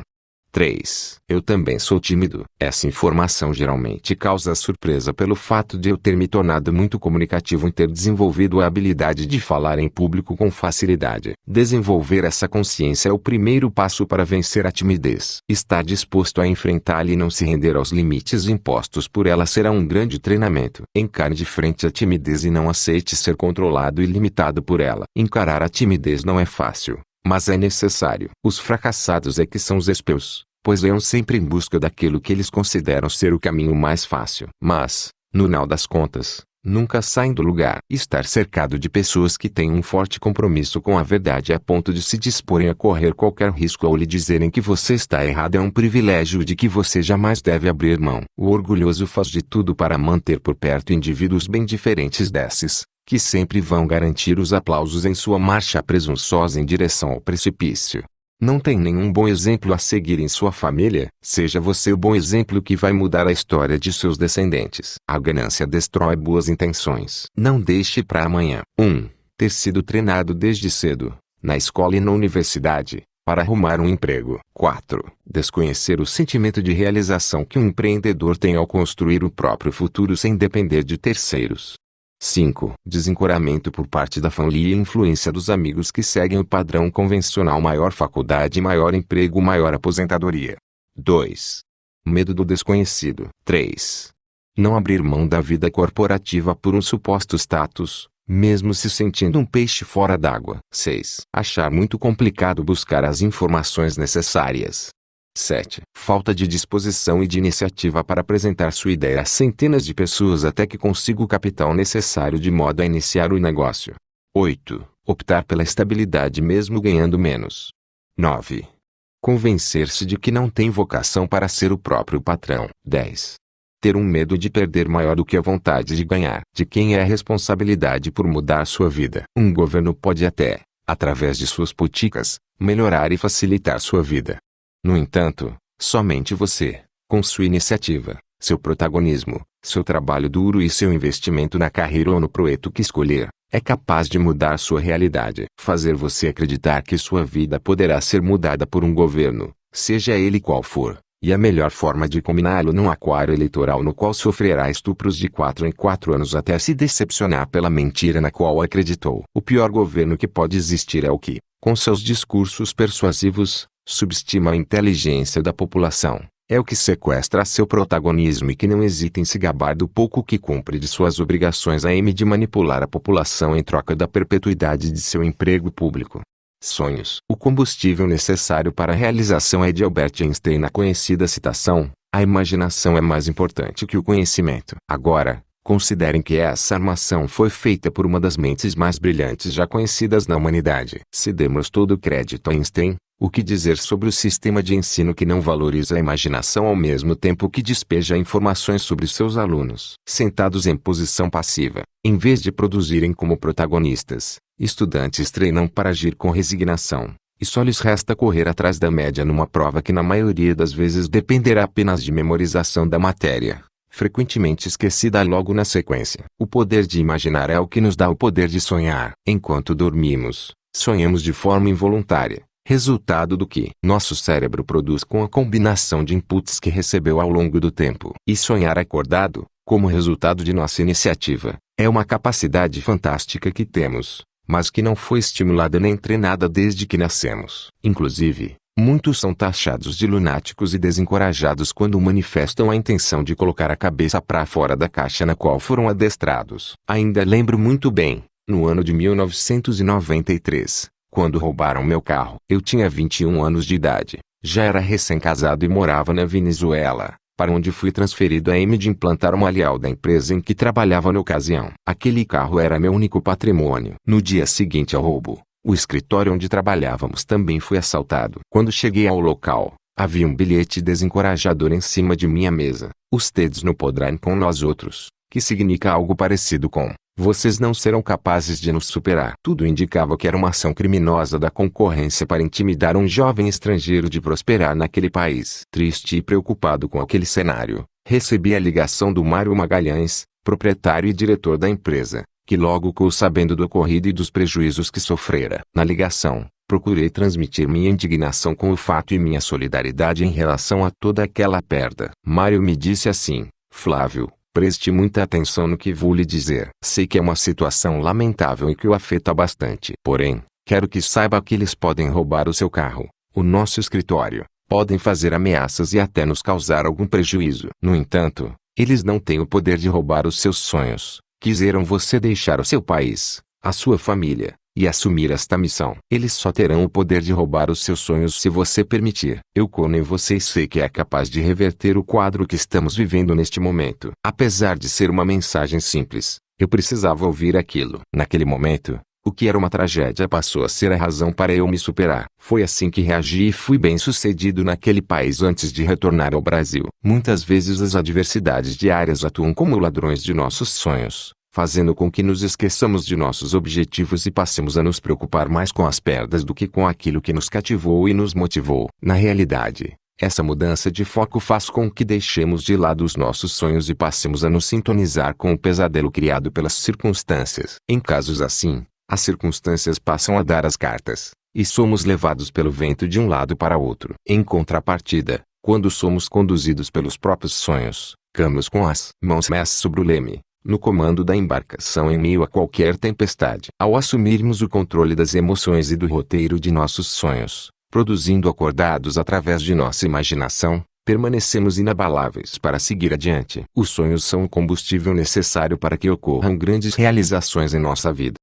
3. Eu também sou tímido. Essa informação geralmente causa surpresa pelo fato de eu ter me tornado muito comunicativo e ter desenvolvido a habilidade de falar em público com facilidade. Desenvolver essa consciência é o primeiro passo para vencer a timidez. Estar disposto a enfrentá-la e não se render aos limites impostos por ela será um grande treinamento. Encare de frente a timidez e não aceite ser controlado e limitado por ela. Encarar a timidez não é fácil, mas é necessário. Os fracassados é que são os espiões, pois iam sempre em busca daquilo que eles consideram ser o caminho mais fácil. Mas, no final das contas, nunca saem do lugar. Estar cercado de pessoas que têm um forte compromisso com a verdade a ponto de se disporem a correr qualquer risco ou lhe dizerem que você está errado é um privilégio de que você jamais deve abrir mão. O orgulhoso faz de tudo para manter por perto indivíduos bem diferentes desses, que sempre vão garantir os aplausos em sua marcha presunçosa em direção ao precipício. Não tem nenhum bom exemplo a seguir em sua família? Seja você o bom exemplo que vai mudar a história de seus descendentes. A ganância destrói boas intenções. Não deixe para amanhã. 1. Ter sido treinado desde cedo, na escola e na universidade, para arrumar um emprego. 4. Desconhecer o sentimento de realização que um empreendedor tem ao construir o próprio futuro sem depender de terceiros. 5. Desencorajamento por parte da família e influência dos amigos que seguem o padrão convencional: maior faculdade, maior emprego, maior aposentadoria. 2. Medo do desconhecido. 3. Não abrir mão da vida corporativa por um suposto status, mesmo se sentindo um peixe fora d'água. 6. Achar muito complicado buscar as informações necessárias. 7. Falta de disposição e de iniciativa para apresentar sua ideia a centenas de pessoas até que consiga o capital necessário de modo a iniciar o negócio. 8. Optar pela estabilidade mesmo ganhando menos. 9. Convencer-se de que não tem vocação para ser o próprio patrão. 10. ter um medo de perder maior do que a vontade de ganhar. De quem é a responsabilidade por mudar sua vida? Um governo pode até, através de suas políticas, melhorar e facilitar sua vida. No entanto, somente você, com sua iniciativa, seu protagonismo, seu trabalho duro e seu investimento na carreira ou no projeto que escolher, é capaz de mudar sua realidade. Fazer você acreditar que sua vida poderá ser mudada por um governo, seja ele qual for, e a melhor forma de combiná-lo num aquário eleitoral no qual sofrerá estupros de 4 em 4 anos até se decepcionar pela mentira na qual acreditou. O pior governo que pode existir é o que, com seus discursos persuasivos, subestima a inteligência da população. É o que sequestra seu protagonismo e que não hesita em se gabar do pouco que cumpre de suas obrigações a de manipular a população em troca da perpetuidade de seu emprego público. Sonhos. O combustível necessário para a realização é de Albert Einstein na conhecida citação: a imaginação é mais importante que o conhecimento. Agora, considerem que essa armação foi feita por uma das mentes mais brilhantes já conhecidas na humanidade. Se demos todo o crédito a Einstein, o que dizer sobre o sistema de ensino que não valoriza a imaginação ao mesmo tempo que despeja informações sobre seus alunos? Sentados em posição passiva, em vez de produzirem como protagonistas, estudantes treinam para agir com resignação, e só lhes resta correr atrás da média numa prova que na maioria das vezes dependerá apenas de memorização da matéria, frequentemente esquecida logo na sequência. O poder de imaginar é o que nos dá o poder de sonhar. Enquanto dormimos, sonhamos de forma involuntária, resultado do que nosso cérebro produz com a combinação de inputs que recebeu ao longo do tempo. E sonhar acordado, como resultado de nossa iniciativa, é uma capacidade fantástica que temos, mas que não foi estimulada nem treinada desde que nascemos. Inclusive, muitos são taxados de lunáticos e desencorajados quando manifestam a intenção de colocar a cabeça para fora da caixa na qual foram adestrados. Ainda lembro muito bem, no ano de 1993, quando roubaram meu carro. Eu tinha 21 anos de idade, já era recém-casado e morava na Venezuela, para onde fui transferido a de implantar uma filial da empresa em que trabalhava na ocasião. Aquele carro era meu único patrimônio. No dia seguinte ao roubo, o escritório onde trabalhávamos também foi assaltado. Quando cheguei ao local, havia um bilhete desencorajador em cima de minha mesa. Ustedes não poderão com nós outros, que significa algo parecido com: vocês não serão capazes de nos superar. Tudo indicava que era uma ação criminosa da concorrência para intimidar um jovem estrangeiro de prosperar naquele país. Triste e preocupado com aquele cenário, recebi a ligação do Mário Magalhães, proprietário e diretor da empresa, que logo ficou sabendo do ocorrido e dos prejuízos que sofrera. Na ligação, procurei transmitir minha indignação com o fato e minha solidariedade em relação a toda aquela perda. Mário me disse assim: Flávio, preste muita atenção no que vou lhe dizer. Sei que é uma situação lamentável e que o afeta bastante. Porém, quero que saiba que eles podem roubar o seu carro, o nosso escritório, podem fazer ameaças e até nos causar algum prejuízo. No entanto, eles não têm o poder de roubar os seus sonhos. Quiseram você deixar o seu país, a sua família, e assumir esta missão. Eles só terão o poder de roubar os seus sonhos se você permitir. Eu confio em você e sei que é capaz de reverter o quadro que estamos vivendo neste momento. Apesar de ser uma mensagem simples, eu precisava ouvir aquilo. Naquele momento, o que era uma tragédia passou a ser a razão para eu me superar. Foi assim que reagi e fui bem-sucedido naquele país antes de retornar ao Brasil. Muitas vezes as adversidades diárias atuam como ladrões de nossos sonhos, fazendo com que nos esqueçamos de nossos objetivos e passemos a nos preocupar mais com as perdas do que com aquilo que nos cativou e nos motivou. Na realidade, essa mudança de foco faz com que deixemos de lado os nossos sonhos e passemos a nos sintonizar com o pesadelo criado pelas circunstâncias. Em casos assim, as circunstâncias passam a dar as cartas, e somos levados pelo vento de um lado para outro. Em contrapartida, quando somos conduzidos pelos próprios sonhos, ficamos com as mãos sobre o leme, no comando da embarcação em meio a qualquer tempestade. Ao assumirmos o controle das emoções e do roteiro de nossos sonhos, produzindo acordados através de nossa imaginação, permanecemos inabaláveis para seguir adiante. Os sonhos são o combustível necessário para que ocorram grandes realizações em nossa vida.